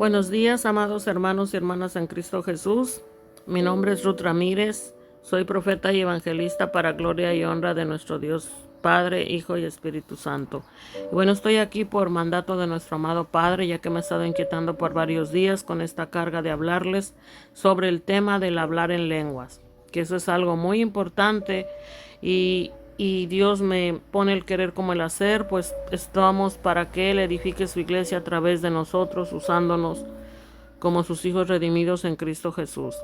Buenos días, amados hermanos y hermanas en Cristo Jesús. Mi nombre es Ruth Ramírez. Soy profeta y evangelista para gloria y honra de nuestro Dios Padre, Hijo y Espíritu Santo. Y bueno, estoy aquí por mandato de nuestro amado Padre, ya que me he estado inquietando por varios días con esta carga de hablarles sobre el tema del hablar en lenguas, que eso es algo muy importante y Dios me pone el querer como el hacer, pues estamos para que Él edifique su iglesia a través de nosotros, usándonos como sus hijos redimidos en Cristo Jesús.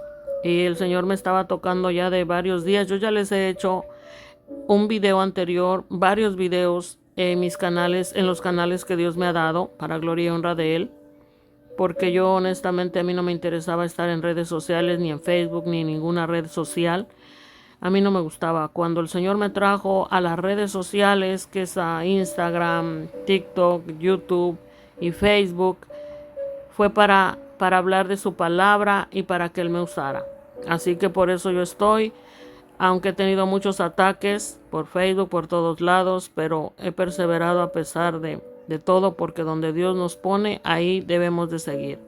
Y el Señor me estaba tocando ya de varios días. Yo ya les he hecho un video anterior, varios videos en mis canales, en los canales que Dios me ha dado, para gloria y honra de Él. Porque yo honestamente a mí no me interesaba estar en redes sociales, ni en Facebook, ni en ninguna red social. A mí no me gustaba. Cuando el Señor me trajo a las redes sociales, que es a Instagram, TikTok, YouTube y Facebook, fue para hablar de su palabra y para que Él me usara. Así que por eso yo estoy, aunque he tenido muchos ataques por Facebook, por todos lados, pero he perseverado a pesar de todo, porque donde Dios nos pone, ahí debemos de seguir.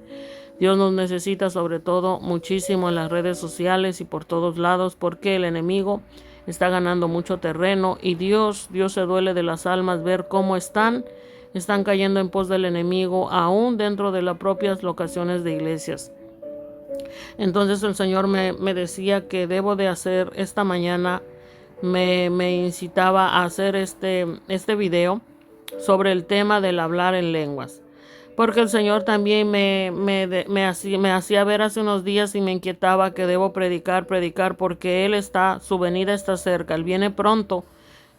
Dios nos necesita sobre todo muchísimo en las redes sociales y por todos lados, porque el enemigo está ganando mucho terreno y Dios se duele de las almas ver cómo están cayendo en pos del enemigo, aún dentro de las propias locaciones de iglesias. Entonces el Señor me decía que debo de hacer esta mañana, me incitaba a hacer este video sobre el tema del hablar en lenguas. Porque el Señor también me hacía ver hace unos días y me inquietaba que debo predicar, porque su venida está cerca, Él viene pronto.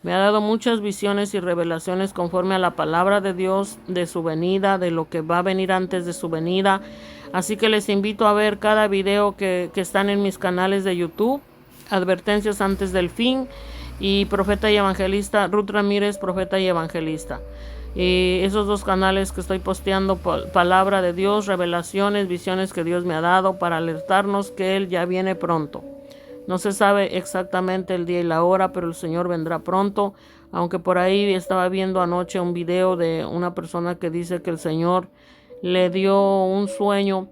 Me ha dado muchas visiones y revelaciones conforme a la palabra de Dios, de su venida, de lo que va a venir antes de su venida. Así que les invito a ver cada video que están en mis canales de YouTube, Advertencias antes del fin, y Profeta y Evangelista, Ruth Ramírez, Profeta y Evangelista. Y esos dos canales que estoy posteando palabra de Dios, revelaciones, visiones que Dios me ha dado para alertarnos que Él ya viene pronto. No se sabe exactamente el día y la hora, pero el Señor vendrá pronto. Aunque por ahí estaba viendo anoche un video de una persona que dice que el Señor le dio un sueño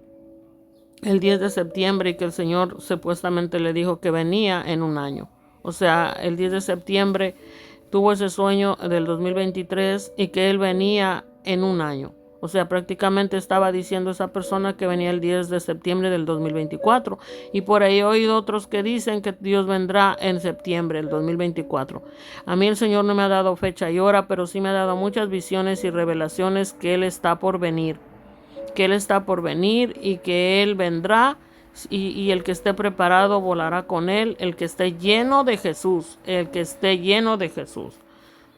el 10 de septiembre y que el Señor supuestamente le dijo que venía en un año. O sea, el 10 de septiembre tuvo ese sueño del 2023 y que Él venía en un año. O sea, prácticamente estaba diciendo esa persona que venía el 10 de septiembre del 2024. Y por ahí he oído otros que dicen que Dios vendrá en septiembre del 2024. A mí el Señor no me ha dado fecha y hora, pero sí me ha dado muchas visiones y revelaciones que Él está por venir. Que Él está por venir y que Él vendrá. Y el que esté preparado volará con Él, el que esté lleno de Jesús, el que esté lleno de Jesús.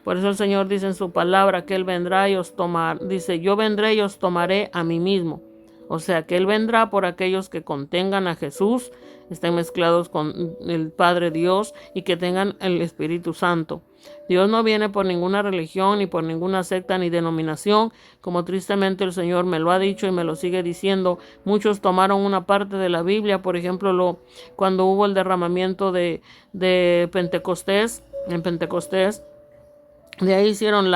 Por eso el Señor dice en su palabra que Él vendrá y os tomará, dice, yo vendré y os tomaré a mí mismo. O sea que Él vendrá por aquellos que contengan a Jesús, estén mezclados con el Padre Dios y que tengan el Espíritu Santo. Dios no viene por ninguna religión, ni por ninguna secta, ni denominación, como tristemente el Señor me lo ha dicho y me lo sigue diciendo. Muchos tomaron una parte de la Biblia, por ejemplo, cuando hubo el derramamiento de Pentecostés, en Pentecostés, de ahí hicieron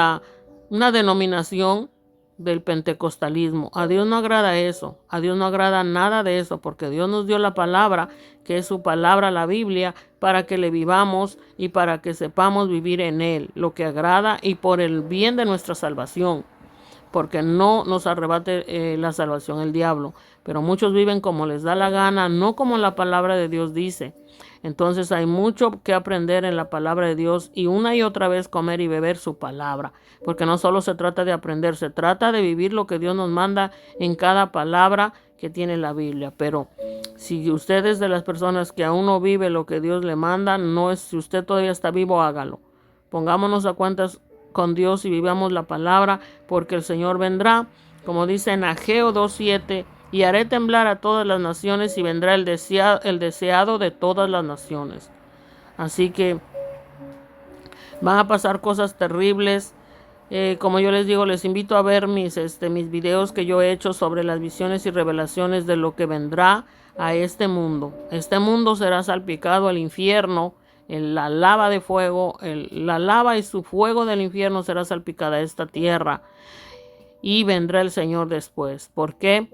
una denominación del pentecostalismo. A Dios no agrada eso, a Dios no agrada nada de eso, porque Dios nos dio la palabra, que es su palabra, la Biblia, para que le vivamos y para que sepamos vivir en Él, lo que agrada y por el bien de nuestra salvación, porque no nos arrebate la salvación el diablo, pero muchos viven como les da la gana, no como la palabra de Dios dice. Entonces hay mucho que aprender en la palabra de Dios y una y otra vez comer y beber su palabra, porque no solo se trata de aprender, se trata de vivir lo que Dios nos manda en cada palabra que tiene la Biblia. Pero si usted es de las personas que aún no vive lo que Dios le manda, no es, si usted todavía está vivo, hágalo. Pongámonos a cuentas con Dios y vivamos la palabra, porque el Señor vendrá, como dice en Ageo 2:7, y haré temblar a todas las naciones y vendrá el deseado de todas las naciones. Así que van a pasar cosas terribles. Como yo les digo, les invito a ver mis videos que yo he hecho sobre las visiones y revelaciones de lo que vendrá a este mundo. Este mundo será salpicado al infierno, la lava de fuego, la lava y su fuego del infierno será salpicada a esta tierra. Y vendrá el Señor después. ¿Por qué?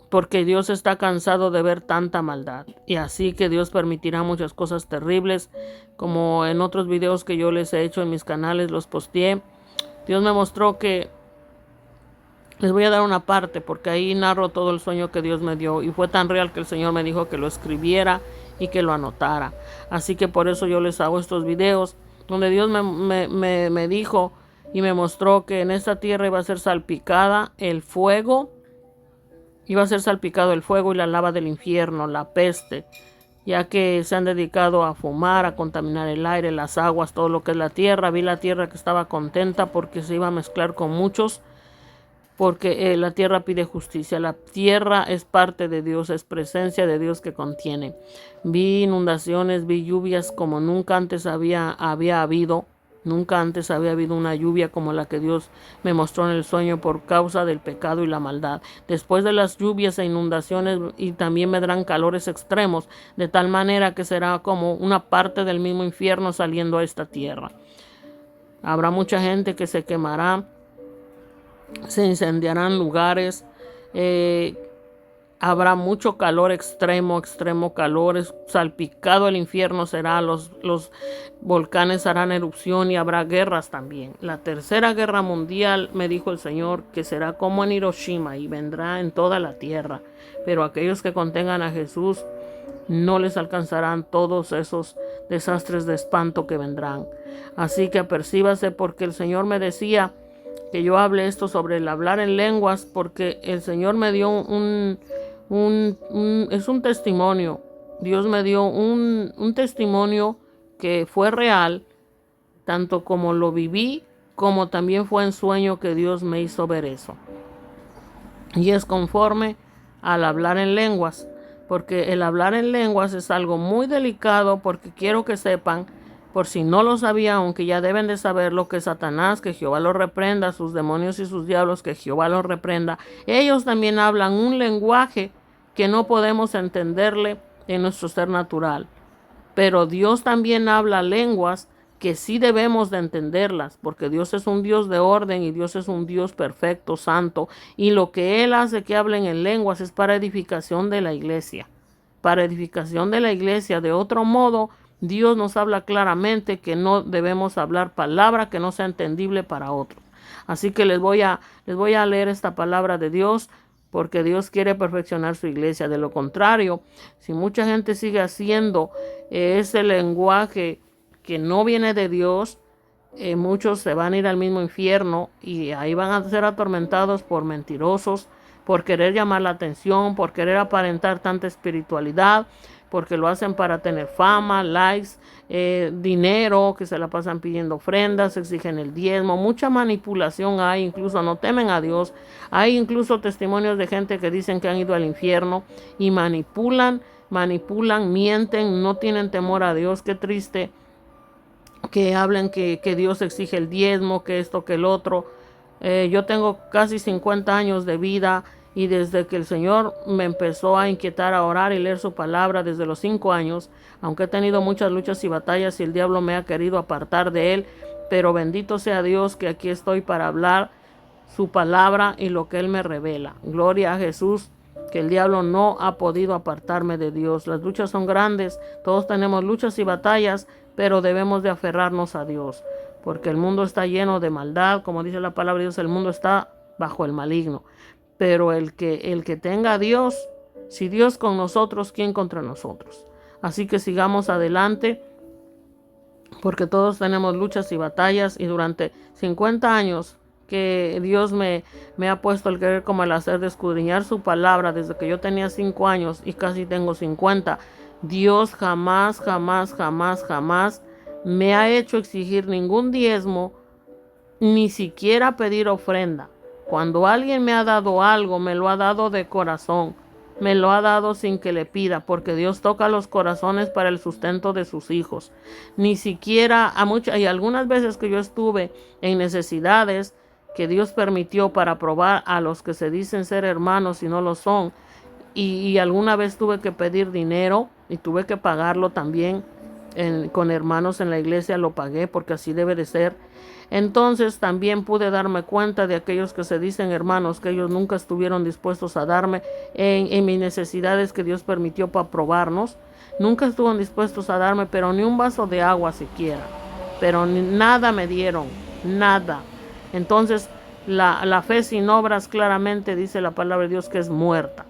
porque Dios está cansado de ver tanta maldad. Y así que Dios permitirá muchas cosas terribles, como en otros videos que yo les he hecho en mis canales, los posteé. Dios me mostró que les voy a dar una parte, porque ahí narro todo el sueño que Dios me dio. Y fue tan real que el Señor me dijo que lo escribiera y que lo anotara. Así que por eso yo les hago estos videos, donde Dios me dijo y me mostró que en esta tierra iba a ser salpicada el fuego. Iba a ser salpicado el fuego y la lava del infierno, la peste, ya que se han dedicado a fumar, a contaminar el aire, las aguas, todo lo que es la tierra. Vi la tierra que estaba contenta porque se iba a mezclar con muchos, porque la tierra pide justicia. La tierra es parte de Dios, es presencia de Dios que contiene. Vi inundaciones, vi lluvias como nunca antes había habido. Nunca antes había habido una lluvia como la que Dios me mostró en el sueño por causa del pecado y la maldad. Después de las lluvias e inundaciones y también vendrán calores extremos, de tal manera que será como una parte del mismo infierno saliendo a esta tierra. Habrá mucha gente que se quemará, se incendiarán lugares, habrá mucho calor extremo calor, salpicado el infierno será, los volcanes harán erupción y habrá guerras también. La tercera guerra mundial, me dijo el Señor, que será como en Hiroshima y vendrá en toda la tierra. Pero aquellos que contengan a Jesús no les alcanzarán todos esos desastres de espanto que vendrán. Así que apercíbase, porque el Señor me decía que yo hable esto sobre el hablar en lenguas, porque el Señor me dio es un testimonio. Dios me dio un testimonio que fue real, tanto como lo viví, como también fue en sueño que Dios me hizo ver eso. Y es conforme al hablar en lenguas, porque el hablar en lenguas es algo muy delicado, porque quiero que sepan, por si no lo sabían, aunque ya deben de saberlo, que Satanás, que Jehová lo reprenda, sus demonios y sus diablos, que Jehová los reprenda, ellos también hablan un lenguaje que no podemos entenderle en nuestro ser natural. Pero Dios también habla lenguas que sí debemos de entenderlas, porque Dios es un Dios de orden y Dios es un Dios perfecto, santo, y lo que Él hace que hablen en lenguas es para edificación de la iglesia, para edificación de la iglesia. De otro modo, Dios nos habla claramente que no debemos hablar palabra que no sea entendible para otros. Así que les voy a leer esta palabra de Dios, porque Dios quiere perfeccionar su iglesia. De lo contrario, si mucha gente sigue haciendo ese lenguaje que no viene de Dios, muchos se van a ir al mismo infierno y ahí van a ser atormentados por mentirosos, por querer llamar la atención, por querer aparentar tanta espiritualidad, porque lo hacen para tener fama, likes, dinero, que se la pasan pidiendo ofrendas, exigen el diezmo. Mucha manipulación hay, incluso no temen a Dios. Hay incluso testimonios de gente que dicen que han ido al infierno y manipulan, mienten, no tienen temor a Dios. Qué triste que hablen que Dios exige el diezmo, que esto, que el otro. Yo tengo casi 50 años de vida, y desde que el Señor me empezó a inquietar a orar y leer su palabra desde los 5 años, aunque he tenido muchas luchas y batallas y el diablo me ha querido apartar de Él, pero bendito sea Dios que aquí estoy para hablar su palabra y lo que Él me revela. Gloria a Jesús, que el diablo no ha podido apartarme de Dios. Las luchas son grandes, todos tenemos luchas y batallas, pero debemos de aferrarnos a Dios, porque el mundo está lleno de maldad, como dice la palabra de Dios, el mundo está bajo el maligno. Pero el que tenga a Dios, si Dios con nosotros, ¿quién contra nosotros? Así que sigamos adelante, porque todos tenemos luchas y batallas, y durante 50 años que Dios me ha puesto el querer como el hacer de escudriñar su palabra desde que yo tenía 5 años y casi tengo 50, Dios jamás me ha hecho exigir ningún diezmo, ni siquiera pedir ofrenda. Cuando alguien me ha dado algo, me lo ha dado de corazón, me lo ha dado sin que le pida, porque Dios toca los corazones para el sustento de sus hijos. Ni siquiera y algunas veces que yo estuve en necesidades que Dios permitió para probar a los que se dicen ser hermanos y no lo son, y alguna vez tuve que pedir dinero y tuve que pagarlo también con hermanos en la iglesia, lo pagué porque así debe de ser. Entonces también pude darme cuenta de aquellos que se dicen hermanos, que ellos nunca estuvieron dispuestos a darme en mis necesidades que Dios permitió para probarnos. Nunca estuvieron dispuestos a darme, pero ni un vaso de agua siquiera. Pero nada me dieron, nada. Entonces la fe sin obras, claramente dice la palabra de Dios, que es muerta.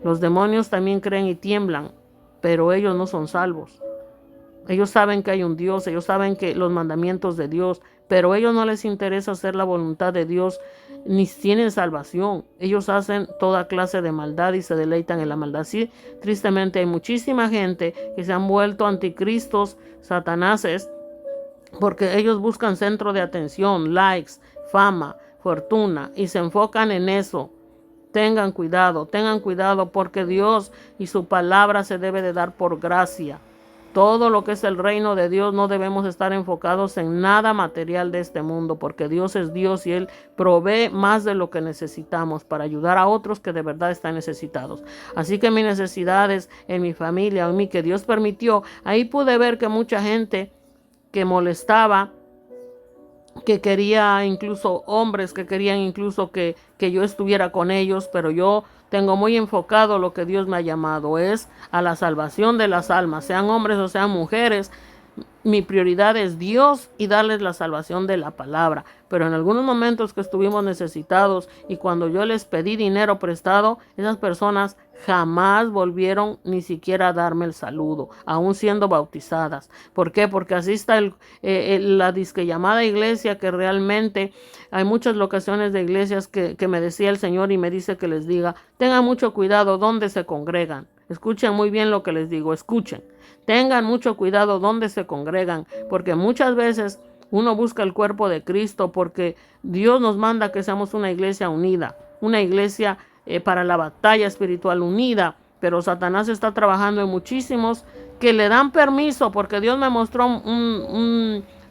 Los demonios también creen y tiemblan, pero ellos no son salvos. Ellos saben que hay un Dios, ellos saben que los mandamientos de Dios, pero a ellos no les interesa hacer la voluntad de Dios, ni tienen salvación. Ellos hacen toda clase de maldad y se deleitan en la maldad. Sí, tristemente hay muchísima gente que se han vuelto anticristos, satanáses, porque ellos buscan centro de atención, likes, fama, fortuna, y se enfocan en eso. Tengan cuidado porque Dios y su palabra se debe de dar por gracia. Todo lo que es el reino de Dios, no debemos estar enfocados en nada material de este mundo, porque Dios es Dios y Él provee más de lo que necesitamos para ayudar a otros que de verdad están necesitados. Así que mis necesidades en mi familia, en mí, que Dios permitió, ahí pude ver que mucha gente que molestaba, que quería incluso hombres, que querían incluso que yo estuviera con ellos, pero yo tengo muy enfocado lo que Dios me ha llamado, es a la salvación de las almas, sean hombres o sean mujeres. Mi prioridad es Dios y darles la salvación de la palabra. Pero en algunos momentos que estuvimos necesitados y cuando yo les pedí dinero prestado, esas personas jamás volvieron ni siquiera a darme el saludo, aún siendo bautizadas. ¿Por qué? Porque así está la disque llamada iglesia, que realmente hay muchas locaciones de iglesias que me decía el Señor y me dice que les diga, tengan mucho cuidado dónde se congregan. Escuchen muy bien lo que les digo, escuchen. Tengan mucho cuidado donde se congregan, porque muchas veces uno busca el cuerpo de Cristo, porque Dios nos manda que seamos una iglesia unida, una iglesia para la batalla espiritual unida, pero Satanás está trabajando en muchísimos que le dan permiso, porque Dios me mostró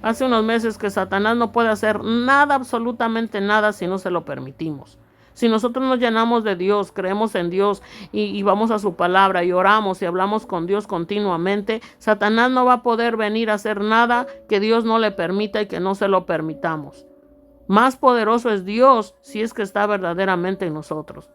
hace unos meses que Satanás no puede hacer nada, absolutamente nada, si no se lo permitimos. Si nosotros nos llenamos de Dios, creemos en Dios y vamos a su palabra y oramos y hablamos con Dios continuamente, Satanás no va a poder venir a hacer nada que Dios no le permita y que no se lo permitamos. Más poderoso es Dios si es que está verdaderamente en nosotros.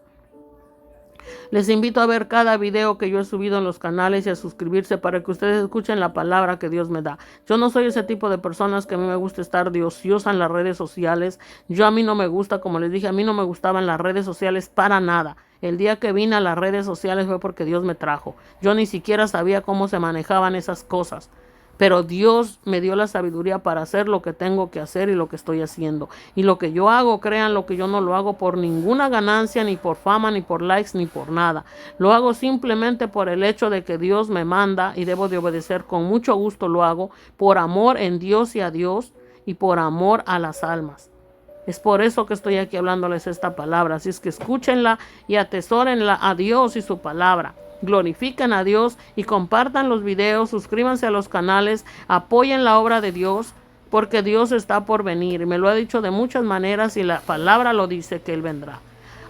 Les invito a ver cada video que yo he subido en los canales y a suscribirse para que ustedes escuchen la palabra que Dios me da. Yo no soy ese tipo de personas que a mí me gusta estar de ociosa en las redes sociales. A mí no me gusta, como les dije, a mí no me gustaban las redes sociales para nada. El día que vine a las redes sociales fue porque Dios me trajo. Yo ni siquiera sabía cómo se manejaban esas cosas. Pero Dios me dio la sabiduría para hacer lo que tengo que hacer y lo que estoy haciendo. Y lo que yo hago, crean lo que yo no lo hago por ninguna ganancia, ni por fama, ni por likes, ni por nada. Lo hago simplemente por el hecho de que Dios me manda y debo de obedecer. Con mucho gusto lo hago por amor en Dios y a Dios y por amor a las almas. Es por eso que estoy aquí hablándoles esta palabra. Así es que escúchenla y atesórenla a Dios y su palabra. Glorifiquen a Dios y compartan los videos, suscríbanse a los canales, apoyen la obra de Dios, porque Dios está por venir. Me lo ha dicho de muchas maneras y la palabra lo dice que Él vendrá.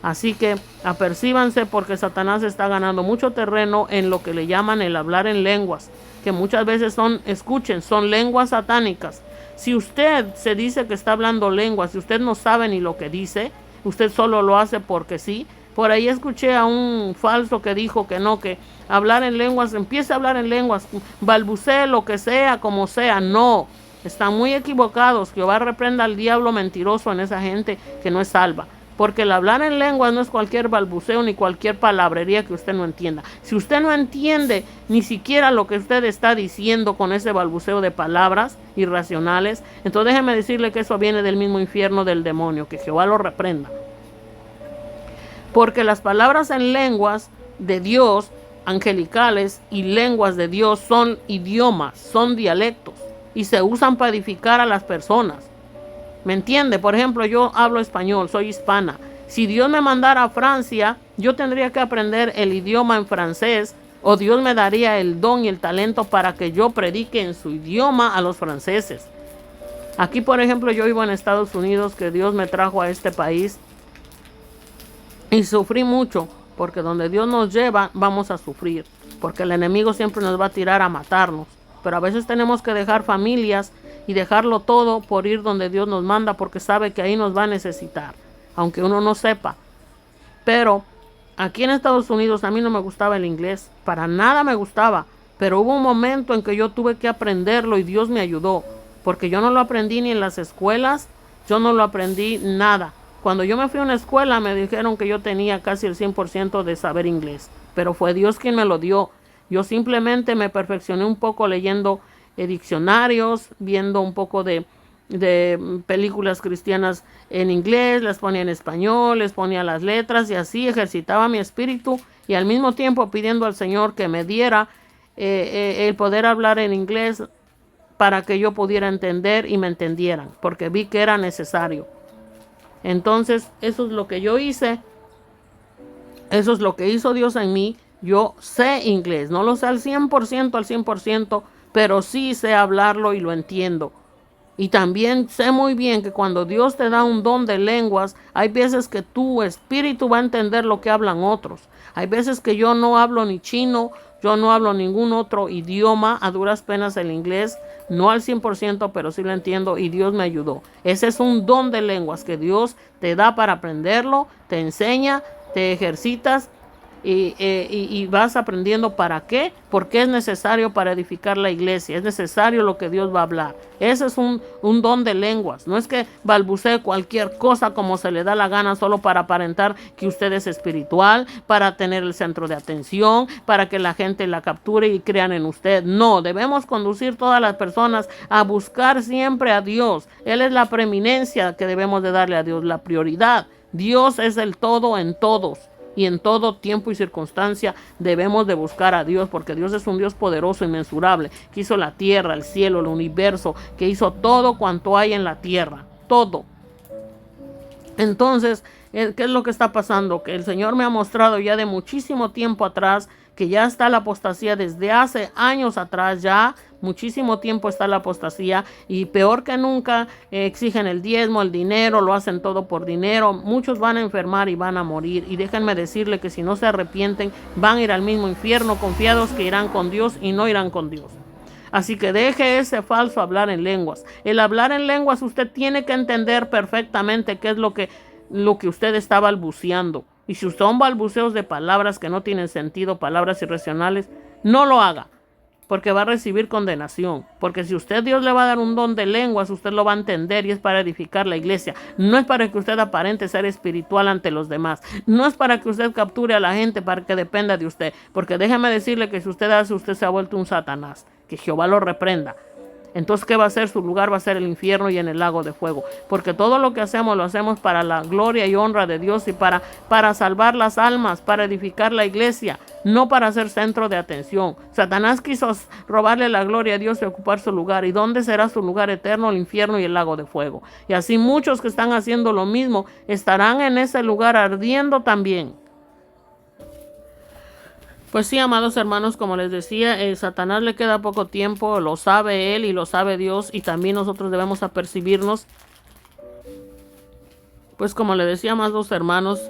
Así que apercíbanse, porque Satanás está ganando mucho terreno en lo que le llaman el hablar en lenguas, que muchas veces son lenguas satánicas. Si usted se dice que está hablando lenguas, si usted no sabe ni lo que dice, usted solo lo hace porque sí. Por ahí escuché a un falso que dijo que no, que hablar en lenguas, empiece a hablar en lenguas, balbucee lo que sea, como sea. No, están muy equivocados. Jehová reprenda al diablo mentiroso en esa gente que no es salva. Porque el hablar en lenguas no es cualquier balbuceo ni cualquier palabrería que usted no entienda. Si usted no entiende ni siquiera lo que usted está diciendo con ese balbuceo de palabras irracionales, entonces déjeme decirle que eso viene del mismo infierno del demonio, que Jehová lo reprenda. Porque las palabras en lenguas de Dios, angelicales y lenguas de Dios, son idiomas, son dialectos y se usan para edificar a las personas. ¿Me entiende? Por ejemplo, yo hablo español, soy hispana. Si Dios me mandara a Francia, yo tendría que aprender el idioma en francés, o Dios me daría el don y el talento para que yo predique en su idioma a los franceses. Aquí, por ejemplo, yo vivo en Estados Unidos, que Dios me trajo a este país. Y sufrí mucho, porque donde Dios nos lleva, vamos a sufrir. Porque el enemigo siempre nos va a tirar a matarnos. Pero a veces tenemos que dejar familias y dejarlo todo por ir donde Dios nos manda, porque sabe que ahí nos va a necesitar, aunque uno no sepa. Pero aquí en Estados Unidos a mí no me gustaba el inglés, para nada me gustaba, pero hubo un momento en que yo tuve que aprenderlo y Dios me ayudó, porque yo no lo aprendí ni en las escuelas, yo no lo aprendí nada. Cuando yo me fui a una escuela me dijeron que yo tenía casi el 100% de saber inglés, pero fue Dios quien me lo dio. Yo simplemente me perfeccioné un poco leyendo diccionarios, viendo un poco de películas cristianas en inglés, las ponía en español, les ponía las letras y así ejercitaba mi espíritu y al mismo tiempo pidiendo al Señor que me diera el poder hablar en inglés para que yo pudiera entender y me entendieran, porque vi que era necesario. Entonces, eso es lo que yo hice, eso es lo que hizo Dios en mí. Yo sé inglés, no lo sé al 100%, pero sí sé hablarlo y lo entiendo. Y también sé muy bien que cuando Dios te da un don de lenguas, hay veces que tu espíritu va a entender lo que hablan otros. Hay veces que yo no hablo ni chino, yo no hablo ningún otro idioma, a duras penas el inglés, no al 100%, pero sí lo entiendo y Dios me ayudó. Ese es un don de lenguas que Dios te da para aprenderlo, te enseña, te ejercitas y vas aprendiendo para qué, porque es necesario para edificar la iglesia, es necesario lo que Dios va a hablar. Ese es un don de lenguas, no es que balbucee cualquier cosa como se le da la gana solo para aparentar que usted es espiritual, para tener el centro de atención, para que la gente la capture y crean en usted. No, debemos conducir todas las personas a buscar siempre a Dios. Él es la preeminencia que debemos de darle a Dios, la prioridad. Dios es el todo en todos. Y en todo tiempo y circunstancia debemos de buscar a Dios, porque Dios es un Dios poderoso, inmensurable, que hizo la tierra, el cielo, el universo, que hizo todo cuanto hay en la tierra, todo. Entonces, ¿qué es lo que está pasando? Que el Señor me ha mostrado ya de muchísimo tiempo atrás que ya está la apostasía desde hace años atrás, ya muchísimo tiempo está la apostasía y peor que nunca exigen el diezmo, el dinero, lo hacen todo por dinero. Muchos van a enfermar y van a morir y déjenme decirle que si no se arrepienten van a ir al mismo infierno, confiados que irán con Dios y no irán con Dios. Así que deje ese falso hablar en lenguas. El hablar en lenguas usted tiene que entender perfectamente qué es lo que usted está balbuceando. Y si son balbuceos de palabras que no tienen sentido, palabras irracionales, no lo haga, porque va a recibir condenación. Porque si Dios le va a dar un don de lenguas, usted lo va a entender y es para edificar la iglesia. No es para que usted aparente ser espiritual ante los demás. No es para que usted capture a la gente para que dependa de usted. Porque déjeme decirle que si usted hace, usted se ha vuelto un Satanás. Que Jehová lo reprenda. Entonces, ¿qué va a ser? Su lugar va a ser el infierno y en el lago de fuego. Porque todo lo que hacemos, lo hacemos para la gloria y honra de Dios y para salvar las almas, para edificar la iglesia, no para ser centro de atención. Satanás quiso robarle la gloria a Dios y ocupar su lugar. ¿Y dónde será su lugar eterno? El infierno y el lago de fuego. Y así muchos que están haciendo lo mismo estarán en ese lugar ardiendo también. Pues sí, amados hermanos, como les decía, Satanás le queda poco tiempo, lo sabe él y lo sabe Dios, y también nosotros debemos apercibirnos. Pues como le decía, amados hermanos,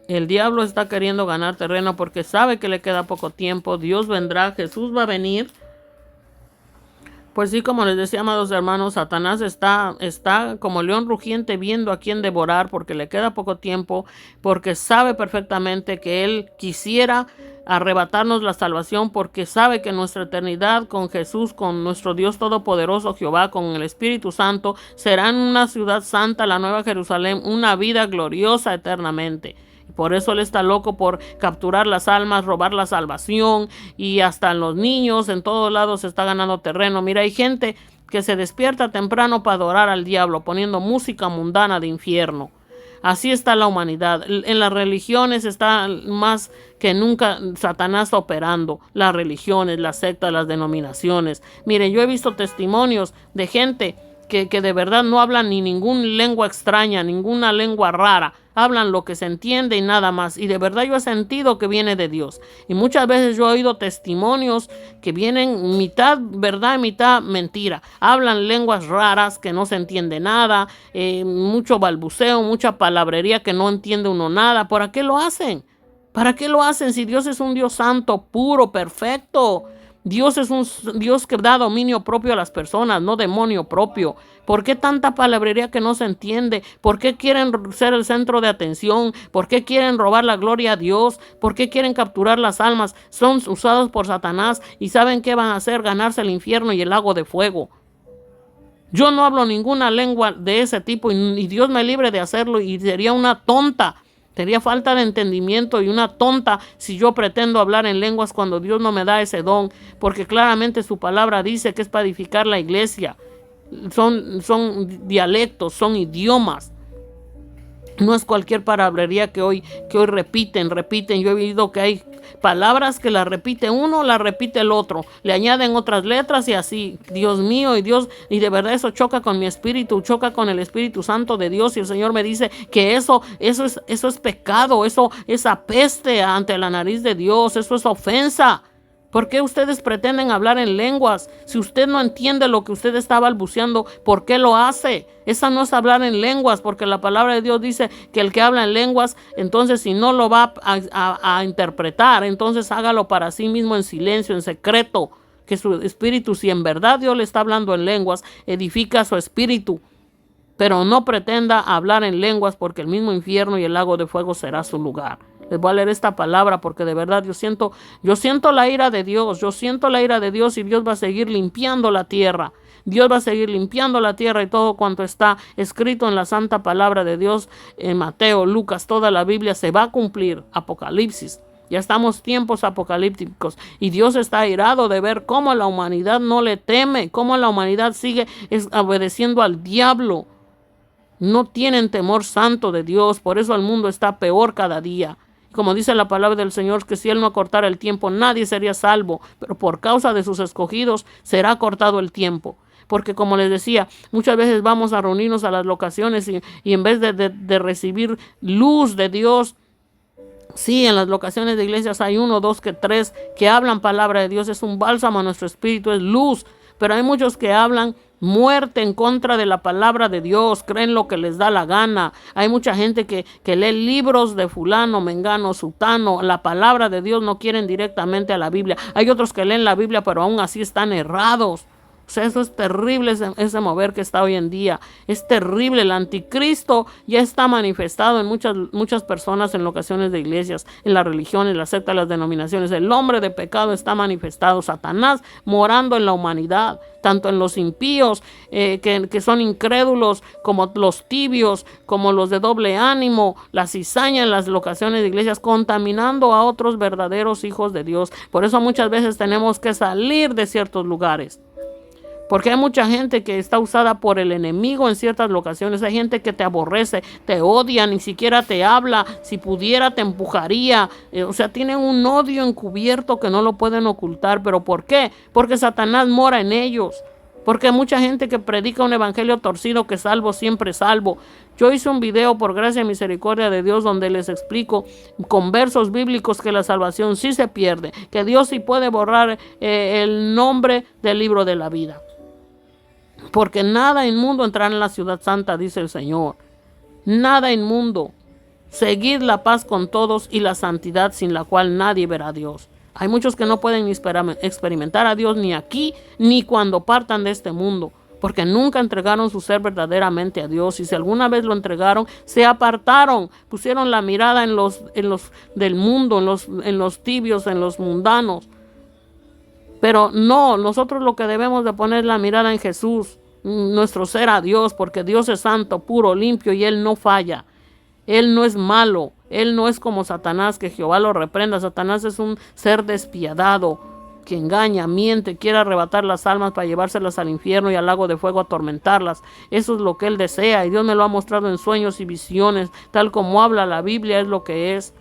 el diablo está queriendo ganar terreno porque sabe que le queda poco tiempo. Dios vendrá, Jesús va a venir. Pues sí, como les decía, amados hermanos, Satanás está como león rugiente viendo a quién devorar porque le queda poco tiempo, porque sabe perfectamente que él quisiera arrebatarnos la salvación, porque sabe que nuestra eternidad con Jesús, con nuestro Dios Todopoderoso, Jehová, con el Espíritu Santo, será en una ciudad santa, la Nueva Jerusalén, una vida gloriosa eternamente. Por eso él está loco por capturar las almas, robar la salvación, y hasta en los niños, en todos lados se está ganando terreno. Mira, hay gente que se despierta temprano para adorar al diablo, poniendo música mundana de infierno. Así está la humanidad. En las religiones está más que nunca Satanás operando. Las religiones, las sectas, las denominaciones. Miren, yo he visto testimonios de gente que de verdad no hablan ni ninguna lengua extraña, ninguna lengua rara. Hablan lo que se entiende y nada más. Y de verdad yo he sentido que viene de Dios. Y muchas veces yo he oído testimonios que vienen mitad verdad y mitad mentira. Hablan lenguas raras que no se entiende nada. Mucho balbuceo, mucha palabrería que no entiende uno nada. ¿Para qué lo hacen? ¿Para qué lo hacen si Dios es un Dios santo, puro, perfecto? Dios es un Dios que da dominio propio a las personas, no demonio propio. ¿Por qué tanta palabrería que no se entiende? ¿Por qué quieren ser el centro de atención? ¿Por qué quieren robar la gloria a Dios? ¿Por qué quieren capturar las almas? Son usados por Satanás y ¿saben qué van a hacer? Ganarse el infierno y el lago de fuego. Yo no hablo ninguna lengua de ese tipo y Dios me libre de hacerlo y sería una tonta. Sería falta de entendimiento y una tonta si yo pretendo hablar en lenguas cuando Dios no me da ese don, porque claramente su palabra dice que es para edificar la iglesia. Son dialectos, son idiomas. No es cualquier palabrería que hoy repiten. Yo he oído que hay palabras que las repite uno, las repite el otro. Le añaden otras letras y así. Dios mío, y de verdad eso choca con mi espíritu, choca con el Espíritu Santo de Dios. Y el Señor me dice que eso es pecado, eso es apeste ante la nariz de Dios, eso es ofensa. ¿Por qué ustedes pretenden hablar en lenguas? Si usted no entiende lo que usted está balbuceando, ¿por qué lo hace? Esa no es hablar en lenguas, porque la palabra de Dios dice que el que habla en lenguas, entonces si no lo va a interpretar, entonces hágalo para sí mismo en silencio, en secreto, que su espíritu, si en verdad Dios le está hablando en lenguas, edifica su espíritu. Pero no pretenda hablar en lenguas, porque el mismo infierno y el lago de fuego será su lugar. Les voy a leer esta palabra porque de verdad yo siento la ira de Dios. Yo siento la ira de Dios y Dios va a seguir limpiando la tierra. Dios va a seguir limpiando la tierra y todo cuanto está escrito en la santa palabra de Dios, en Mateo, Lucas, toda la Biblia se va a cumplir. Apocalipsis. Ya estamos tiempos apocalípticos y Dios está airado de ver cómo la humanidad no le teme, cómo la humanidad sigue obedeciendo al diablo. No tienen temor santo de Dios, por eso el mundo está peor cada día. Como dice la palabra del Señor, que si Él no acortara el tiempo, nadie sería salvo, pero por causa de sus escogidos será acortado el tiempo. Porque como les decía, muchas veces vamos a reunirnos a las locaciones y en vez de recibir luz de Dios, sí, en las locaciones de iglesias hay 1, 2, 3 que hablan palabra de Dios, es un bálsamo a nuestro espíritu, es luz, pero hay muchos que hablan muerte en contra de la palabra de Dios, creen lo que les da la gana. Hay mucha gente que lee libros de fulano, mengano, sutano, la palabra de Dios no quieren directamente a la Biblia. Hay otros que leen la Biblia pero aún así están errados. O sea, eso es terrible, ese mover que está hoy en día. Es terrible. El anticristo ya está manifestado en muchas personas, en locaciones de iglesias, en las religiones, las sectas, las denominaciones. El hombre de pecado está manifestado. Satanás morando en la humanidad, tanto en los impíos, que son incrédulos, como los tibios, como los de doble ánimo, la cizaña en las locaciones de iglesias, contaminando a otros verdaderos hijos de Dios. Por eso muchas veces tenemos que salir de ciertos lugares. Porque hay mucha gente que está usada por el enemigo en ciertas locaciones. Hay gente que te aborrece, te odia, ni siquiera te habla. Si pudiera te empujaría. O sea, tienen un odio encubierto que no lo pueden ocultar. ¿Pero por qué? Porque Satanás mora en ellos. Porque hay mucha gente que predica un evangelio torcido, que salvo siempre salvo. Yo hice un video por gracia y misericordia de Dios donde les explico con versos bíblicos que la salvación sí se pierde. Que Dios sí puede borrar el nombre del libro de la vida. Porque nada inmundo entrará en la ciudad santa, dice el Señor. Nada inmundo. Seguid la paz con todos y la santidad sin la cual nadie verá a Dios. Hay muchos que no pueden experimentar a Dios ni aquí ni cuando partan de este mundo, porque nunca entregaron su ser verdaderamente a Dios. Y si alguna vez lo entregaron, se apartaron, pusieron la mirada en los del mundo, en los tibios, en los mundanos. Pero no, nosotros lo que debemos de poner la mirada en Jesús, nuestro ser a Dios, porque Dios es santo, puro, limpio y Él no falla. Él no es malo, Él no es como Satanás, que Jehová lo reprenda. Satanás es un ser despiadado, que engaña, miente, quiere arrebatar las almas para llevárselas al infierno y al lago de fuego, atormentarlas. Eso es lo que Él desea y Dios me lo ha mostrado en sueños y visiones, tal como habla la Biblia, es lo que es.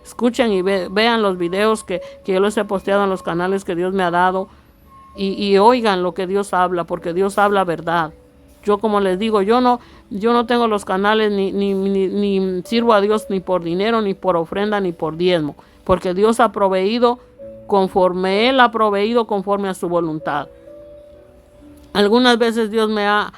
Escuchen y vean los videos que yo les he posteado en los canales que Dios me ha dado y oigan lo que Dios habla, porque Dios habla verdad. Yo, como les digo, yo no tengo los canales ni sirvo a Dios ni por dinero, ni por ofrenda, ni por diezmo, porque Dios ha proveído conforme Él ha proveído, conforme a su voluntad. Algunas veces Dios me ha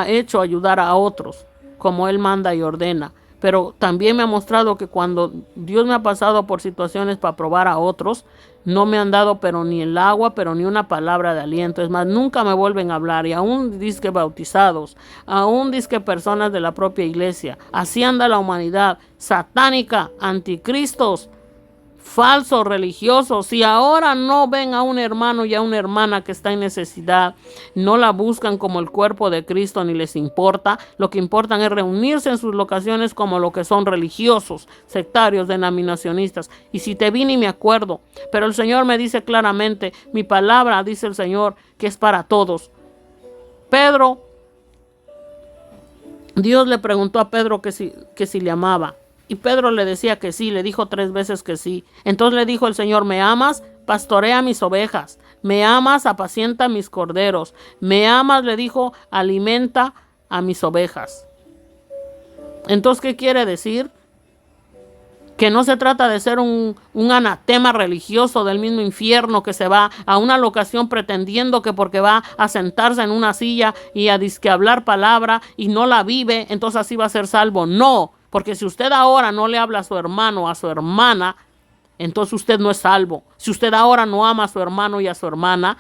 hecho ayudar a otros como Él manda y ordena. pero también me ha mostrado que cuando Dios me ha pasado por situaciones para probar a otros, no me han dado pero ni el agua, pero ni una palabra de aliento. Es más, nunca me vuelven a hablar. Y aún dizque bautizados, aún dizque personas de la propia iglesia. Así anda la humanidad, satánica, anticristos, falsos religiosos. Si ahora no ven a un hermano y a una hermana que está en necesidad, no la buscan como el cuerpo de Cristo ni les importa, lo que importan es reunirse en sus locaciones como lo que son religiosos, sectarios, denominacionistas. Y si te vi ni me acuerdo, pero el Señor me dice claramente, mi palabra, dice el Señor, que es para todos. Pedro, Dios le preguntó a Pedro que si le amaba. Y Pedro le decía que sí, le dijo 3 veces que sí. Entonces le dijo el Señor, ¿me amas? Pastorea mis ovejas. ¿Me amas? Apacienta mis corderos. ¿Me amas? Le dijo, alimenta a mis ovejas. Entonces, ¿qué quiere decir? Que no se trata de ser un anatema religioso del mismo infierno que se va a una locación pretendiendo que porque va a sentarse en una silla y a disque hablar palabra y no la vive, entonces así va a ser salvo. No, porque si usted ahora no le habla a su hermano o a su hermana, entonces usted no es salvo. Si usted ahora no ama a su hermano y a su hermana,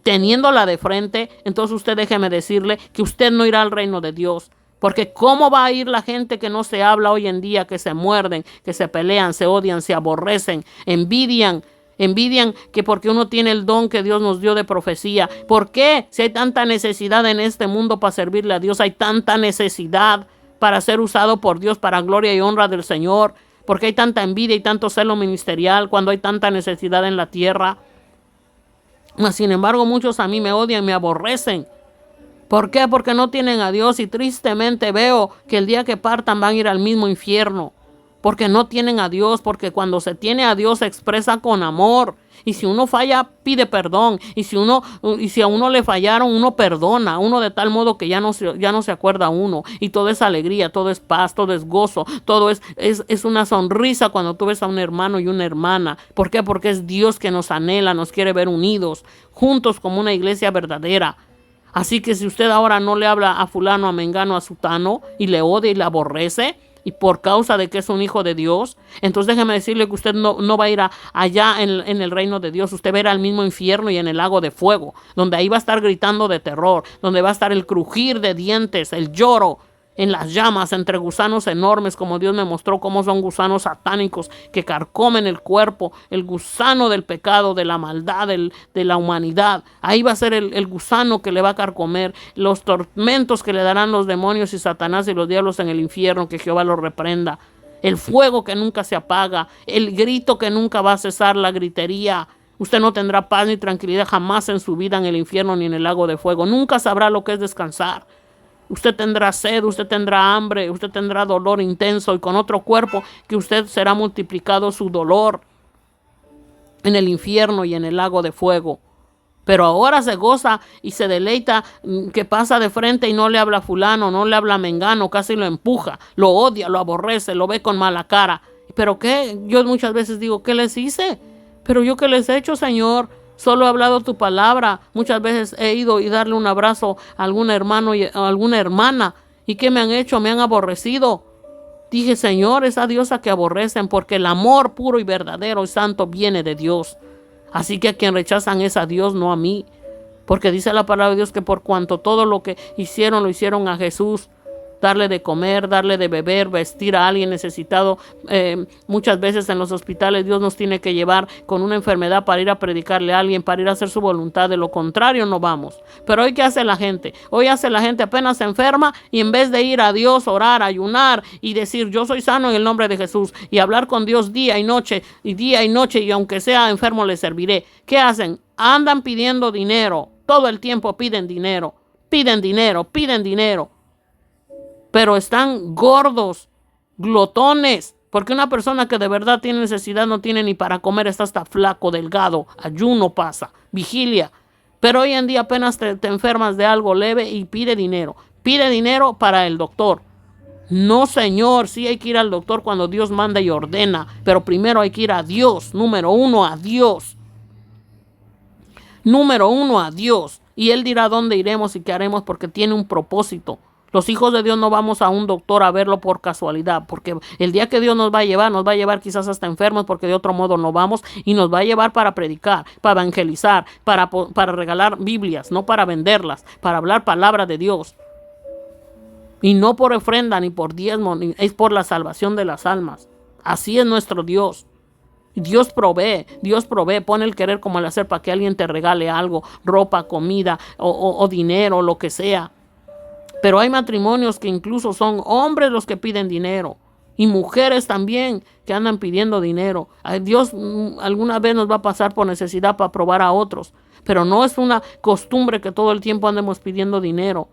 teniéndola de frente, entonces usted déjeme decirle que usted no irá al reino de Dios. Porque ¿cómo va a ir la gente que no se habla hoy en día, que se muerden, que se pelean, se odian, se aborrecen, envidian que porque uno tiene el don que Dios nos dio de profecía? ¿Por qué? Si hay tanta necesidad en este mundo para servirle a Dios, hay tanta necesidad para ser usado por Dios para gloria y honra del Señor. Porque hay tanta envidia y tanto celo ministerial cuando hay tanta necesidad en la tierra. Sin embargo, muchos a mí me odian, me aborrecen. ¿Por qué? Porque no tienen a Dios y tristemente veo que el día que partan van a ir al mismo infierno. Porque no tienen a Dios, porque cuando se tiene a Dios se expresa con amor. Y si uno falla, pide perdón. Y si a uno le fallaron, uno perdona. Uno de tal modo que ya no se acuerda uno. Y todo es alegría, todo es paz, todo es gozo. Todo es una sonrisa cuando tú ves a un hermano y una hermana. ¿Por qué? Porque es Dios que nos anhela, nos quiere ver unidos, juntos como una iglesia verdadera. Así que si usted ahora no le habla a fulano, a mengano, a sutano, y le odia y le aborrece, y por causa de que es un hijo de Dios, entonces déjeme decirle que usted no va a ir allá en el reino de Dios. Usted va a ir al mismo infierno y en el lago de fuego, donde ahí va a estar gritando de terror, donde va a estar el crujir de dientes, el lloro en las llamas, entre gusanos enormes, como Dios me mostró cómo son gusanos satánicos que carcomen el cuerpo, el gusano del pecado, de la maldad, de la humanidad. Ahí va a ser el gusano que le va a carcomer, los tormentos que le darán los demonios y Satanás y los diablos en el infierno, que Jehová los reprenda. El fuego que nunca se apaga, el grito que nunca va a cesar, la gritería. Usted no tendrá paz ni tranquilidad jamás en su vida en el infierno ni en el lago de fuego. Nunca sabrá lo que es descansar. Usted tendrá sed, usted tendrá hambre, usted tendrá dolor intenso y con otro cuerpo que usted será multiplicado su dolor en el infierno y en el lago de fuego. Pero ahora se goza y se deleita que pasa de frente y no le habla a fulano, no le habla a mengano, casi lo empuja, lo odia, lo aborrece, lo ve con mala cara. ¿Pero qué? Yo muchas veces digo, ¿qué les hice? ¿Pero yo qué les he hecho, Señor? Solo he hablado tu palabra. Muchas veces he ido y darle un abrazo a algún hermano y a alguna hermana. ¿Y qué me han hecho? Me han aborrecido. Dije, Señor, esa diosa que aborrecen, porque el amor puro y verdadero y santo viene de Dios. Así que a quien rechazan es a Dios, no a mí. Porque dice la palabra de Dios que por cuanto todo lo que hicieron, lo hicieron a Jesús. Darle de comer, darle de beber, vestir a alguien necesitado. Muchas veces en los hospitales Dios nos tiene que llevar con una enfermedad para ir a predicarle a alguien, para ir a hacer su voluntad. De lo contrario no vamos. Pero hoy, ¿qué hace la gente? Hoy hace la gente apenas se enferma y en vez de ir a Dios, orar, ayunar y decir yo soy sano en el nombre de Jesús y hablar con Dios día y noche y aunque sea enfermo le serviré. ¿Qué hacen? Andan pidiendo dinero. Todo el tiempo piden dinero. Piden dinero, piden dinero. Pero están gordos, glotones, porque una persona que de verdad tiene necesidad no tiene ni para comer, está hasta flaco, delgado, ayuno pasa, vigilia. Pero hoy en día apenas te enfermas de algo leve y pide dinero para el doctor. No, Señor, sí hay que ir al doctor cuando Dios manda y ordena, pero primero hay que ir a Dios, número uno a Dios. Número uno a Dios. Y Él dirá dónde iremos y qué haremos porque tiene un propósito. Los hijos de Dios no vamos a un doctor a verlo por casualidad, porque el día que Dios nos va a llevar quizás hasta enfermos, porque de otro modo no vamos, y nos va a llevar para predicar, para evangelizar, para regalar Biblias, no para venderlas, para hablar palabra de Dios. Y no por ofrenda ni por diezmo, es por la salvación de las almas. Así es nuestro Dios. Dios provee, pone el querer como el hacer para que alguien te regale algo, ropa, comida o dinero, lo que sea. Pero hay matrimonios que incluso son hombres los que piden dinero y mujeres también que andan pidiendo dinero. Dios alguna vez nos va a pasar por necesidad para probar a otros, pero no es una costumbre que todo el tiempo andemos pidiendo dinero.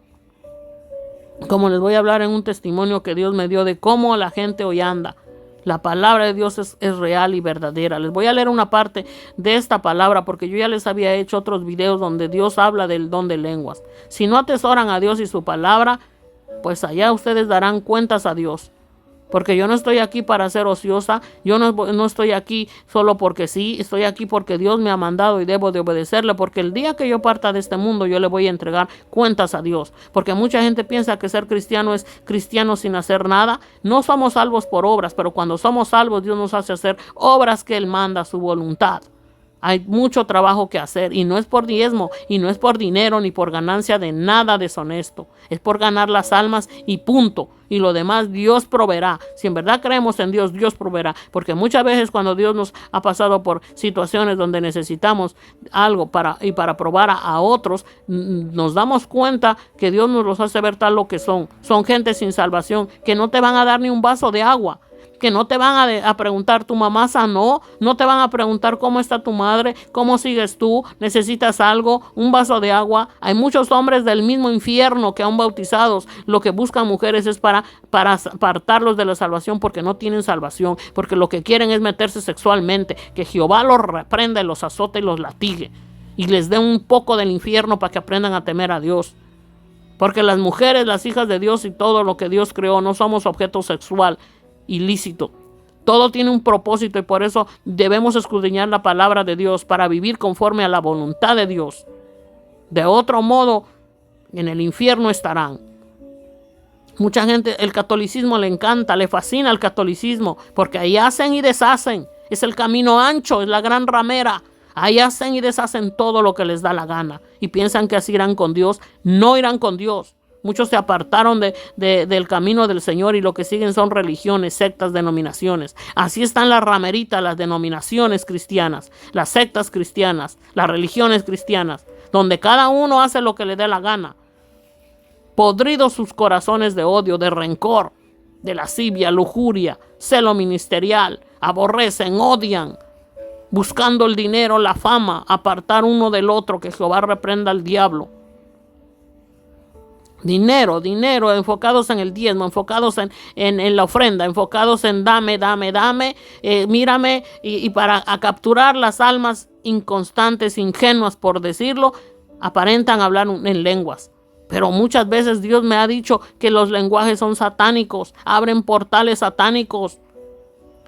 Como les voy a hablar en un testimonio que Dios me dio de cómo la gente hoy anda. La palabra de Dios es real y verdadera. Les voy a leer una parte de esta palabra porque yo ya les había hecho otros videos donde Dios habla del don de lenguas. Si no atesoran a Dios y su palabra, pues allá ustedes darán cuentas a Dios. Porque yo no estoy aquí para ser ociosa, yo no estoy aquí solo porque sí, estoy aquí porque Dios me ha mandado y debo de obedecerle, porque el día que yo parta de este mundo yo le voy a entregar cuentas a Dios. Porque mucha gente piensa que ser cristiano es cristiano sin hacer nada. No somos salvos por obras, pero cuando somos salvos Dios nos hace hacer obras que Él manda a su voluntad. Hay mucho trabajo que hacer y no es por diezmo y no es por dinero ni por ganancia de nada deshonesto. Es por ganar las almas y punto. Y lo demás Dios proveerá. Si en verdad creemos en Dios, Dios proveerá. Porque muchas veces cuando Dios nos ha pasado por situaciones donde necesitamos algo para probar a otros, nos damos cuenta que Dios nos los hace ver tal lo que son. Son gente sin salvación que no te van a dar ni un vaso de agua. Que no te van a preguntar, ¿tu mamá sanó? No te van a preguntar cómo está tu madre, cómo sigues tú, necesitas algo, un vaso de agua. Hay muchos hombres del mismo infierno que aún bautizados. Lo que buscan mujeres es para apartarlos de la salvación porque no tienen salvación, porque lo que quieren es meterse sexualmente, que Jehová los reprenda, los azote y los latigue y les dé un poco del infierno para que aprendan a temer a Dios. Porque las mujeres, las hijas de Dios y todo lo que Dios creó, no somos objeto sexual ilícito. Todo tiene un propósito y por eso debemos escudriñar la palabra de Dios para vivir conforme a la voluntad de Dios. De otro modo, en el infierno estarán. Mucha gente, el catolicismo le encanta, le fascina el catolicismo, porque ahí hacen y deshacen. Es el camino ancho, es la gran ramera. Ahí hacen y deshacen todo lo que les da la gana. Y piensan que así irán con Dios. No irán con Dios. Muchos se apartaron del camino del Señor y lo que siguen son religiones, sectas, denominaciones. Así están las rameritas, las denominaciones cristianas, las sectas cristianas, las religiones cristianas, donde cada uno hace lo que le dé la gana. Podridos sus corazones de odio, de rencor, de lascivia, lujuria, celo ministerial, aborrecen, odian, buscando el dinero, la fama, apartar uno del otro, que Jehová reprenda al diablo. Dinero, enfocados en el diezmo, enfocados en la ofrenda, enfocados en dame, mírame, y para capturar las almas inconstantes, ingenuas por decirlo, aparentan hablar en lenguas. Pero muchas veces Dios me ha dicho que los lenguajes son satánicos, abren portales satánicos.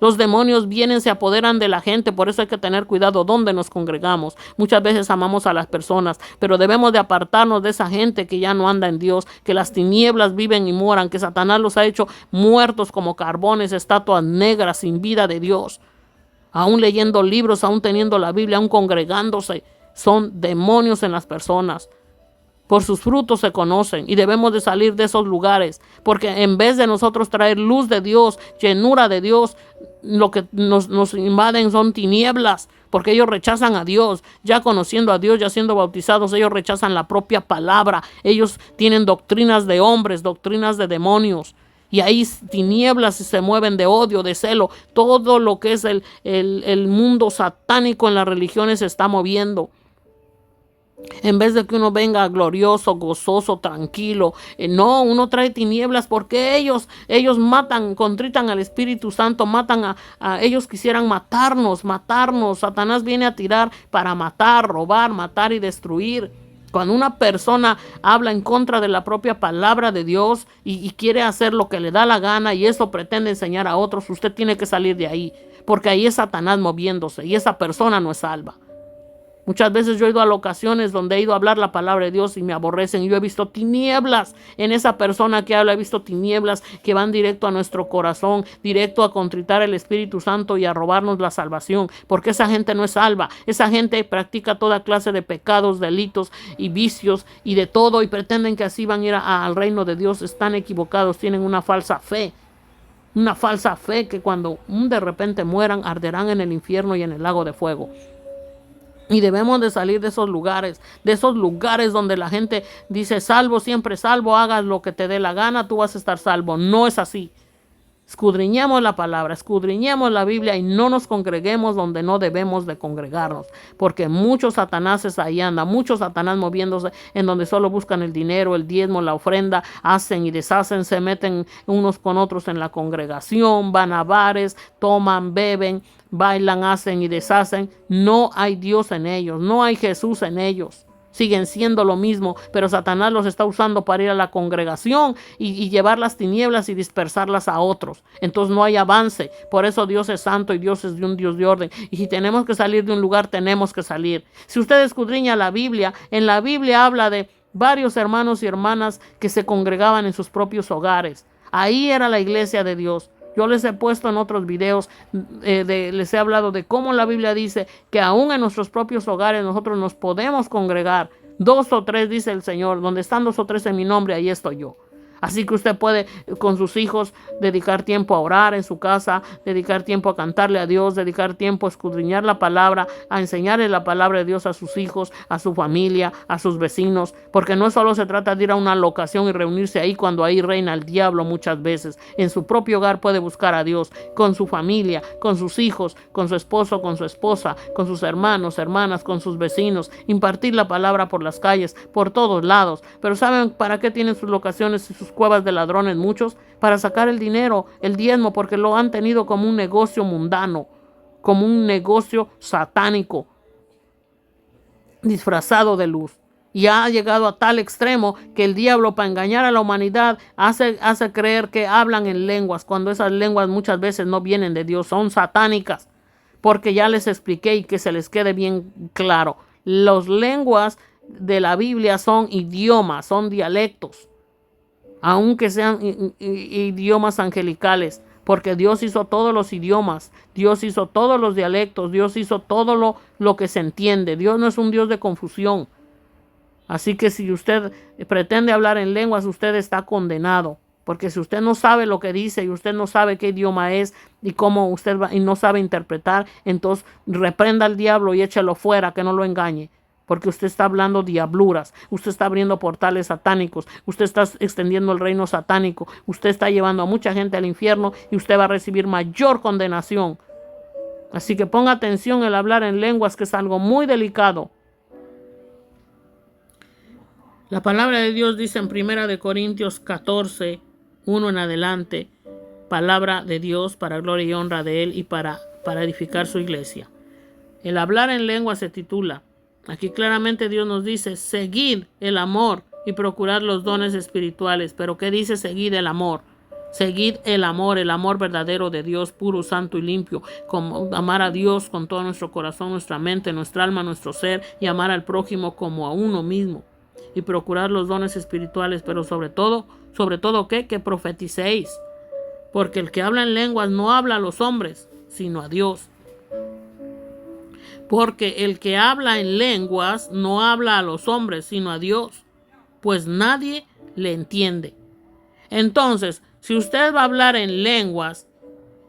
Los demonios vienen, se apoderan de la gente, por eso hay que tener cuidado donde nos congregamos. Muchas veces amamos a las personas, pero debemos de apartarnos de esa gente que ya no anda en Dios, que las tinieblas viven y moran, que Satanás los ha hecho muertos como carbones, estatuas negras sin vida de Dios. Aún leyendo libros, aún teniendo la Biblia, aún congregándose, son demonios en las personas. Por sus frutos se conocen y debemos de salir de esos lugares, porque en vez de nosotros traer luz de Dios, llenura de Dios, lo que nos invaden son tinieblas, porque ellos rechazan a Dios. Ya conociendo a Dios, ya siendo bautizados, ellos rechazan la propia palabra. Ellos tienen doctrinas de hombres, doctrinas de demonios. Y ahí tinieblas se mueven de odio, de celo. Todo lo que es el mundo satánico en las religiones se está moviendo. En vez de que uno venga glorioso, gozoso, tranquilo, no, uno trae tinieblas porque ellos matan, contritan al Espíritu Santo, matan ellos quisieran matarnos. Satanás viene a tirar para matar, robar, matar y destruir. Cuando una persona habla en contra de la propia palabra de Dios y quiere hacer lo que le da la gana y eso pretende enseñar a otros, usted tiene que salir de ahí, porque ahí es Satanás moviéndose y esa persona no es salva. Muchas veces yo he ido a locaciones donde he ido a hablar la palabra de Dios y me aborrecen. Yo he visto tinieblas en esa persona que habla, he visto tinieblas que van directo a nuestro corazón, directo a contritar el Espíritu Santo y a robarnos la salvación, porque esa gente no es salva. Esa gente practica toda clase de pecados, delitos y vicios y de todo, y pretenden que así van a ir al reino de Dios. Están equivocados, tienen una falsa fe. Una falsa fe que cuando de repente mueran arderán en el infierno y en el lago de fuego. Y debemos de salir de esos lugares donde la gente dice salvo, siempre salvo, hagas lo que te dé la gana, tú vas a estar salvo. No es así. Escudriñemos la palabra, escudriñemos la Biblia y no nos congreguemos donde no debemos de congregarnos, porque muchos satanáses ahí andan, muchos satanás moviéndose en donde solo buscan el dinero, el diezmo, la ofrenda, hacen y deshacen, se meten unos con otros en la congregación, van a bares, toman, beben, bailan, hacen y deshacen. No hay Dios en ellos, no hay Jesús en ellos. Siguen siendo lo mismo, pero Satanás los está usando para ir a la congregación y llevar las tinieblas y dispersarlas a otros. Entonces no hay avance. Por eso Dios es santo y Dios es un Dios de orden. Y si tenemos que salir de un lugar, tenemos que salir. Si usted escudriña la Biblia, en la Biblia habla de varios hermanos y hermanas que se congregaban en sus propios hogares. Ahí era la iglesia de Dios. Yo les he puesto en otros videos, les he hablado de cómo la Biblia dice que aún en nuestros propios hogares nosotros nos podemos congregar. 2 o 3, dice el Señor, donde están 2 o 3 en mi nombre, ahí estoy yo. Así que usted puede con sus hijos dedicar tiempo a orar en su casa, dedicar tiempo a cantarle a Dios, dedicar tiempo a escudriñar la palabra, a enseñarle la palabra de Dios a sus hijos, a su familia, a sus vecinos, porque no solo se trata de ir a una locación y reunirse ahí cuando ahí reina el diablo muchas veces. En su propio hogar puede buscar a Dios, con su familia, con sus hijos, con su esposo, con su esposa, con sus hermanos, hermanas, con sus vecinos, impartir la palabra por las calles, por todos lados. Pero ¿saben para qué tienen sus locaciones y sus cuevas de ladrones muchos? Para sacar el dinero, el diezmo, porque lo han tenido como un negocio mundano, como un negocio satánico, disfrazado de luz. Y ha llegado a tal extremo que el diablo, para engañar a la humanidad, hace creer que hablan en lenguas, cuando esas lenguas muchas veces no vienen de Dios, son satánicas. Porque ya les expliqué y que se les quede bien claro. Las lenguas de la Biblia son idiomas, son dialectos, aunque sean idiomas angelicales, porque Dios hizo todos los idiomas, Dios hizo todos los dialectos, Dios hizo todo lo que se entiende. Dios no es un Dios de confusión. Así que si usted pretende hablar en lenguas, usted está condenado, porque si usted no sabe lo que dice y usted no sabe qué idioma es y cómo usted va, y no sabe interpretar, entonces reprenda al diablo y échelo fuera, que no lo engañe. Porque usted está hablando diabluras, usted está abriendo portales satánicos, usted está extendiendo el reino satánico, usted está llevando a mucha gente al infierno y usted va a recibir mayor condenación. Así que ponga atención el hablar en lenguas, que es algo muy delicado. La palabra de Dios dice en 1 Corintios 14, 1 en adelante, palabra de Dios para gloria y honra de Él y para edificar su iglesia. El hablar en lenguas se titula, aquí claramente Dios nos dice, seguid el amor y procurad los dones espirituales. Pero ¿qué dice seguid el amor? Seguid el amor verdadero de Dios, puro, santo y limpio. Como amar a Dios con todo nuestro corazón, nuestra mente, nuestra alma, nuestro ser, y amar al prójimo como a uno mismo. Y procurar los dones espirituales, pero sobre todo, ¿qué? Que profeticéis. Porque el que habla en lenguas no habla a los hombres, sino a Dios. Porque el que habla en lenguas no habla a los hombres, sino a Dios, pues nadie le entiende. Entonces, si usted va a hablar en lenguas,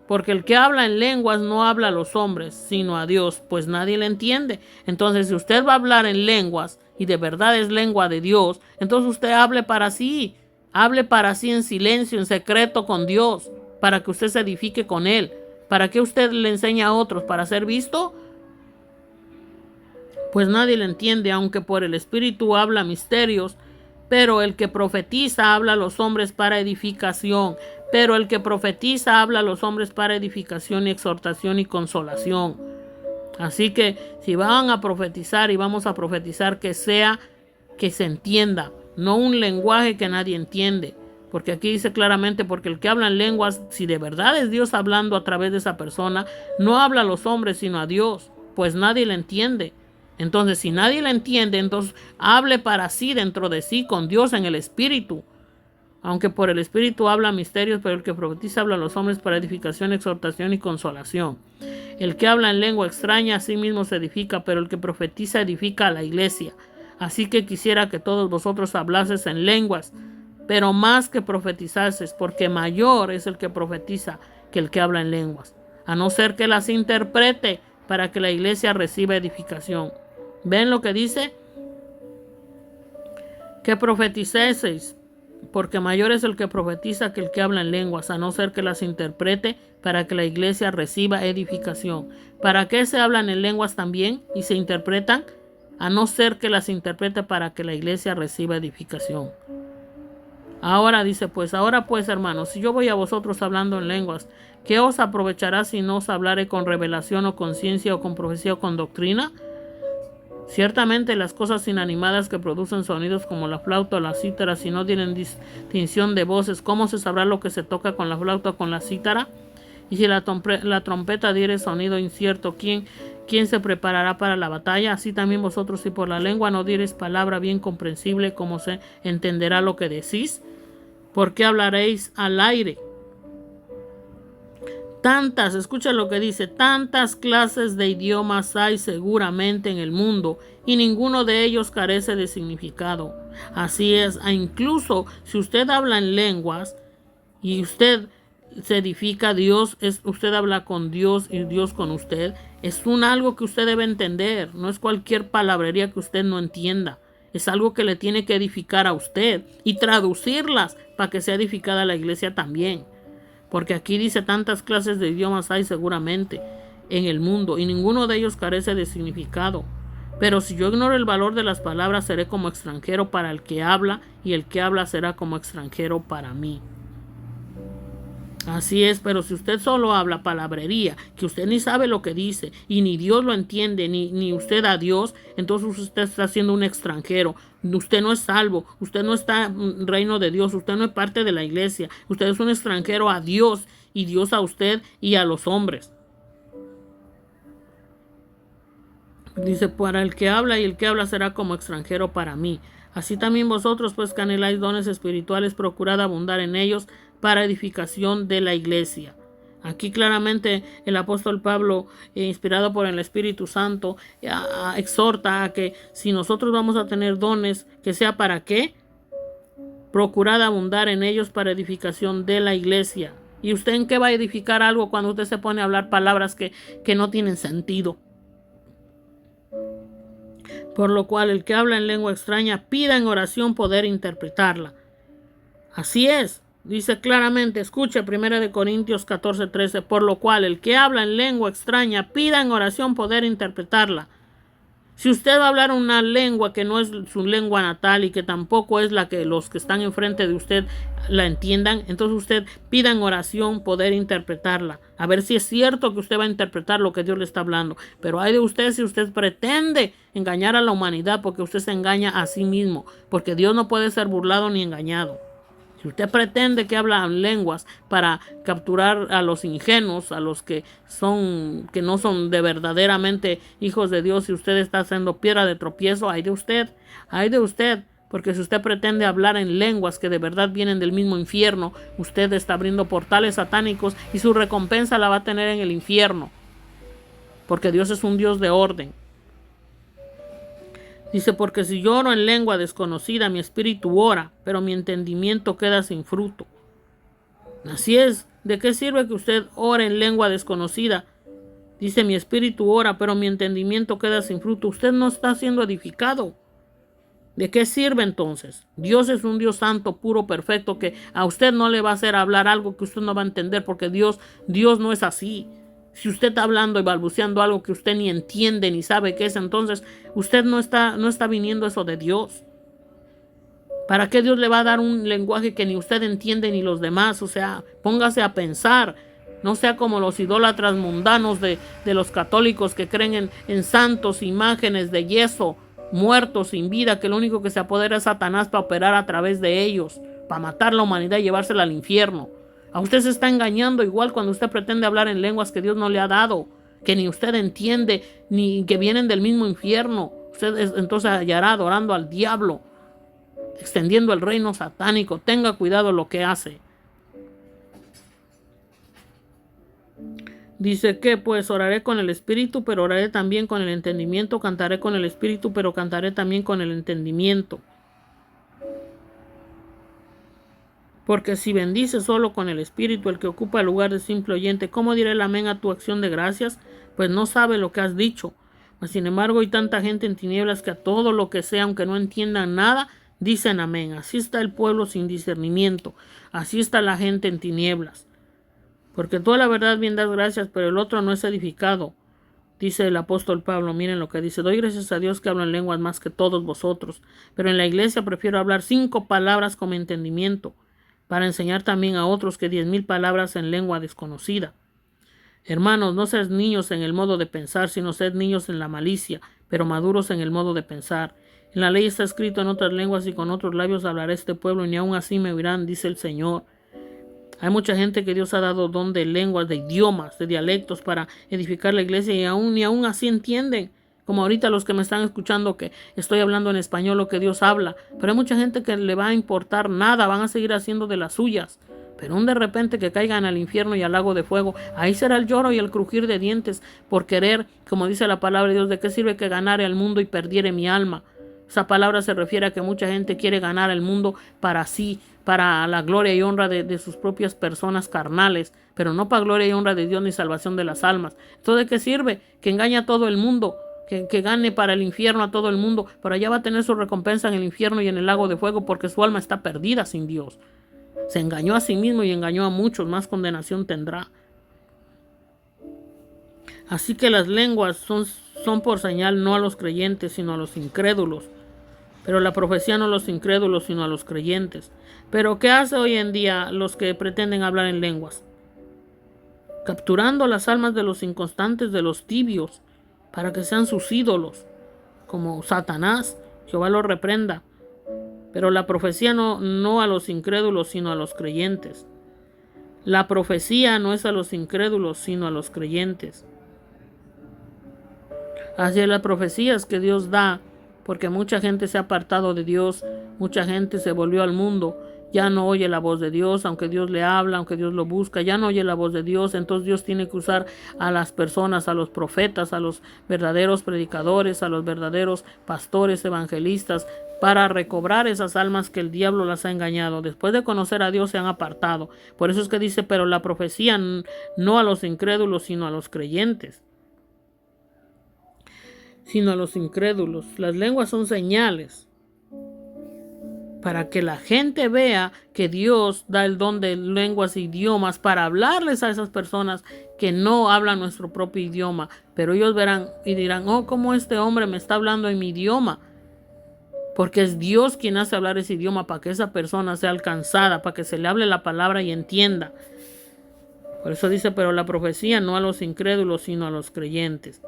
porque el que habla en lenguas no habla a los hombres, sino a Dios, pues nadie le entiende. Entonces, si usted va a hablar en lenguas, y de verdad es lengua de Dios, entonces usted hable para sí en silencio, en secreto con Dios, para que usted se edifique con Él. ¿Para qué usted le enseña a otros? ¿Para ser visto? Pues nadie le entiende, aunque por el Espíritu habla misterios, pero el que profetiza habla a los hombres para edificación. Pero el que profetiza habla a los hombres para edificación y exhortación y consolación. Así que si van a profetizar y vamos a profetizar, que sea que se entienda, no un lenguaje que nadie entiende. Porque aquí dice claramente, porque el que habla en lenguas, si de verdad es Dios hablando a través de esa persona, no habla a los hombres sino a Dios, pues nadie le entiende. Entonces, si nadie la entiende, entonces hable para sí, dentro de sí, con Dios en el Espíritu. Aunque por el Espíritu habla misterios, pero el que profetiza habla a los hombres para edificación, exhortación y consolación. El que habla en lengua extraña a sí mismo se edifica, pero el que profetiza edifica a la iglesia. Así que quisiera que todos vosotros hablases en lenguas, pero más que profetizases, porque mayor es el que profetiza que el que habla en lenguas, a no ser que las interprete para que la iglesia reciba edificación. ¿Ven lo que dice? Que profeticeseis, porque mayor es el que profetiza que el que habla en lenguas, a no ser que las interprete para que la iglesia reciba edificación. ¿Para qué se hablan en lenguas también y se interpretan? A no ser que las interprete para que la iglesia reciba edificación. Ahora dice, ahora pues, hermanos, si yo voy a vosotros hablando en lenguas, ¿qué os aprovechará si no os hablare con revelación o con ciencia o con profecía o con doctrina? Ciertamente las cosas inanimadas que producen sonidos como la flauta o la cítara, si no tienen distinción de voces, ¿cómo se sabrá lo que se toca con la flauta o con la cítara? Y si la trompeta diere sonido incierto, ¿quién se preparará para la batalla? Así también vosotros, si por la lengua no diereis palabra bien comprensible, ¿cómo se entenderá lo que decís? ¿Por qué hablaréis al aire? Escucha lo que dice, tantas clases de idiomas hay seguramente en el mundo y ninguno de ellos carece de significado. Así es, incluso si usted habla en lenguas y usted se edifica a Dios, usted habla con Dios y Dios con usted, es algo que usted debe entender, no es cualquier palabrería que usted no entienda. Es algo que le tiene que edificar a usted y traducirlas para que sea edificada la iglesia también. Porque aquí dice tantas clases de idiomas hay seguramente en el mundo y ninguno de ellos carece de significado. Pero si yo ignoro el valor de las palabras, seré como extranjero para el que habla y el que habla será como extranjero para mí. Así es, pero si usted solo habla palabrería, que usted ni sabe lo que dice y ni Dios lo entiende, ni usted a Dios, entonces usted está siendo un extranjero. Usted no es salvo, usted no está en el reino de Dios, usted no es parte de la iglesia, usted es un extranjero a Dios y Dios a usted y a los hombres. Dice, para el que habla y el que habla será como extranjero para mí. Así también vosotros, pues que anheláis dones espirituales, procurad abundar en ellos para edificación de la iglesia. Aquí claramente el apóstol Pablo, inspirado por el Espíritu Santo, exhorta a que si nosotros vamos a tener dones, que sea para qué, procurad abundar en ellos para edificación de la iglesia. ¿Y usted en qué va a edificar algo cuando usted se pone a hablar palabras que no tienen sentido? Por lo cual el que habla en lengua extraña pida en oración poder interpretarla. Así es, dice claramente, escuche 1 Corintios 14:13, por lo cual el que habla en lengua extraña pida en oración poder interpretarla. Si usted va a hablar una lengua que no es su lengua natal y que tampoco es la que los que están enfrente de usted la entiendan, entonces usted pida en oración poder interpretarla. A ver si es cierto que usted va a interpretar lo que Dios le está hablando. Pero hay de usted si usted pretende engañar a la humanidad, porque usted se engaña a sí mismo, porque Dios no puede ser burlado ni engañado. Si usted pretende que hablan lenguas para capturar a los ingenuos, a los que no son de verdaderamente hijos de Dios, y usted está haciendo piedra de tropiezo, hay de usted, porque si usted pretende hablar en lenguas que de verdad vienen del mismo infierno, usted está abriendo portales satánicos y su recompensa la va a tener en el infierno, porque Dios es un Dios de orden. Dice, porque si yo oro en lengua desconocida, mi espíritu ora, pero mi entendimiento queda sin fruto. Así es, ¿de qué sirve que usted ore en lengua desconocida? Dice, mi espíritu ora, pero mi entendimiento queda sin fruto. Usted no está siendo edificado. ¿De qué sirve entonces? Dios es un Dios santo, puro, perfecto, que a usted no le va a hacer hablar algo que usted no va a entender, porque Dios no es así. Si usted está hablando y balbuceando algo que usted ni entiende ni sabe qué es, entonces usted no está viniendo eso de Dios. ¿Para qué Dios le va a dar un lenguaje que ni usted entiende ni los demás? O sea, póngase a pensar. No sea como los idólatras mundanos de los católicos que creen en santos, imágenes de yeso, muertos sin vida, que lo único que se apodera es Satanás para operar a través de ellos, para matar a la humanidad y llevársela al infierno. A usted se está engañando igual cuando usted pretende hablar en lenguas que Dios no le ha dado, que ni usted entiende, ni que vienen del mismo infierno. Usted entonces hallará adorando al diablo, extendiendo el reino satánico. Tenga cuidado lo que hace. Dice que pues oraré con el espíritu, pero oraré también con el entendimiento. Cantaré con el espíritu, pero cantaré también con el entendimiento. Porque si bendice solo con el espíritu el que ocupa el lugar de simple oyente, ¿cómo diré el amén a tu acción de gracias? Pues no sabe lo que has dicho. Mas sin embargo hay tanta gente en tinieblas que a todo lo que sea, aunque no entiendan nada, dicen amén. Así está el pueblo sin discernimiento. Así está la gente en tinieblas. Porque tú a la verdad bien das gracias, pero el otro no es edificado. Dice el apóstol Pablo, miren lo que dice: doy gracias a Dios que hablo en lenguas más que todos vosotros, pero en la iglesia prefiero hablar 5 palabras con entendimiento, para enseñar también a otros que 10,000 palabras en lengua desconocida. Hermanos, no seas niños en el modo de pensar, sino sed niños en la malicia, pero maduros en el modo de pensar. En la ley está escrito: en otras lenguas y con otros labios hablará este pueblo, y ni aun así me oirán, dice el Señor. Hay mucha gente que Dios ha dado don de lenguas, de idiomas, de dialectos para edificar la iglesia, y ni aún así entienden. Como ahorita los que me están escuchando que estoy hablando en español lo que Dios habla. Pero hay mucha gente que le va a importar nada, van a seguir haciendo de las suyas. Pero de repente que caigan al infierno y al lago de fuego, ahí será el lloro y el crujir de dientes por querer, como dice la palabra de Dios: ¿de qué sirve que ganare al mundo y perdiere mi alma? Esa palabra se refiere a que mucha gente quiere ganar el mundo para sí, para la gloria y honra de sus propias personas carnales, pero no para gloria y honra de Dios ni salvación de las almas. Entonces, ¿de qué sirve? Que engañe a todo el mundo, que gane para el infierno a todo el mundo, pero allá va a tener su recompensa en el infierno y en el lago de fuego, porque su alma está perdida sin Dios. Se engañó a sí mismo y engañó a muchos, más condenación tendrá. Así que las lenguas son por señal no a los creyentes, sino a los incrédulos. Pero la profecía no a los incrédulos, sino a los creyentes. Pero ¿qué hace hoy en día los que pretenden hablar en lenguas? Capturando las almas de los inconstantes, de los tibios, para que sean sus ídolos, como Satanás. Jehová lo reprenda. Pero la profecía no a los incrédulos, sino a los creyentes. La profecía no es a los incrédulos, sino a los creyentes. Hacia las profecías que Dios da, porque mucha gente se ha apartado de Dios, mucha gente se volvió al mundo, ya no oye la voz de Dios, aunque Dios le habla, aunque Dios lo busca, ya no oye la voz de Dios. Entonces Dios tiene que usar a las personas, a los profetas, a los verdaderos predicadores, a los verdaderos pastores, evangelistas, para recobrar esas almas que el diablo las ha engañado. Después de conocer a Dios se han apartado. Por eso es que dice: pero la profecía no a los incrédulos, sino a los creyentes. Sino a los incrédulos. Las lenguas son señales para que la gente vea que Dios da el don de lenguas e idiomas para hablarles a esas personas que no hablan nuestro propio idioma. Pero ellos verán y dirán: oh, cómo este hombre me está hablando en mi idioma. Porque es Dios quien hace hablar ese idioma para que esa persona sea alcanzada, para que se le hable la palabra y entienda. Por eso dice: pero la profecía no a los incrédulos, sino a los creyentes.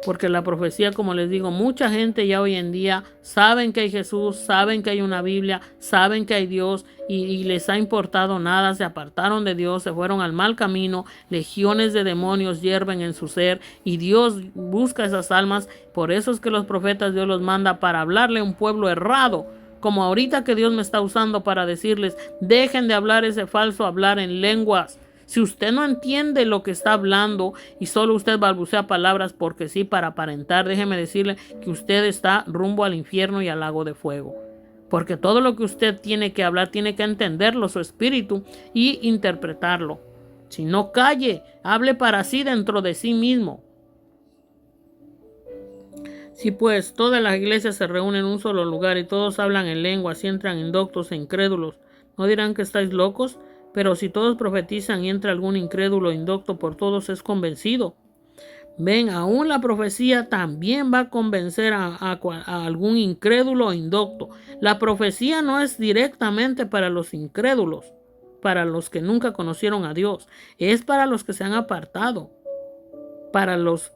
Porque la profecía, como les digo, mucha gente ya hoy en día saben que hay Jesús, saben que hay una Biblia, saben que hay Dios, y les ha importado nada. Se apartaron de Dios, se fueron al mal camino, legiones de demonios hierven en su ser, y Dios busca esas almas. Por eso es que los profetas Dios los manda para hablarle a un pueblo errado, como ahorita que Dios me está usando para decirles: dejen de hablar ese falso hablar en lenguas. Si usted no entiende lo que está hablando y solo usted balbucea palabras porque sí, para aparentar, déjeme decirle que usted está rumbo al infierno y al lago de fuego. Porque todo lo que usted tiene que hablar, tiene que entenderlo, su espíritu, y interpretarlo. Si no, calle, hable para sí dentro de sí mismo. Si pues todas las iglesias se reúnen en un solo lugar y todos hablan en lenguas y entran indoctos e incrédulos, ¿no dirán que estáis locos? Pero si todos profetizan y entra algún incrédulo indocto, por todos es convencido. Ven, aún la profecía también va a convencer a algún incrédulo o indocto. La profecía no es directamente para los incrédulos, para los que nunca conocieron a Dios. Es para los que se han apartado, para los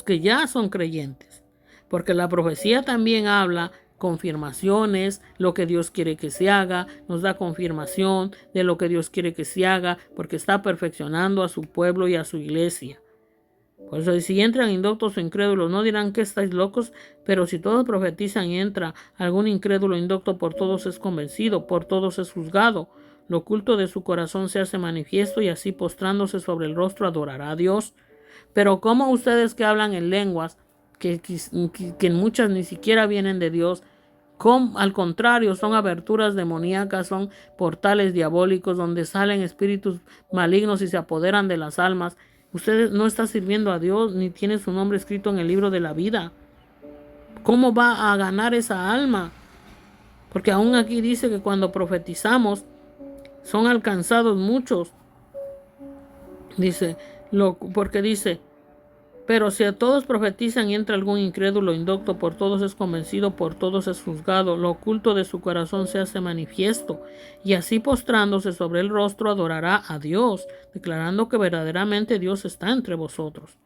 que ya son creyentes. Porque la profecía también habla confirmaciones, lo que Dios quiere que se haga, nos da confirmación de lo que Dios quiere que se haga, porque está perfeccionando a su pueblo y a su iglesia. Por eso, si entran indoctos o incrédulos, no dirán que estáis locos, pero si todos profetizan y entra algún incrédulo indocto, por todos es convencido, por todos es juzgado. Lo oculto de su corazón se hace manifiesto, y así postrándose sobre el rostro adorará a Dios. Pero como ustedes que hablan en lenguas, que muchas ni siquiera vienen de Dios, al contrario, son aberturas demoníacas, son portales diabólicos donde salen espíritus malignos y se apoderan de las almas. Usted no está sirviendo a Dios ni tiene su nombre escrito en el libro de la vida. ¿Cómo va a ganar esa alma? Porque aún aquí dice que cuando profetizamos son alcanzados muchos. Porque dice, pero si a todos profetizan y entra algún incrédulo indocto, por todos es convencido, por todos es juzgado. Lo oculto de su corazón se hace manifiesto, y así postrándose sobre el rostro adorará a Dios, declarando que verdaderamente Dios está entre vosotros.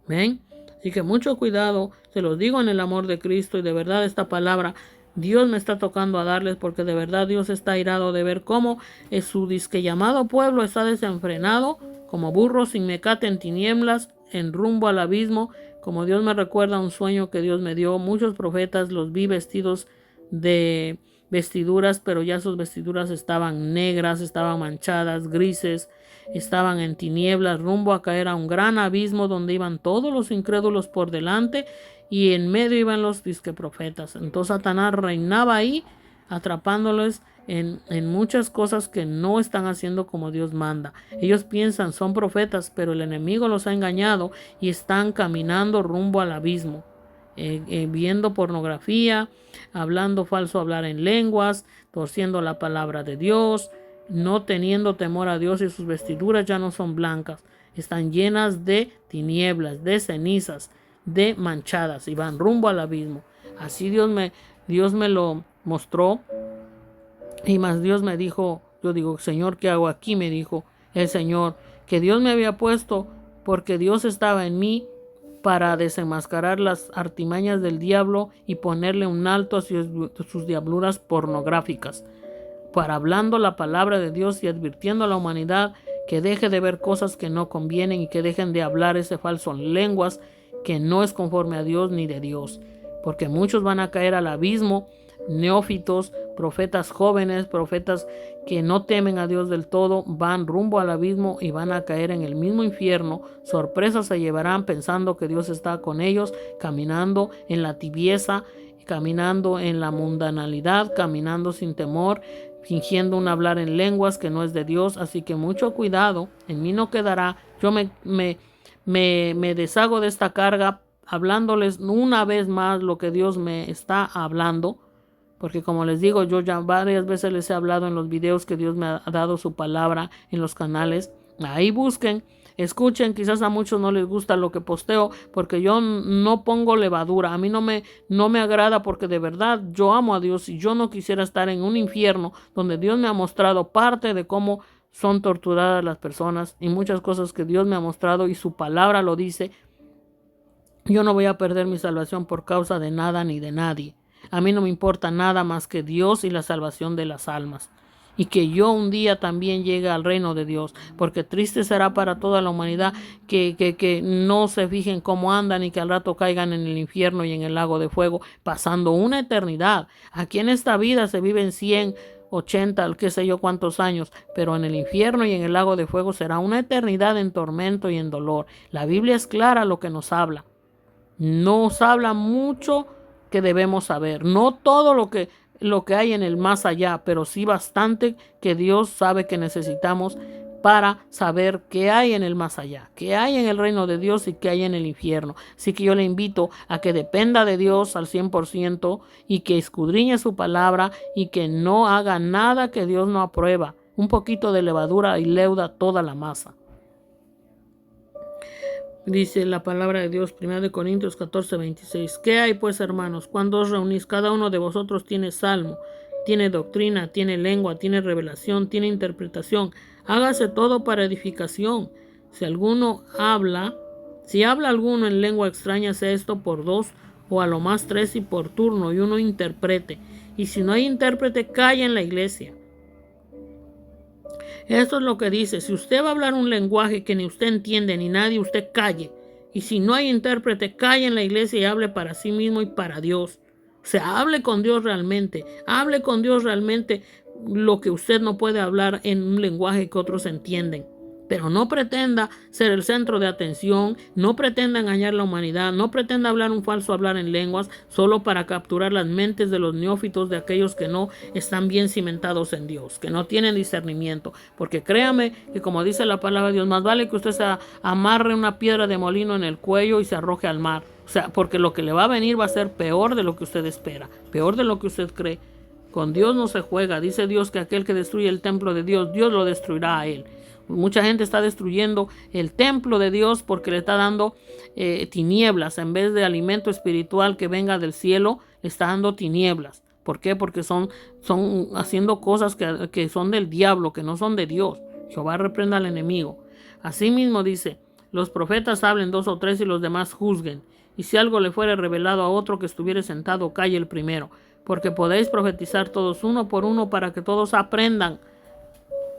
¿Ven? Así que mucho cuidado, se los digo en el amor de Cristo, y de verdad esta palabra Dios me está tocando a darles, porque de verdad Dios está airado de ver cómo su disque llamado pueblo está desenfrenado, como burro sin mecate en tinieblas, en rumbo al abismo. Como Dios me recuerda un sueño que Dios me dio, muchos profetas los vi vestidos de vestiduras, pero ya sus vestiduras estaban negras, estaban manchadas, grises, estaban en tinieblas, rumbo a caer a un gran abismo donde iban todos los incrédulos por delante, y en medio iban los disque profetas. Entonces Satanás reinaba ahí, atrapándoles en muchas cosas que no están haciendo como Dios manda. Ellos piensan son profetas, pero el enemigo los ha engañado y están caminando rumbo al abismo, viendo pornografía, hablando falso, hablar en lenguas, torciendo la palabra de Dios, no teniendo temor a Dios, y sus vestiduras ya no son blancas, están llenas de tinieblas, de cenizas, de manchadas, y van rumbo al abismo. Así Dios me lo mostró. Y más Dios me dijo, yo digo, Señor, ¿qué hago aquí? Me dijo el Señor, que Dios me había puesto porque Dios estaba en mí para desenmascarar las artimañas del diablo y ponerle un alto a sus diabluras pornográficas, para hablando la palabra de Dios y advirtiendo a la humanidad que deje de ver cosas que no convienen y que dejen de hablar ese falso en lenguas que no es conforme a Dios ni de Dios, porque muchos van a caer al abismo, neófitos, profetas jóvenes, profetas que no temen a Dios del todo, van rumbo al abismo y van a caer en el mismo infierno. Sorpresas se llevarán pensando que Dios está con ellos, caminando en la tibieza, caminando en la mundanalidad, caminando sin temor, fingiendo un hablar en lenguas que no es de Dios. Así que mucho cuidado, en mí no quedará. Yo me deshago de esta carga hablándoles una vez más lo que Dios me está hablando, porque como les digo, yo ya varias veces les he hablado en los videos que Dios me ha dado su palabra en los canales. Ahí busquen, escuchen. Quizás a muchos no les gusta lo que posteo, porque yo no pongo levadura. A mí no me agrada, porque de verdad yo amo a Dios y yo no quisiera estar en un infierno donde Dios me ha mostrado parte de cómo son torturadas las personas y muchas cosas que Dios me ha mostrado, y su palabra lo dice. Yo no voy a perder mi salvación por causa de nada ni de nadie. A mí no me importa nada más que Dios y la salvación de las almas, y que yo un día también llegue al reino de Dios, porque triste será para toda la humanidad que no se fijen cómo andan y que al rato caigan en el infierno y en el lago de fuego, pasando una eternidad. Aquí en esta vida se viven 100, 80, qué sé yo cuántos años, pero en el infierno y en el lago de fuego será una eternidad en tormento y en dolor. La Biblia es clara lo que nos habla. Nos habla mucho que debemos saber, no todo lo que hay en el más allá, pero sí bastante que Dios sabe que necesitamos para saber qué hay en el más allá, qué hay en el reino de Dios y qué hay en el infierno. Así que yo le invito a que dependa de Dios al 100% y que escudriñe su palabra y que no haga nada que Dios no aprueba. Un poquito de levadura y leuda toda la masa. Dice la palabra de Dios, 1 Corintios 14:26. ¿Qué hay pues, hermanos? Cuando os reunís, cada uno de vosotros tiene salmo, tiene doctrina, tiene lengua, tiene revelación, tiene interpretación. Hágase todo para edificación. Si habla alguno en lengua extraña, sea esto por 2 o a lo más 3 y por turno, y uno interprete. Y si no hay intérprete, calle en la iglesia. Esto es lo que dice: si usted va a hablar un lenguaje que ni usted entiende ni nadie, usted calle. Y si no hay intérprete, calle en la iglesia y hable para sí mismo y para Dios. O sea, hable con Dios realmente. Hable con Dios realmente lo que usted no puede hablar en un lenguaje que otros entienden. Pero no pretenda ser el centro de atención, no pretenda engañar a la humanidad, no pretenda hablar un falso hablar en lenguas solo para capturar las mentes de los neófitos, de aquellos que no están bien cimentados en Dios, que no tienen discernimiento. Porque créame que, como dice la palabra de Dios, más vale que usted se amarre una piedra de molino en el cuello y se arroje al mar. O sea, porque lo que le va a venir va a ser peor de lo que usted espera, peor de lo que usted cree. Con Dios no se juega. Dice Dios que aquel que destruye el templo de Dios, Dios lo destruirá a él. Mucha gente está destruyendo el templo de Dios porque le está dando tinieblas. En vez de alimento espiritual que venga del cielo, le está dando tinieblas. ¿Por qué? Porque son haciendo cosas que son del diablo, que no son de Dios. Jehová reprenda al enemigo. Asimismo dice: los profetas hablen 2 o 3 y los demás juzguen. Y si algo le fuere revelado a otro que estuviere sentado, calle el primero. Porque podéis profetizar todos uno por uno, para que todos aprendan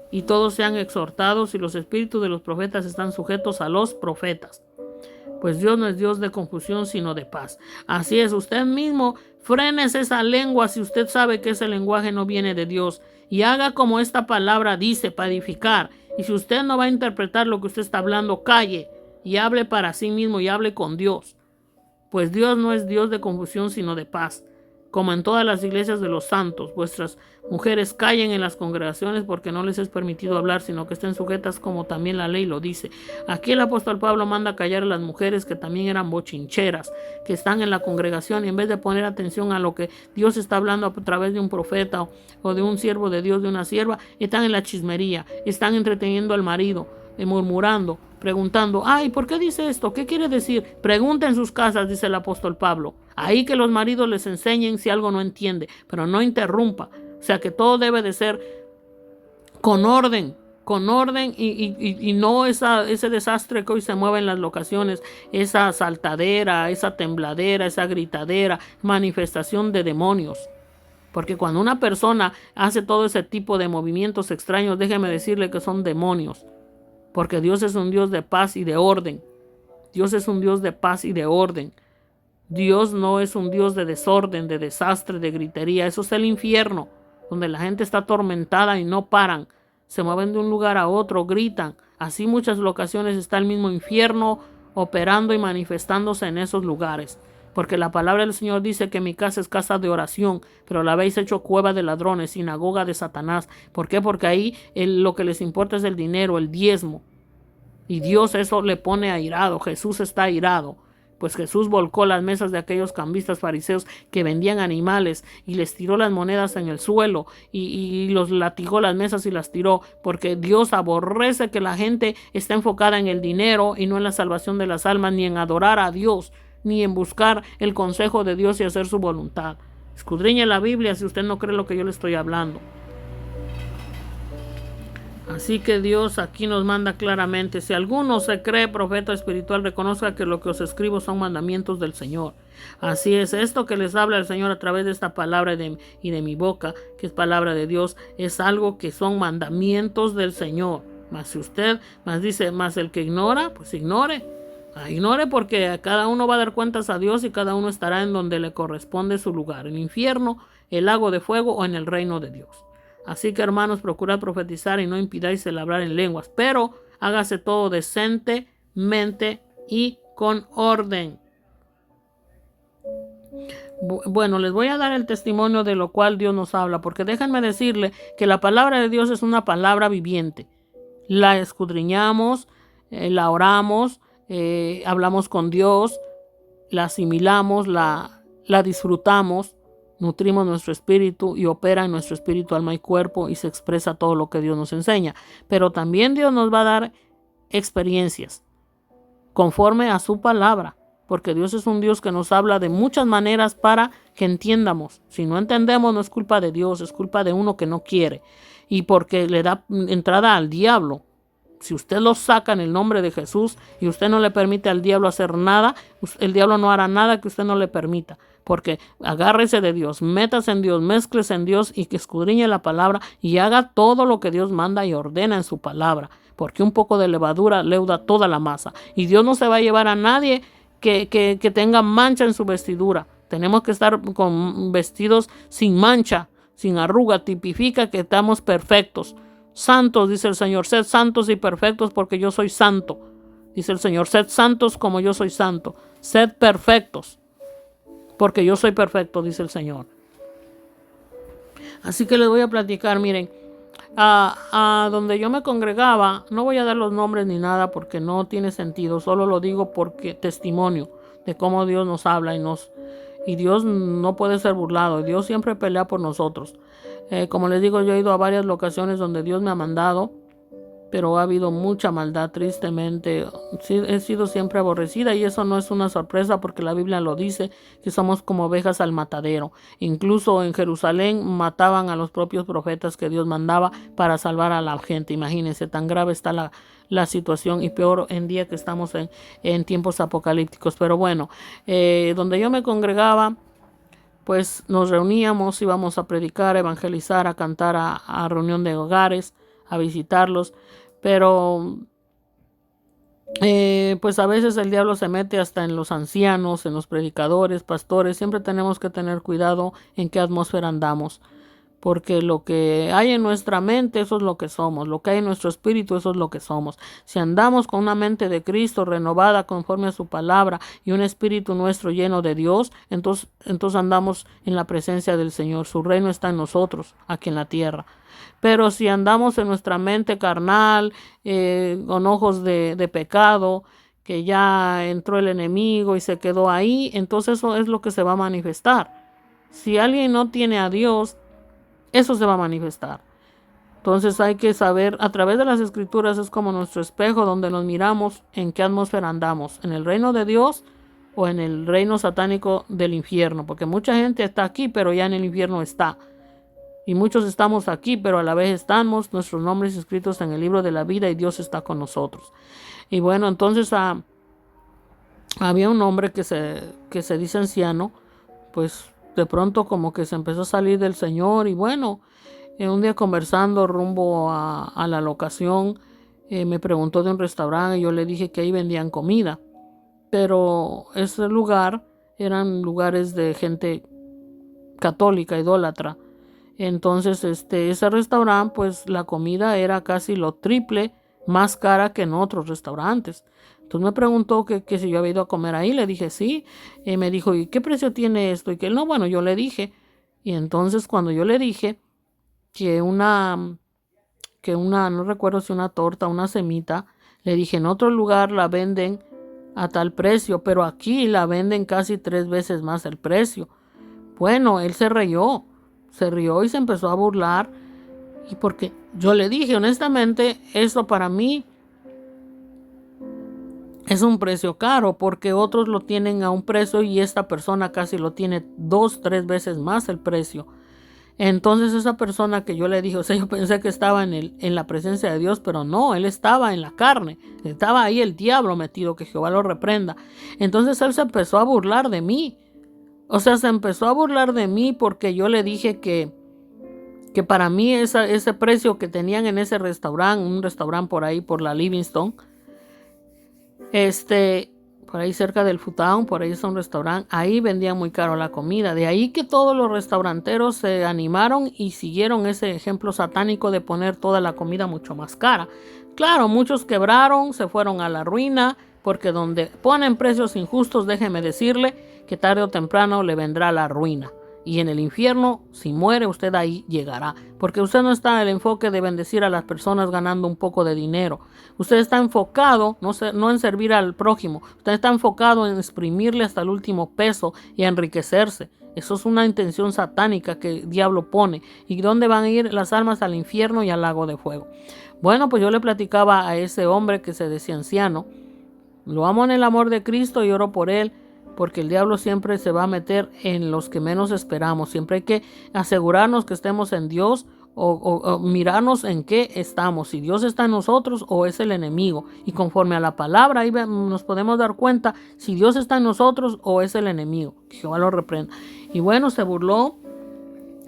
y todos sean exhortados, y los espíritus de los profetas están sujetos a los profetas. Pues Dios no es Dios de confusión, sino de paz. Así es, usted mismo frenes esa lengua si usted sabe que ese lenguaje no viene de Dios, y haga como esta palabra dice, para edificar. Y si usted no va a interpretar lo que usted está hablando, calle y hable para sí mismo y hable con Dios. Pues Dios no es Dios de confusión, sino de paz. Como en todas las iglesias de los santos, vuestras mujeres callen en las congregaciones, porque no les es permitido hablar, sino que estén sujetas como también la ley lo dice. Aquí el apóstol Pablo manda callar a las mujeres que también eran bochincheras, que están en la congregación, y en vez de poner atención a lo que Dios está hablando a través de un profeta o de un siervo de Dios, de una sierva, están en la chismería, están entreteniendo al marido, murmurando, preguntando: ay, ¿por qué dice esto? ¿Qué quiere decir? Pregunta en sus casas, dice el apóstol Pablo. Ahí que los maridos les enseñen si algo no entiende, pero no interrumpa. O sea, que todo debe de ser con orden y no ese desastre que hoy se mueve en las locaciones, esa saltadera, esa tembladera, esa gritadera, manifestación de demonios. Porque cuando una persona hace todo ese tipo de movimientos extraños, déjeme decirle que son demonios. Porque Dios es un Dios de paz y de orden. Dios es un Dios de paz y de orden. Dios no es un Dios de desorden, de desastre, de gritería. Eso es el infierno, donde la gente está atormentada y no paran. Se mueven de un lugar a otro, gritan. Así muchas ocasiones está el mismo infierno operando y manifestándose en esos lugares. Porque la palabra del Señor dice que mi casa es casa de oración, pero la habéis hecho cueva de ladrones, sinagoga de Satanás. ¿Por qué? Porque ahí lo que les importa es el dinero, el diezmo. Y Dios eso le pone airado. Jesús está airado. Pues Jesús volcó las mesas de aquellos cambistas fariseos que vendían animales y les tiró las monedas en el suelo y los latigó las mesas y las tiró, porque Dios aborrece que la gente esté enfocada en el dinero y no en la salvación de las almas, ni en adorar a Dios, ni en buscar el consejo de Dios y hacer su voluntad. Escudriñe la Biblia si usted no cree lo que yo le estoy hablando. Así que Dios aquí nos manda claramente: si alguno se cree profeta espiritual, reconozca que lo que os escribo son mandamientos del Señor. Así es, esto que les habla el Señor a través de esta palabra y de mi boca, que es palabra de Dios, es algo que son mandamientos del Señor. Mas el que ignora, pues ignore. Ignore, porque cada uno va a dar cuentas a Dios y cada uno estará en donde le corresponde su lugar: en el infierno, el lago de fuego o en el reino de Dios. Así que, hermanos, procurad profetizar y no impidáis el hablar en lenguas, pero hágase todo decentemente y con orden. Bueno, les voy a dar el testimonio de lo cual Dios nos habla, porque déjenme decirle que la palabra de Dios es una palabra viviente. La escudriñamos, la oramos, hablamos con Dios, la asimilamos, la disfrutamos, nutrimos nuestro espíritu y opera en nuestro espíritu, alma y cuerpo, y se expresa todo lo que Dios nos enseña. Pero también Dios nos va a dar experiencias conforme a su palabra, porque Dios es un Dios que nos habla de muchas maneras para que entiendamos. Si no entendemos, no es culpa de Dios, es culpa de uno que no quiere y porque le da entrada al diablo. si usted lo saca en el nombre de Jesús y usted no le permite al diablo hacer nada, el diablo no hará nada que usted no le permita. Porque agárrese de Dios, métase en Dios, mézclese en Dios y que escudriñe la palabra y haga todo lo que Dios manda y ordena en su palabra. Porque un poco de levadura leuda toda la masa. Y Dios no se va a llevar a nadie que tenga mancha en su vestidura. Tenemos que estar con vestidos sin mancha, sin arruga. Tipifica que estamos perfectos. Santos, dice el Señor, sed santos y perfectos porque yo soy santo. Dice el Señor, sed santos como yo soy santo. Sed perfectos porque yo soy perfecto, dice el Señor. Así que les voy a platicar, miren, a donde yo me congregaba, no voy a dar los nombres ni nada porque no tiene sentido, solo lo digo porque testimonio de cómo Dios nos habla y Dios no puede ser burlado, Dios siempre pelea por nosotros. Como les digo, yo he ido a varias locaciones donde Dios me ha mandado, pero ha habido mucha maldad, tristemente. Sí, he sido siempre aborrecida y eso no es una sorpresa porque la Biblia lo dice, que somos como ovejas al matadero. Incluso en Jerusalén mataban a los propios profetas que Dios mandaba para salvar a la gente. Imagínense, tan grave está la situación y peor en día que estamos en tiempos apocalípticos. Pero bueno, donde yo me congregaba, pues nos reuníamos, íbamos a predicar, a evangelizar, a cantar a reunión de hogares, a visitarlos. Pero pues a veces el diablo se mete hasta en los ancianos, en los predicadores, pastores. Siempre tenemos que tener cuidado en qué atmósfera andamos, porque lo que hay en nuestra mente, eso es lo que somos. Lo que hay en nuestro espíritu, eso es lo que somos. Si andamos con una mente de Cristo renovada conforme a su palabra y un espíritu nuestro lleno de Dios, entonces andamos en la presencia del Señor. Su reino está en nosotros, aquí en la tierra. Pero si andamos en nuestra mente carnal, con ojos de pecado, que ya entró el enemigo y se quedó ahí, entonces eso es lo que se va a manifestar. Si alguien no tiene a Dios, eso se va a manifestar. Entonces hay que saber, a través de las escrituras es como nuestro espejo donde nos miramos en qué atmósfera andamos, en el reino de Dios o en el reino satánico del infierno, porque mucha gente está aquí pero ya en el infierno está. Y muchos estamos aquí, pero a la vez estamos nuestros nombres escritos en el libro de la vida y Dios está con nosotros. Y bueno, entonces había un hombre que se dice anciano, pues de pronto como que se empezó a salir del Señor y bueno, un día conversando rumbo a la locación, me preguntó de un restaurante y yo le dije que ahí vendían comida, pero ese lugar eran lugares de gente católica, idólatra. Entonces ese restaurante, pues la comida era casi lo triple más cara que en otros restaurantes. Entonces me preguntó que si yo había ido a comer ahí. Le dije sí. Me dijo, ¿y qué precio tiene esto? Y que no, bueno, yo le dije. Y entonces cuando yo le dije que no recuerdo si una torta, una semita, le dije, en otro lugar la venden a tal precio, pero aquí la venden casi 3 veces más el precio. Bueno, él se rió y se empezó a burlar. Y porque yo le dije, honestamente, eso para mí es un precio caro, porque otros lo tienen a un precio y esta persona casi lo tiene 2, 3 veces más el precio. Entonces esa persona que yo le dije, o sea, yo pensé que estaba en la presencia de Dios, pero no, él estaba en la carne, estaba ahí el diablo metido, que Jehová lo reprenda. Entonces él se empezó a burlar de mí. O sea, se empezó a burlar de mí porque yo le dije que para mí ese precio que tenían en ese restaurante, un restaurante por ahí, por la Livingston, por ahí cerca del Futown, por ahí es un restaurante, ahí vendían muy caro la comida. De ahí que todos los restauranteros se animaron y siguieron ese ejemplo satánico de poner toda la comida mucho más cara. Claro, muchos quebraron, se fueron a la ruina, porque donde ponen precios injustos, déjeme decirle que tarde o temprano le vendrá la ruina. Y en el infierno, si muere, usted ahí llegará. Porque usted no está en el enfoque de bendecir a las personas ganando un poco de dinero. Usted está enfocado no en servir al prójimo. Usted está enfocado en exprimirle hasta el último peso y enriquecerse. Eso es una intención satánica que el diablo pone. ¿Y dónde van a ir las almas? Al infierno y al lago de fuego. Bueno, pues yo le platicaba a ese hombre que se decía anciano. Lo amo en el amor de Cristo y oro por él, porque el diablo siempre se va a meter en los que menos esperamos. Siempre hay que asegurarnos que estemos en Dios, o mirarnos en qué estamos, si Dios está en nosotros o es el enemigo. Y conforme a la palabra ahí nos podemos dar cuenta si Dios está en nosotros o es el enemigo. Que Jehová lo reprenda. Y bueno, se burló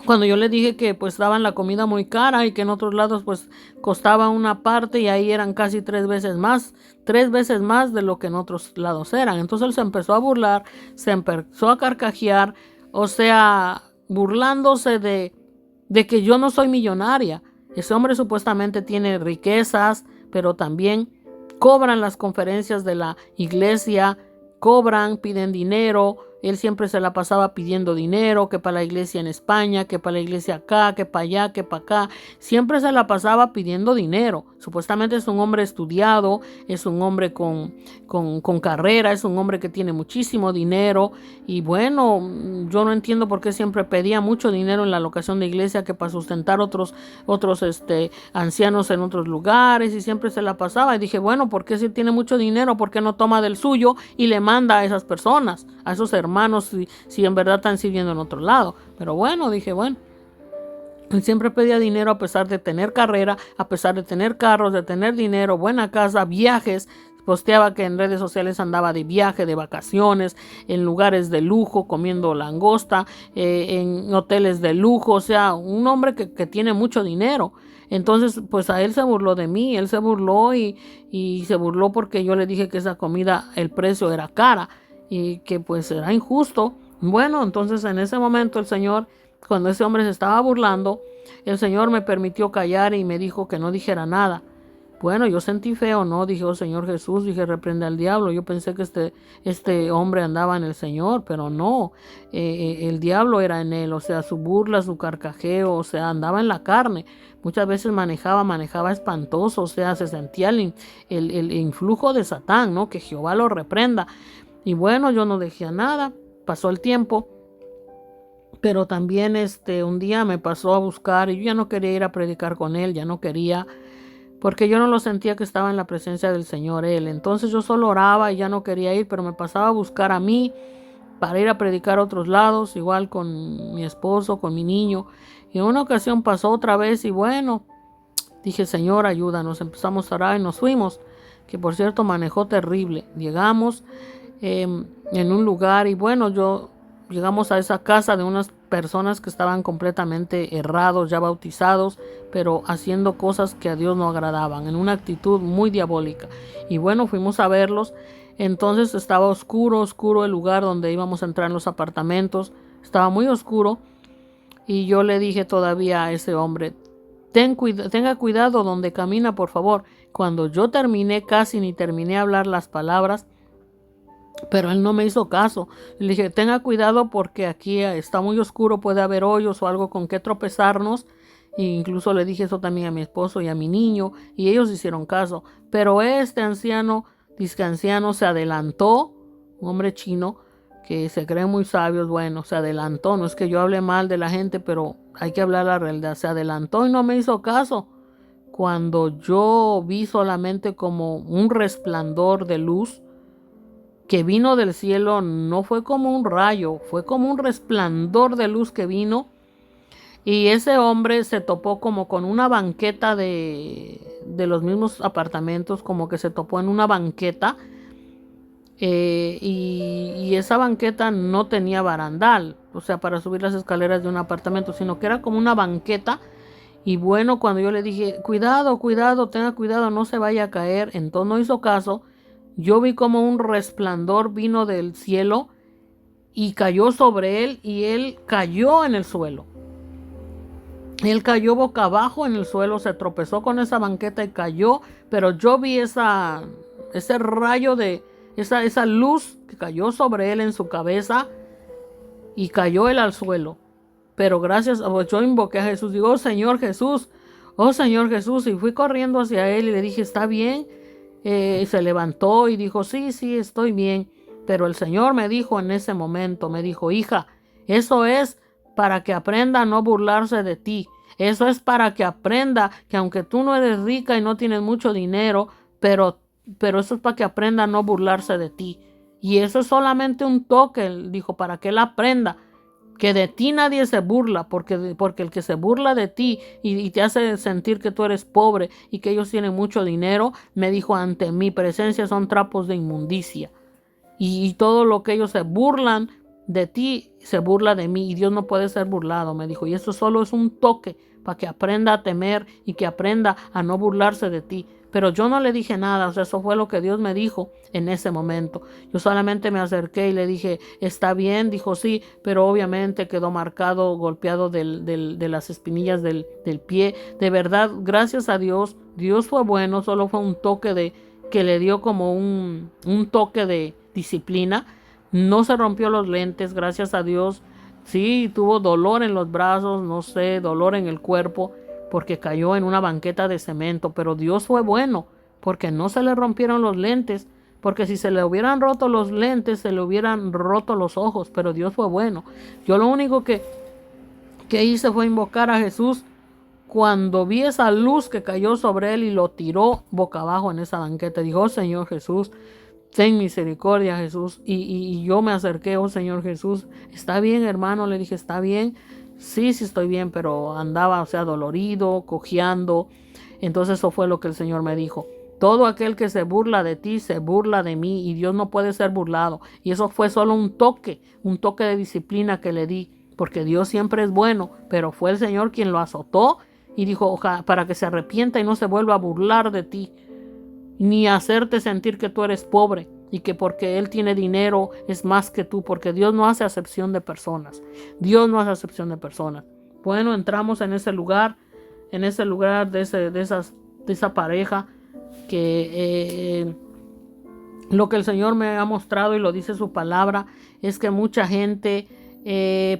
cuando yo le dije que pues daban la comida muy cara y que en otros lados pues costaba una parte y ahí eran casi 3 veces más de lo que en otros lados eran. Entonces él se empezó a burlar, se empezó a carcajear, o sea, burlándose de que yo no soy millonaria. Ese hombre supuestamente tiene riquezas, pero también cobran las conferencias de la iglesia, cobran, piden dinero. Él siempre se la pasaba pidiendo dinero, que para la iglesia en España, que para la iglesia acá, que para allá, que para acá. Siempre se la pasaba pidiendo dinero. Supuestamente es un hombre estudiado, es un hombre con carrera, es un hombre que tiene muchísimo dinero. Y bueno, yo no entiendo por qué siempre pedía mucho dinero en la locación de iglesia, que para sustentar otros ancianos en otros lugares, y siempre se la pasaba. Y dije, bueno, ¿por qué si tiene mucho dinero, por qué no toma del suyo y le manda a esas personas, a esos hermanos, si en verdad están sirviendo en otro lado? Pero bueno, dije, bueno, él siempre pedía dinero a pesar de tener carrera, a pesar de tener carros, de tener dinero, buena casa, viajes. Posteaba que en redes sociales andaba de viaje, de vacaciones, en lugares de lujo, comiendo langosta, en hoteles de lujo. O sea, un hombre que tiene mucho dinero. Entonces, pues a él se burló de mí, él se burló y se burló porque yo le dije que esa comida, el precio era cara y que pues era injusto. Bueno, entonces en ese momento el Señor, cuando ese hombre se estaba burlando, el Señor me permitió callar y me dijo que no dijera nada. Bueno, yo sentí feo, ¿no? Dije, oh Señor Jesús, dije, reprende al diablo. Yo pensé que este hombre andaba en el Señor, pero no, el diablo era en él, o sea, su burla, su carcajeo, o sea, andaba en la carne. Muchas veces manejaba espantoso, o sea, se sentía el influjo de Satán, ¿no? Que Jehová lo reprenda. Y bueno, yo no dejé nada, pasó el tiempo. Pero también un día me pasó a buscar y yo ya no quería ir a predicar con él, ya no quería, porque yo no lo sentía que estaba en la presencia del Señor él. Entonces yo solo oraba y ya no quería ir, pero me pasaba a buscar a mí para ir a predicar a otros lados, igual con mi esposo, con mi niño. Y en una ocasión pasó otra vez y bueno, dije, Señor, ayúdanos. Empezamos a orar y nos fuimos, que por cierto manejó terrible. Llegamos en un lugar y bueno, llegamos a esa casa de unas personas que estaban completamente errados, ya bautizados, pero haciendo cosas que a Dios no agradaban, en una actitud muy diabólica. Y bueno, fuimos a verlos. Entonces estaba oscuro el lugar donde íbamos a entrar en los apartamentos. Estaba muy oscuro. Y yo le dije todavía a ese hombre, tenga cuidado donde camina, por favor. Cuando yo terminé, casi ni terminé de hablar las palabras, pero él no me hizo caso. Le dije, tenga cuidado porque aquí está muy oscuro, puede haber hoyos o algo con que tropezarnos. E incluso le dije eso también a mi esposo y a mi niño, y ellos hicieron caso. Pero este anciano, se adelantó, un hombre chino que se cree muy sabios, bueno, se adelantó. No es que yo hable mal de la gente, pero hay que hablar la realidad. Se adelantó y no me hizo caso. Cuando yo vi solamente como un resplandor de luz que vino del cielo, no fue como un rayo, fue como un resplandor de luz que vino. Y ese hombre se topó como con una banqueta de los mismos apartamentos, como que se topó en una banqueta. Y esa banqueta no tenía barandal, o sea, para subir las escaleras de un apartamento, sino que era como una banqueta. Y bueno, cuando yo le dije, cuidado, tenga cuidado, no se vaya a caer, entonces no hizo caso. Yo vi como un resplandor vino del cielo y cayó sobre él y él cayó en el suelo. Él cayó boca abajo en el suelo, se tropezó con esa banqueta y cayó, pero yo vi ese rayo de esa luz que cayó sobre él en su cabeza y cayó él al suelo. Pero gracias a Dios, yo invoqué a Jesús, digo, oh Señor Jesús, y fui corriendo hacia él y le dije, ¿está bien? Se levantó y dijo, sí, estoy bien. Pero el Señor me dijo en ese momento, me dijo, hija, eso es para que aprenda a no burlarse de ti. Eso es para que aprenda que aunque tú no eres rica y no tienes mucho dinero, pero eso es para que aprenda a no burlarse de ti. Y eso es solamente un toque, dijo, para que él aprenda que de ti nadie se burla, porque el que se burla de ti y te hace sentir que tú eres pobre y que ellos tienen mucho dinero, me dijo, ante mi presencia son trapos de inmundicia. Y todo lo que ellos se burlan de ti, se burla de mí, y Dios no puede ser burlado, me dijo. Y eso solo es un toque para que aprenda a temer y que aprenda a no burlarse de ti. Pero yo no le dije nada, o sea, eso fue lo que Dios me dijo en ese momento. Yo solamente me acerqué y le dije, está bien, dijo sí, pero obviamente quedó marcado, golpeado de las espinillas del pie. De verdad, gracias a Dios, Dios fue bueno, solo fue un toque que le dio como un toque de disciplina. No se rompió los lentes, gracias a Dios. Sí, tuvo dolor en los brazos, no sé, dolor en el cuerpo, porque cayó en una banqueta de cemento, pero Dios fue bueno, porque no se le rompieron los lentes, porque si se le hubieran roto los lentes, se le hubieran roto los ojos, pero Dios fue bueno. Yo lo único que hice fue invocar a Jesús cuando vi esa luz que cayó sobre él y lo tiró boca abajo en esa banqueta. Dijo, oh, Señor Jesús, ten misericordia, Jesús. Y yo me acerqué, oh Señor Jesús, ¿está bien, hermano? Le dije, ¿está bien? Sí, sí estoy bien, pero andaba, o sea, dolorido, cojeando. Entonces eso fue lo que el Señor me dijo. Todo aquel que se burla de ti, se burla de mí, y Dios no puede ser burlado. Y eso fue solo un toque de disciplina que le di, porque Dios siempre es bueno, pero fue el Señor quien lo azotó y dijo, ojalá, para que se arrepienta y no se vuelva a burlar de ti, ni hacerte sentir que tú eres pobre y que porque Él tiene dinero es más que tú, porque Dios no hace acepción de personas. Dios no hace acepción de personas. Bueno, entramos en ese lugar de esa pareja que lo que el Señor me ha mostrado y lo dice su palabra es que mucha gente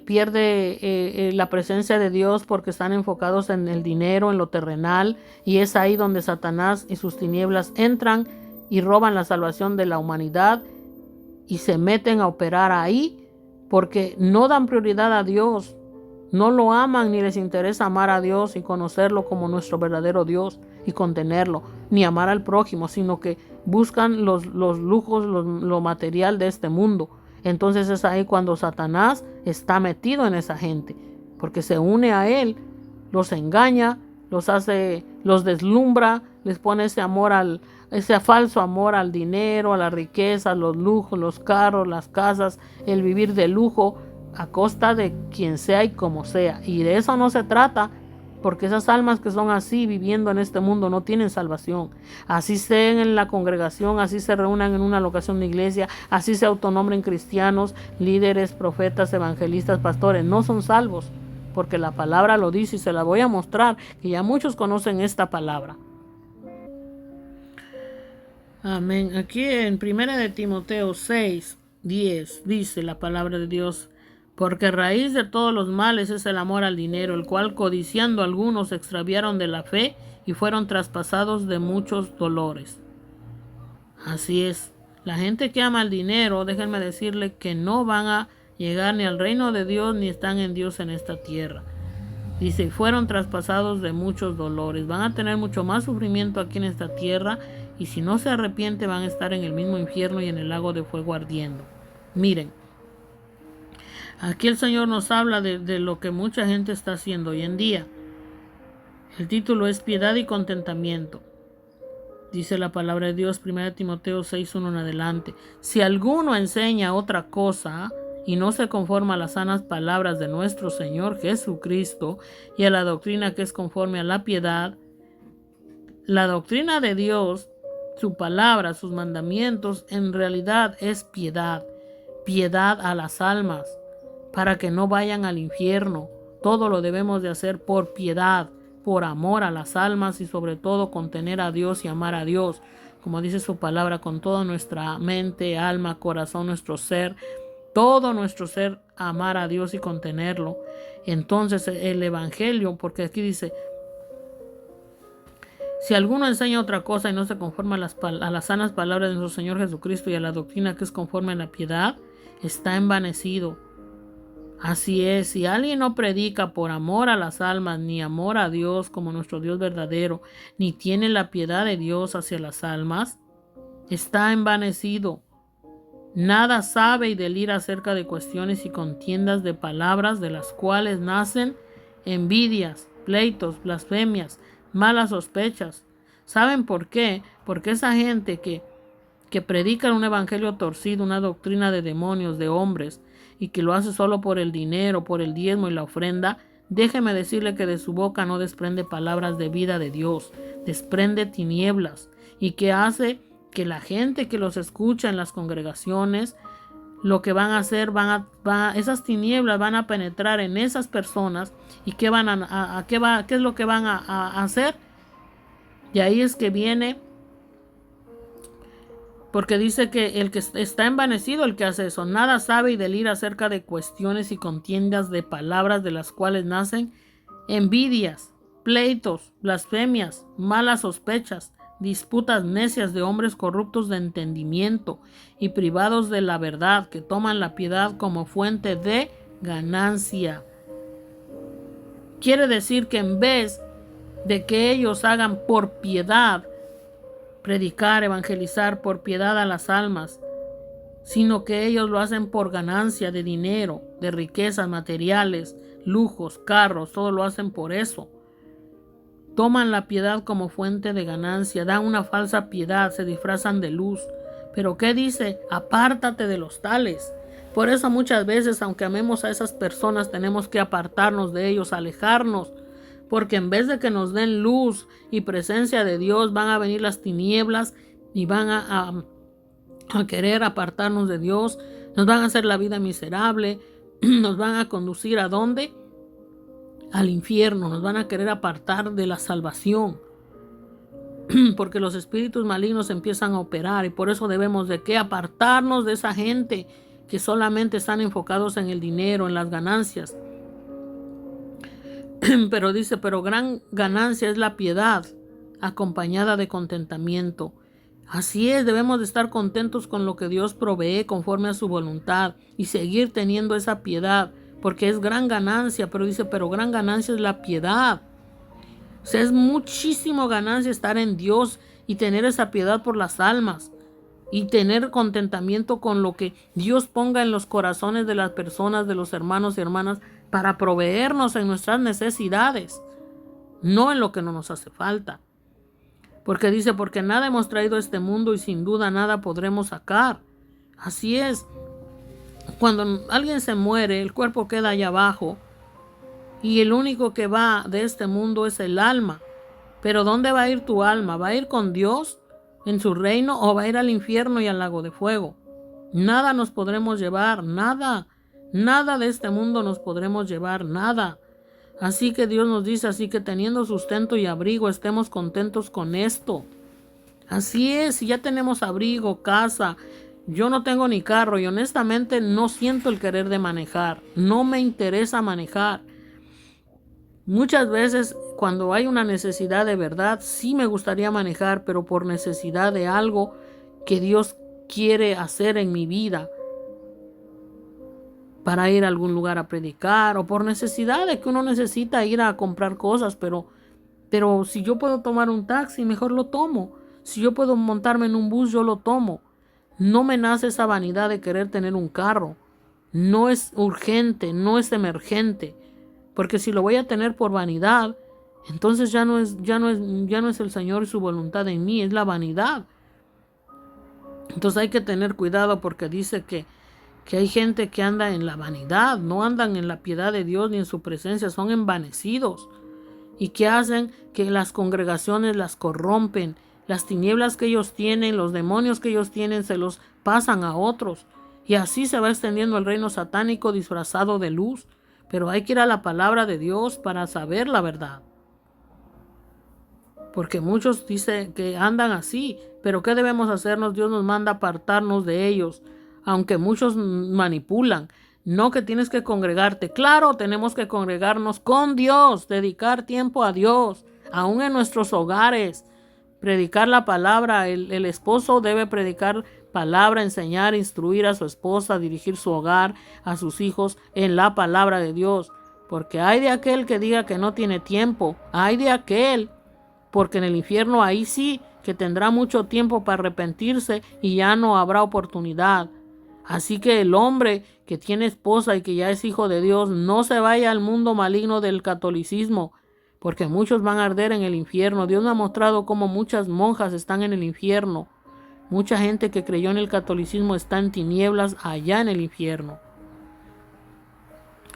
pierde la presencia de Dios porque están enfocados en el dinero, en lo terrenal, y es ahí donde Satanás y sus tinieblas entran y roban la salvación de la humanidad y se meten a operar ahí porque no dan prioridad a Dios, no lo aman ni les interesa amar a Dios y conocerlo como nuestro verdadero Dios y contenerlo, ni amar al prójimo, sino que buscan los lujos, lo material de este mundo. Entonces es ahí cuando Satanás está metido en esa gente, porque se une a él, los engaña, los deslumbra, les pone ese falso amor al dinero, a la riqueza, a los lujos, los carros, las casas, el vivir de lujo a costa de quien sea y como sea. Y de eso no se trata, porque esas almas que son así viviendo en este mundo no tienen salvación. Así estén en la congregación, así se reúnan en una locación de iglesia, así se autonombren cristianos, líderes, profetas, evangelistas, pastores, no son salvos, porque la palabra lo dice y se la voy a mostrar, que ya muchos conocen esta palabra. Amén. Aquí en 1 de Timoteo 6:10 dice la palabra de Dios: porque raíz de todos los males es el amor al dinero, el cual codiciando algunos se extraviaron de la fe y fueron traspasados de muchos dolores. Así es, la gente que ama el dinero, déjenme decirle que no van a llegar ni al reino de Dios ni están en Dios en esta tierra. Dice, fueron traspasados de muchos dolores, van a tener mucho más sufrimiento aquí en esta tierra, y si no se arrepiente van a estar en el mismo infierno y en el lago de fuego ardiendo. Miren, aquí el Señor nos habla de lo que mucha gente está haciendo hoy en día. El título es Piedad y Contentamiento. Dice la palabra de Dios, 1 Timoteo 6:1 en adelante. Si alguno enseña otra cosa y no se conforma a las sanas palabras de nuestro Señor Jesucristo y a la doctrina que es conforme a la piedad, la doctrina de Dios, su palabra, sus mandamientos, en realidad es piedad. Piedad a las almas, para que no vayan al infierno. Todo lo debemos de hacer por piedad, por amor a las almas y sobre todo contener a Dios y amar a Dios, como dice su palabra, con toda nuestra mente, alma, corazón, nuestro ser, todo nuestro ser, amar a Dios y contenerlo. Entonces el evangelio, porque aquí dice, si alguno enseña otra cosa y no se conforma a las sanas palabras de nuestro Señor Jesucristo y a la doctrina que es conforme a la piedad, está envanecido. Así es, si alguien no predica por amor a las almas, ni amor a Dios como nuestro Dios verdadero, ni tiene la piedad de Dios hacia las almas, está envanecido. Nada sabe y delira acerca de cuestiones y contiendas de palabras, de las cuales nacen envidias, pleitos, blasfemias, malas sospechas. ¿Saben por qué? Porque esa gente que predica un evangelio torcido, una doctrina de demonios, de hombres, y que lo hace solo por el dinero, por el diezmo y la ofrenda, déjeme decirle que de su boca no desprende palabras de vida de Dios, desprende tinieblas, y que hace que la gente que los escucha en las congregaciones, lo que van a hacer, esas tinieblas van a penetrar en esas personas. ¿Y qué qué es lo que van a hacer? Y ahí es que viene, porque dice que el que está envanecido, el que hace eso, nada sabe y delira acerca de cuestiones y contiendas de palabras, de las cuales nacen envidias, pleitos, blasfemias, malas sospechas, disputas necias de hombres corruptos de entendimiento y privados de la verdad, que toman la piedad como fuente de ganancia. Quiere decir que en vez de que ellos hagan por piedad, predicar, evangelizar por piedad a las almas, sino que ellos lo hacen por ganancia de dinero, de riquezas materiales, lujos, carros, todo lo hacen por eso. Toman la piedad como fuente de ganancia, dan una falsa piedad, se disfrazan de luz. Pero ¿qué dice? Apártate de los tales. Por eso muchas veces, aunque amemos a esas personas, tenemos que apartarnos de ellos, alejarnos. Porque en vez de que nos den luz y presencia de Dios, van a venir las tinieblas y van a querer apartarnos de Dios. Nos van a hacer la vida miserable. Nos van a conducir ¿a dónde? Al infierno. Nos van a querer apartar de la salvación. Porque los espíritus malignos empiezan a operar, y por eso debemos de que apartarnos de esa gente que solamente están enfocados en el dinero, en las ganancias. Pero dice, pero gran ganancia es la piedad, acompañada de contentamiento. Así es, debemos de estar contentos con lo que Dios provee conforme a su voluntad y seguir teniendo esa piedad, porque es gran ganancia. Pero dice, pero gran ganancia es la piedad. O sea, es muchísimo ganancia estar en Dios y tener esa piedad por las almas y tener contentamiento con lo que Dios ponga en los corazones de las personas, de los hermanos y hermanas, para proveernos en nuestras necesidades, no en lo que no nos hace falta. Porque dice, porque nada hemos traído a este mundo y sin duda nada podremos sacar. Así es. Cuando alguien se muere, el cuerpo queda allá abajo y el único que va de este mundo es el alma. Pero ¿dónde va a ir tu alma? ¿Va a ir con Dios en su reino o va a ir al infierno y al lago de fuego? Nada nos podremos llevar, nada. Nada de este mundo nos podremos llevar, nada. Así que Dios nos dice, así que teniendo sustento y abrigo, estemos contentos con esto. Así es, si ya tenemos abrigo, casa, yo no tengo ni carro y honestamente no siento el querer de manejar, no me interesa manejar. Muchas veces cuando hay una necesidad de verdad, sí me gustaría manejar, pero por necesidad de algo que Dios quiere hacer en mi vida, para ir a algún lugar a predicar, o por necesidad de que uno necesita ir a comprar cosas, pero si yo puedo tomar un taxi, mejor lo tomo. Si yo puedo montarme en un bus, yo lo tomo. No me nace esa vanidad de querer tener un carro. No es urgente, no es emergente, porque si lo voy a tener por vanidad, entonces ya no es el Señor y su voluntad en mí, es la vanidad. Entonces hay que tener cuidado, porque dice que hay gente que anda en la vanidad, no andan en la piedad de Dios ni en su presencia, son envanecidos. ¿Y qué hacen? Que las congregaciones las corrompen, las tinieblas que ellos tienen, los demonios que ellos tienen, se los pasan a otros. Y así se va extendiendo el reino satánico disfrazado de luz. Pero hay que ir a la palabra de Dios para saber la verdad. Porque muchos dicen que andan así, pero ¿qué debemos hacernos? Dios nos manda apartarnos de ellos. Aunque muchos manipulan, no que tienes que congregarte. Claro, tenemos que congregarnos con Dios, dedicar tiempo a Dios, aún en nuestros hogares, predicar la palabra. El esposo debe predicar palabra, enseñar, instruir a su esposa, dirigir su hogar, a sus hijos en la palabra de Dios. Porque hay de aquel que diga que no tiene tiempo, hay de aquel, porque en el infierno ahí sí que tendrá mucho tiempo para arrepentirse y ya no habrá oportunidad. Así que el hombre que tiene esposa y que ya es hijo de Dios, no se vaya al mundo maligno del catolicismo, porque muchos van a arder en el infierno. Dios me ha mostrado cómo muchas monjas están en el infierno. Mucha gente que creyó en el catolicismo está en tinieblas allá en el infierno.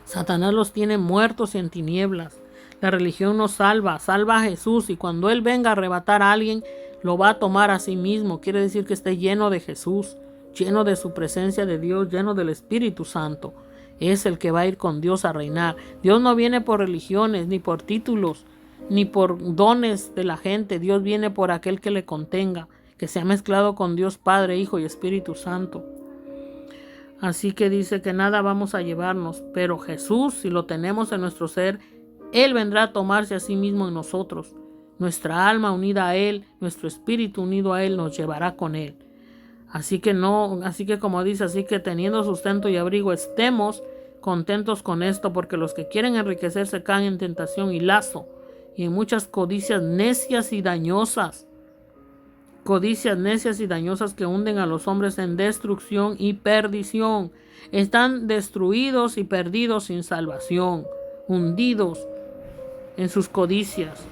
Satanás los tiene muertos en tinieblas. La religión nos salva, salva a Jesús, y cuando Él venga a arrebatar a alguien, lo va a tomar a sí mismo. Quiere decir que esté lleno de Jesús, lleno de su presencia de Dios, lleno del Espíritu Santo. Es el que va a ir con Dios a reinar. Dios no viene por religiones, ni por títulos, ni por dones de la gente. Dios viene por aquel que le contenga, que se ha mezclado con Dios Padre, Hijo y Espíritu Santo. Así que dice que nada vamos a llevarnos, pero Jesús, si lo tenemos en nuestro ser, Él vendrá a tomarse a sí mismo en nosotros. Nuestra alma unida a Él, nuestro espíritu unido a Él, nos llevará con Él. Así que como dice, así que teniendo sustento y abrigo, estemos contentos con esto, porque los que quieren enriquecerse caen en tentación y lazo, y en muchas codicias necias y dañosas. Codicias necias y dañosas que hunden a los hombres en destrucción y perdición. Están destruidos y perdidos sin salvación, hundidos en sus codicias.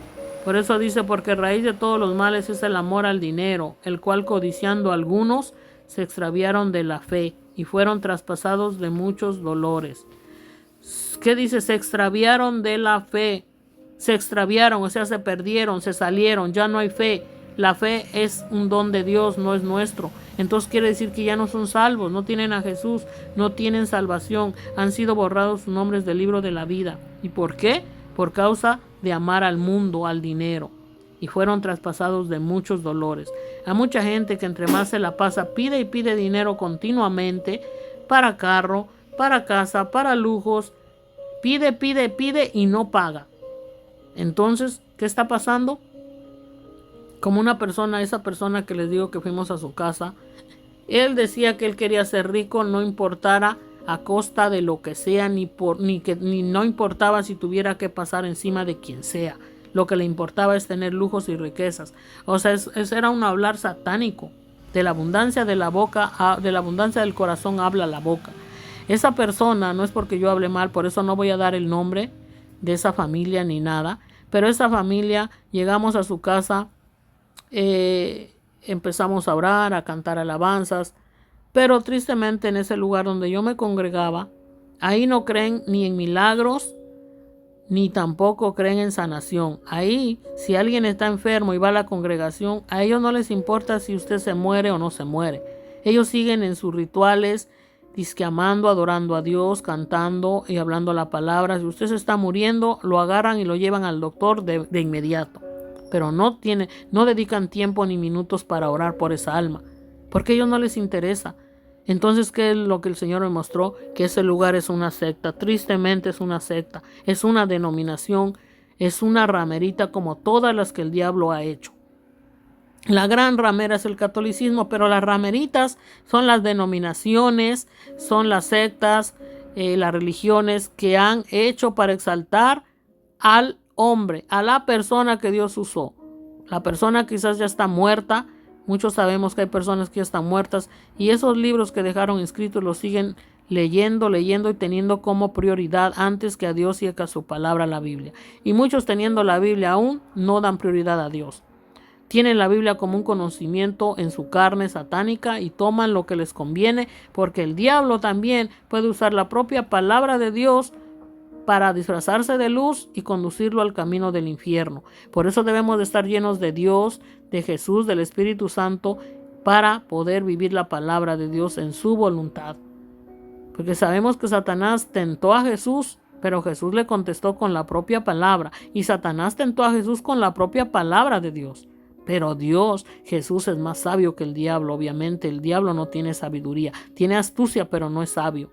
Por eso dice, porque raíz de todos los males es el amor al dinero, el cual codiciando algunos se extraviaron de la fe y fueron traspasados de muchos dolores. ¿Qué dice? Se extraviaron de la fe. Se extraviaron, o sea, se perdieron, se salieron, ya no hay fe. La fe es un don de Dios, no es nuestro. Entonces quiere decir que ya no son salvos, no tienen a Jesús, no tienen salvación. Han sido borrados sus nombres del libro de la vida. ¿Y por qué? Por causa de amar al mundo, al dinero. Y fueron traspasados de muchos dolores. Hay mucha gente que entre más se la pasa, pide y pide dinero continuamente para carro, para casa, para lujos. Pide y no paga. Entonces, ¿qué está pasando? Como esa persona que les digo que fuimos a su casa, él decía que él quería ser rico, no importara a costa de lo que sea, ni no importaba si tuviera que pasar encima de quien sea. Lo que le importaba es tener lujos y riquezas. O sea, era un hablar satánico. De la abundancia de la boca, de la abundancia del corazón habla la boca. Esa persona, no es porque yo hable mal, por eso no voy a dar el nombre de esa familia ni nada, pero esa familia, llegamos a su casa, empezamos a orar, a cantar alabanzas, pero tristemente en ese lugar donde yo me congregaba, ahí no creen ni en milagros, ni tampoco creen en sanación. Ahí, si alguien está enfermo y va a la congregación, a ellos no les importa si usted se muere o no se muere. Ellos siguen en sus rituales, disqueamando, adorando a Dios, cantando y hablando la palabra. Si usted se está muriendo, lo agarran y lo llevan al doctor de inmediato. Pero no dedican tiempo ni minutos para orar por esa alma, porque a ellos no les interesa. Entonces, ¿qué es lo que el Señor me mostró? Que ese lugar es una secta. Tristemente es una secta, es una denominación, es una ramerita como todas las que el diablo ha hecho. La gran ramera es el catolicismo, pero las rameritas son las denominaciones, son las sectas, las religiones que han hecho para exaltar al hombre, a la persona que Dios usó. La persona quizás ya está muerta. Muchos sabemos que hay personas que ya están muertas, y esos libros que dejaron escritos los siguen leyendo y teniendo como prioridad antes que a Dios y a su palabra, la Biblia. Y muchos, teniendo la Biblia aún, no dan prioridad a Dios. Tienen la Biblia como un conocimiento en su carne satánica y toman lo que les conviene, porque el diablo también puede usar la propia palabra de Dios para disfrazarse de luz y conducirlo al camino del infierno. Por eso debemos de estar llenos de Dios, de Jesús, del Espíritu Santo, para poder vivir la palabra de Dios en su voluntad. Porque sabemos que Satanás tentó a Jesús, pero Jesús le contestó con la propia palabra. Y Satanás tentó a Jesús con la propia palabra de Dios. Pero Jesús es más sabio que el diablo. Obviamente el diablo no tiene sabiduría, tiene astucia, pero no es sabio.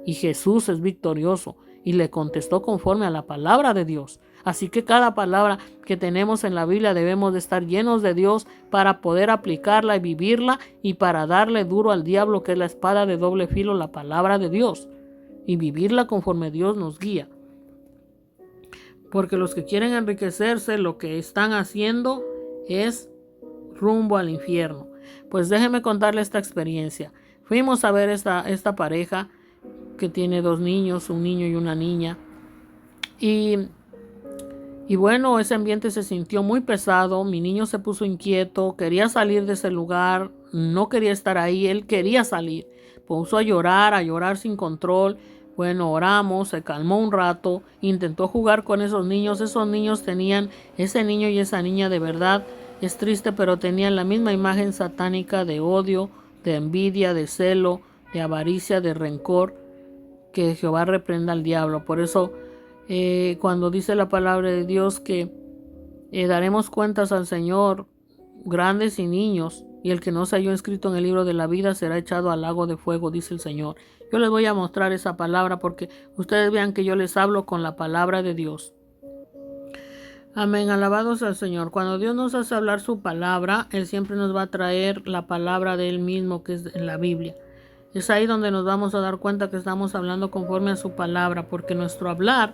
Y Jesús es victorioso y le contestó conforme a la palabra de Dios. Así que cada palabra que tenemos en la Biblia debemos de estar llenos de Dios para poder aplicarla y vivirla, y para darle duro al diablo, que es la espada de doble filo, la palabra de Dios, y vivirla conforme Dios nos guía. Porque los que quieren enriquecerse, lo que están haciendo es rumbo al infierno. Pues déjeme contarle esta experiencia. Fuimos a ver esta pareja que tiene 2 niños, un niño y una niña. Y bueno, ese ambiente se sintió muy pesado. Mi niño se puso inquieto, quería salir de ese lugar, no quería estar ahí, él quería salir. Puso a llorar sin control. Bueno, oramos, se calmó un rato, intentó jugar con esos niños. Esos niños tenían, ese niño y esa niña de verdad, es triste, pero tenían la misma imagen satánica de odio, de envidia, de celo, de avaricia, de rencor. Que Jehová reprenda al diablo. Por eso cuando dice la palabra de Dios que daremos cuentas al Señor, grandes y niños, y el que no se halló inscrito en el libro de la vida será echado al lago de fuego, dice el Señor. Yo les voy a mostrar esa palabra porque ustedes vean que yo les hablo con la palabra de Dios. Amén, alabados al Señor. Cuando Dios nos hace hablar su palabra, Él siempre nos va a traer la palabra de Él mismo, que es en la Biblia. Es ahí donde nos vamos a dar cuenta que estamos hablando conforme a su palabra, porque nuestro hablar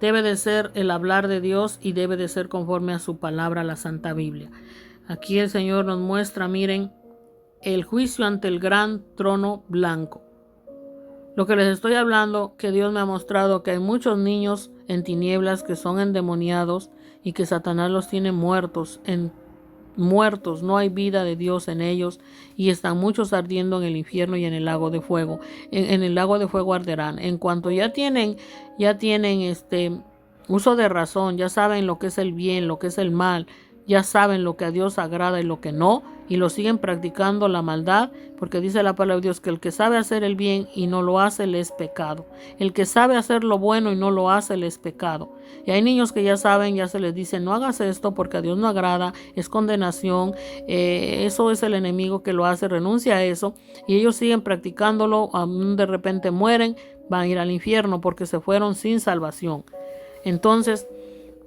debe de ser el hablar de Dios y debe de ser conforme a su palabra, la Santa Biblia. Aquí el Señor nos muestra, miren, el juicio ante el gran trono blanco. Lo que les estoy hablando, que Dios me ha mostrado que hay muchos niños en tinieblas que son endemoniados y que Satanás los tiene muertos, no hay vida de Dios en ellos, y están muchos ardiendo en el infierno y en el lago de fuego. En el lago de fuego arderán. En cuanto ya tienen uso de razón, ya saben lo que es el bien, lo que es el mal, ya saben lo que a Dios agrada y lo que no, y lo siguen practicando la maldad, porque dice la palabra de Dios que el que sabe hacer el bien y no lo hace le es pecado. El que sabe hacer lo bueno y no lo hace le es pecado. Y hay niños que ya saben, ya se les dice, no hagas esto porque a Dios no agrada, es condenación, eso es el enemigo que lo hace, renuncia a eso, y ellos siguen practicándolo, de repente mueren, van a ir al infierno porque se fueron sin salvación. Entonces,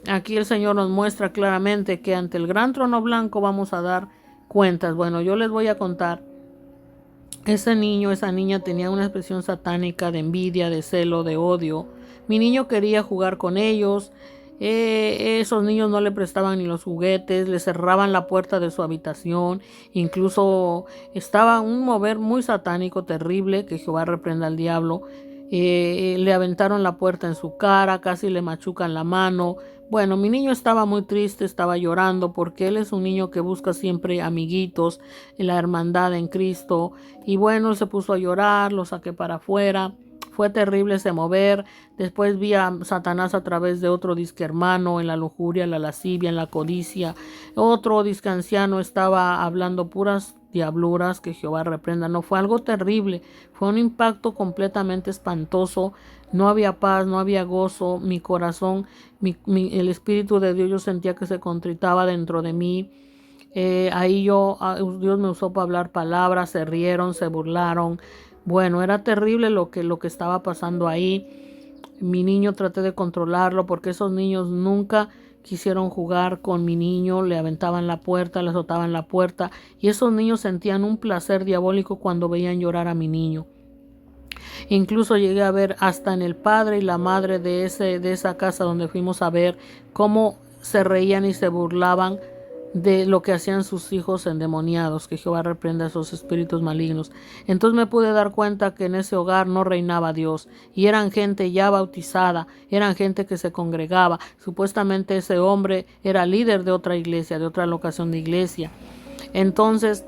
aquí el Señor nos muestra claramente que ante el gran trono blanco vamos a dar cuentas. Bueno, yo les voy a contar. Ese niño, esa niña tenía una expresión satánica de envidia, de celo, de odio. Mi niño quería jugar con ellos. Esos niños no le prestaban ni los juguetes, le cerraban la puerta de su habitación. Incluso estaba un mover muy satánico, terrible, que Jehová reprenda al diablo. Le aventaron la puerta en su cara, casi le machucan la mano. Bueno, mi niño estaba muy triste, estaba llorando porque él es un niño que busca siempre amiguitos, la hermandad en Cristo. Y bueno, se puso a llorar, lo saqué para afuera. Fue terrible ese mover. Después vi a Satanás a través de otro disque hermano en la lujuria, en la lascivia, en la codicia. Otro disque anciano estaba hablando puras diabluras, que Jehová reprenda. No, fue algo terrible. Fue un impacto completamente espantoso. No había paz, no había gozo. Mi corazón, el Espíritu de Dios, yo sentía que se contritaba dentro de mí. Ahí Dios me usó para hablar palabras, se rieron, se burlaron. Bueno, era terrible lo que estaba pasando ahí. Mi niño traté de controlarlo porque esos niños nunca quisieron jugar con mi niño, le aventaban la puerta, le azotaban la puerta, y esos niños sentían un placer diabólico cuando veían llorar a mi niño. Incluso llegué a ver hasta en el padre y la madre de esa casa donde fuimos a ver cómo se reían y se burlaban de lo que hacían sus hijos endemoniados, que Jehová reprenda a esos espíritus malignos. Entonces me pude dar cuenta que en ese hogar no reinaba Dios, y eran gente ya bautizada, eran gente que se congregaba. Supuestamente ese hombre era líder de otra iglesia, de otra locación de iglesia. Entonces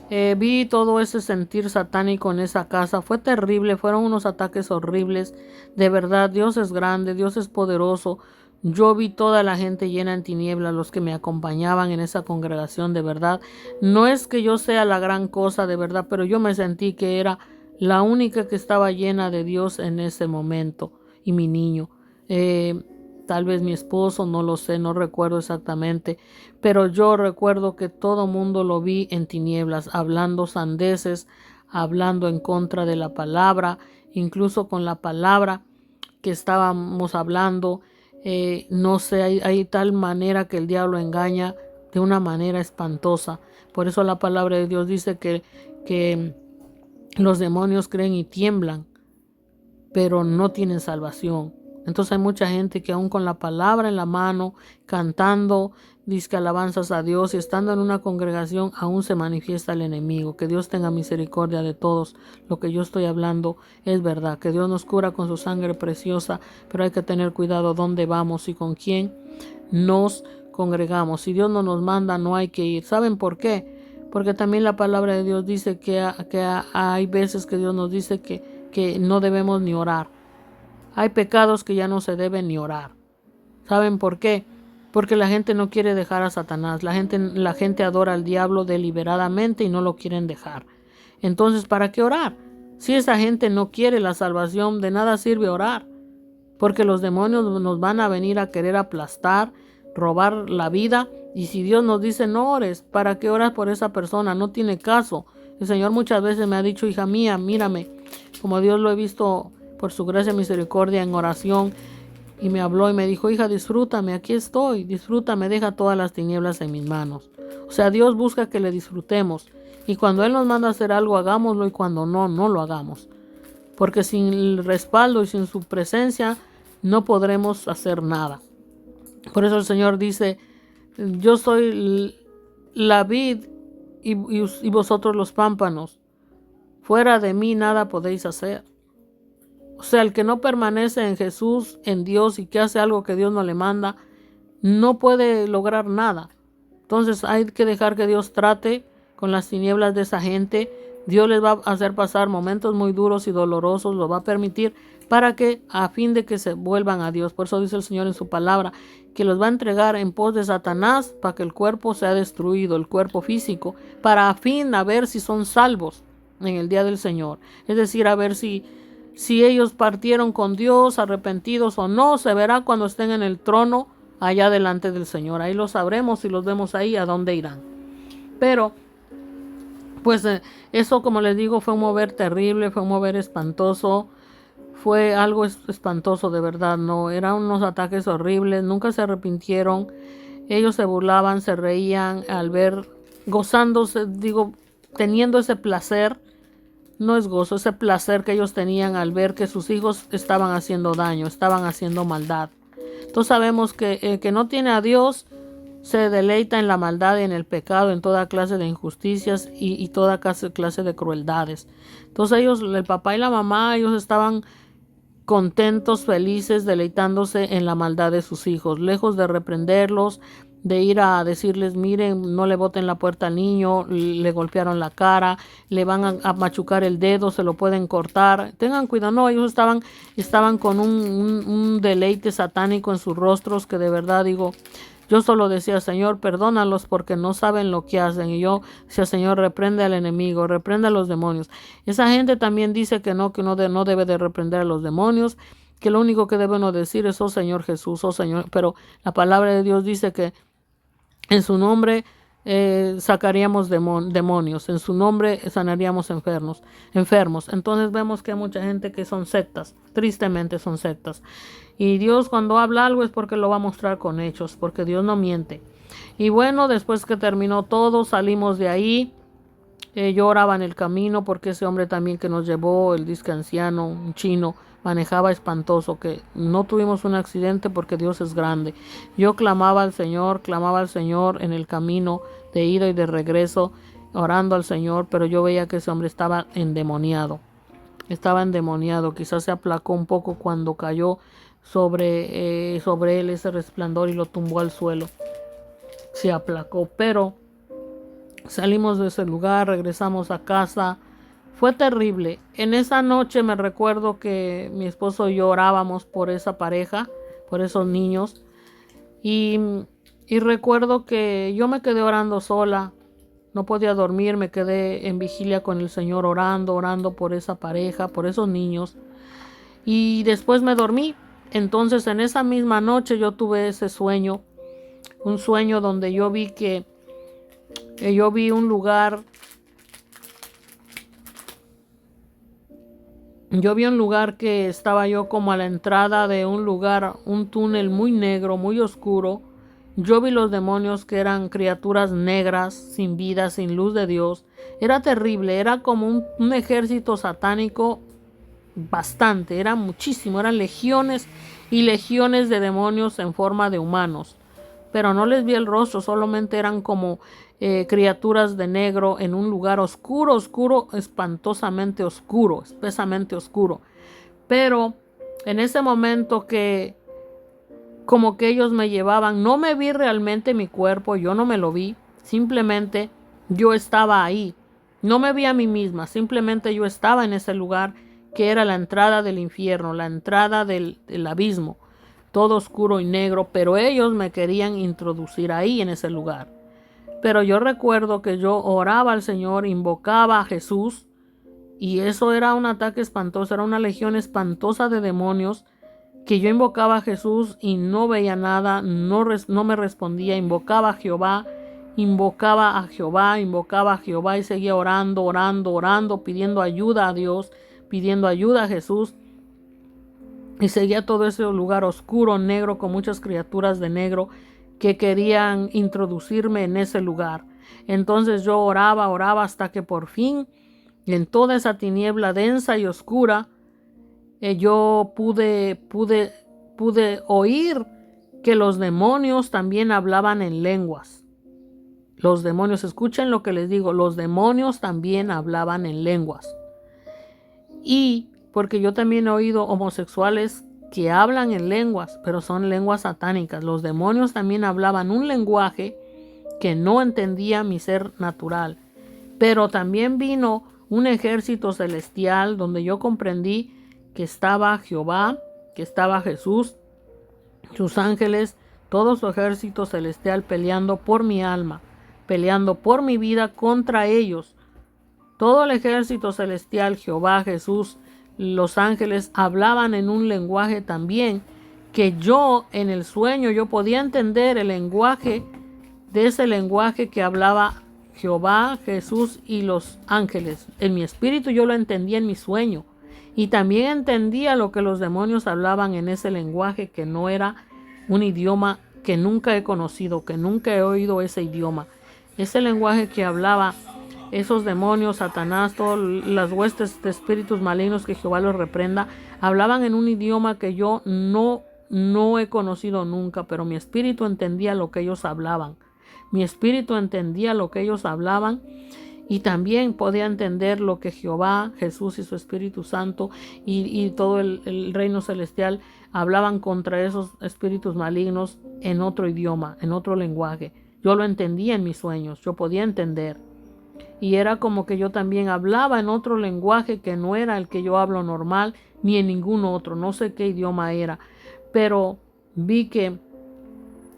vi todo ese sentir satánico en esa casa. Fue terrible, fueron unos ataques horribles. De verdad, Dios es grande, Dios es poderoso. Yo vi toda la gente llena en tinieblas, los que me acompañaban en esa congregación, de verdad. No es que yo sea la gran cosa, de verdad, pero yo me sentí que era la única que estaba llena de Dios en ese momento, y mi niño. Tal vez mi esposo, no lo sé, no recuerdo exactamente, pero yo recuerdo que todo mundo lo vi en tinieblas, hablando sandeces, hablando en contra de la palabra, incluso con la palabra que estábamos hablando. No sé, hay tal manera que el diablo engaña de una manera espantosa. Por eso la palabra de Dios dice que los demonios creen y tiemblan, pero no tienen salvación. Entonces hay mucha gente que aún con la palabra en la mano, cantando, dice alabanzas a Dios y estando en una congregación, aún se manifiesta el enemigo. Que Dios tenga misericordia de todos. Lo que yo estoy hablando es verdad. Que Dios nos cura con su sangre preciosa, pero hay que tener cuidado dónde vamos y con quién nos congregamos. Si Dios no nos manda, no hay que ir. ¿Saben por qué? Porque también la palabra de Dios dice que hay veces que Dios nos dice que no debemos ni orar. Hay pecados que ya no se deben ni orar. ¿Saben por qué? Porque la gente no quiere dejar a Satanás. La gente adora al diablo deliberadamente y no lo quieren dejar. Entonces, ¿para qué orar? Si esa gente no quiere la salvación, de nada sirve orar. Porque los demonios nos van a venir a querer aplastar, robar la vida. Y si Dios nos dice no ores, ¿para qué oras por esa persona? No tiene caso. El Señor muchas veces me ha dicho, hija mía, mírame, como Dios lo he visto por su gracia y misericordia en oración, y me habló y me dijo, hija, disfrútame, aquí estoy, disfrútame, deja todas las tinieblas en mis manos. O sea, Dios busca que le disfrutemos, y cuando Él nos manda a hacer algo, hagámoslo, y cuando no, no lo hagamos. Porque sin el respaldo y sin su presencia, no podremos hacer nada. Por eso el Señor dice, yo soy la vid y vosotros los pámpanos. Fuera de mí nada podéis hacer. O sea, el que no permanece en Jesús, en Dios, y que hace algo que Dios no le manda, no puede lograr nada. Entonces hay que dejar que Dios trate con las tinieblas de esa gente. Dios les va a hacer pasar momentos muy duros y dolorosos, lo va a permitir para que, a fin de que se vuelvan a Dios. Por eso dice el Señor en su palabra, que los va a entregar en pos de Satanás para que el cuerpo sea destruido, el cuerpo físico, para a fin a ver si son salvos en el día del Señor. Es decir, a ver si ellos partieron con Dios, arrepentidos o no, se verá cuando estén en el trono allá delante del Señor. Ahí lo sabremos, si los vemos ahí, a dónde irán. Pero, pues eso, como les digo, fue un mover terrible, fue un mover espantoso. Fue algo espantoso, de verdad, no, eran unos ataques horribles, nunca se arrepintieron, ellos se burlaban, se reían al ver, gozándose, digo, teniendo ese placer, no es gozo, ese placer que ellos tenían al ver que sus hijos estaban haciendo daño, estaban haciendo maldad. Entonces sabemos que el que no tiene a Dios se deleita en la maldad y en el pecado, en toda clase de injusticias y toda clase de crueldades. Entonces ellos, el papá y la mamá, ellos estaban contentos, felices, deleitándose en la maldad de sus hijos, lejos de reprenderlos, de ir a decirles, miren, no le boten la puerta al niño, le golpearon la cara, le van a machucar el dedo, se lo pueden cortar, tengan cuidado. No, ellos estaban con un deleite satánico en sus rostros, que de verdad digo, yo solo decía, Señor, perdónalos porque no saben lo que hacen. Y yo decía, Señor, reprende al enemigo, reprende a los demonios. Esa gente también dice que no debe de reprender a los demonios, que lo único que deben decir es, oh Señor Jesús, oh Señor. Pero la palabra de Dios dice que en su nombre sacaríamos demonios, en su nombre sanaríamos enfermos. Entonces vemos que hay mucha gente que son sectas, tristemente son sectas. Y Dios cuando habla algo es porque lo va a mostrar con hechos, porque Dios no miente. Y bueno, después que terminó todo, salimos de ahí. Yo oraba en el camino porque ese hombre también que nos llevó, el disque anciano, un chino, manejaba espantoso, que no tuvimos un accidente porque Dios es grande. Yo clamaba al Señor en el camino de ida y de regreso, orando al Señor, pero yo veía que ese hombre estaba endemoniado. Quizás se aplacó un poco cuando cayó sobre él ese resplandor y lo tumbó al suelo. Se aplacó, pero salimos de ese lugar, regresamos a casa. Fue terrible. En esa noche me recuerdo que mi esposo y yo orábamos por esa pareja, por esos niños. Y recuerdo que yo me quedé orando sola. No podía dormir, me quedé en vigilia con el Señor orando por esa pareja, por esos niños. Y después me dormí. Entonces en esa misma noche yo tuve ese sueño. Un sueño donde yo vi un lugar. Yo vi un lugar que estaba yo como a la entrada de un lugar, un túnel muy negro, muy oscuro. Yo vi los demonios que eran criaturas negras, sin vida, sin luz de Dios. Era terrible, era como un ejército satánico bastante, era muchísimo, eran legiones y legiones de demonios en forma de humanos. Pero no les vi el rostro, solamente eran como criaturas de negro en un lugar oscuro, oscuro, espantosamente oscuro, espesamente oscuro. Pero en ese momento que como que ellos me llevaban, no me vi realmente mi cuerpo, yo no me lo vi, simplemente yo estaba ahí. No me vi a mí misma, simplemente yo estaba en ese lugar que era la entrada del infierno, la entrada del abismo, todo oscuro y negro, pero ellos me querían introducir ahí en ese lugar. Pero yo recuerdo que yo oraba al Señor, invocaba a Jesús, y eso era un ataque espantoso, era una legión espantosa de demonios, que yo invocaba a Jesús y no veía nada, no me respondía, invocaba a Jehová, invocaba a Jehová, invocaba a Jehová y seguía orando, orando, orando, pidiendo ayuda a Dios, pidiendo ayuda a Jesús. Y seguía todo ese lugar oscuro, negro, con muchas criaturas de negro que querían introducirme en ese lugar. Entonces yo oraba, oraba hasta que por fin, en toda esa tiniebla densa y oscura, yo pude oír que los demonios también hablaban en lenguas. Los demonios, escuchen lo que les digo, los demonios también hablaban en lenguas. Y porque yo también he oído homosexuales que hablan en lenguas, pero son lenguas satánicas. Los demonios también hablaban un lenguaje que no entendía mi ser natural. Pero también vino un ejército celestial donde yo comprendí que estaba Jehová, que estaba Jesús, sus ángeles, todo su ejército celestial peleando por mi alma, peleando por mi vida contra ellos. Todo el ejército celestial, Jehová, Jesús, los ángeles hablaban en un lenguaje también que yo en el sueño yo podía entender el lenguaje de ese lenguaje que hablaba Jehová, Jesús y los ángeles. En mi espíritu yo lo entendía en mi sueño. Y también entendía lo que los demonios hablaban en ese lenguaje que no era un idioma que nunca he conocido, que nunca he oído ese idioma. Ese lenguaje que hablaba esos demonios, Satanás, todas las huestes de espíritus malignos, que Jehová los reprenda, hablaban en un idioma que yo no he conocido nunca, pero mi espíritu entendía lo que ellos hablaban. Mi espíritu entendía lo que ellos hablaban. Y también podía entender lo que Jehová, Jesús y su Espíritu Santo y todo el reino celestial hablaban contra esos espíritus malignos en otro idioma, en otro lenguaje. Yo lo entendía en mis sueños, yo podía entender. Y era como que yo también hablaba en otro lenguaje que no era el que yo hablo normal, ni en ningún otro, no sé qué idioma era. Pero vi que,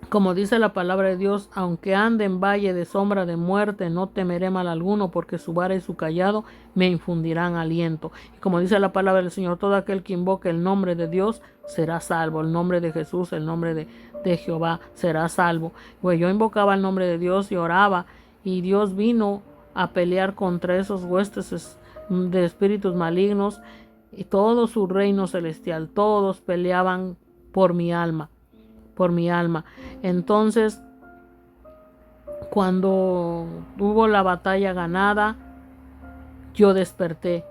como dice la palabra de Dios, aunque ande en valle de sombra de muerte, no temeré mal alguno, porque su vara y su callado me infundirán aliento. Y como dice la palabra del Señor, todo aquel que invoque el nombre de Dios será salvo. El nombre de Jesús, el nombre de Jehová será salvo. Pues yo invocaba el nombre de Dios y oraba, y Dios vino a pelear contra esos huestes de espíritus malignos, y todo su reino celestial, todos peleaban por mi alma. Por mi alma. Entonces, cuando hubo la batalla ganada, yo desperté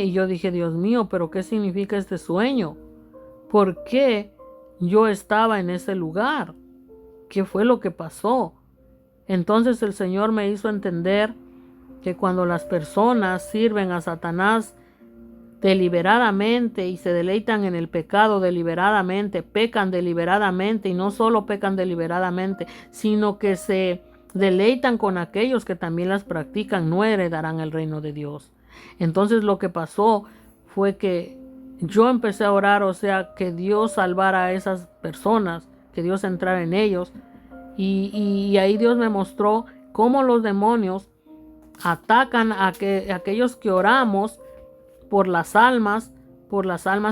y yo dije, Dios mío, pero ¿qué significa este sueño? ¿Por qué yo estaba en ese lugar? ¿Qué fue lo que pasó? Entonces el Señor me hizo entender que cuando las personas sirven a Satanás deliberadamente y se deleitan en el pecado deliberadamente, pecan deliberadamente, y no solo pecan deliberadamente, sino que se deleitan con aquellos que también las practican, no heredarán el reino de Dios. Entonces lo que pasó fue que yo empecé a orar, o sea, que Dios salvara a esas personas, que Dios entrara en ellos, y ahí Dios me mostró cómo los demonios atacan a aquellos que oramos por las almas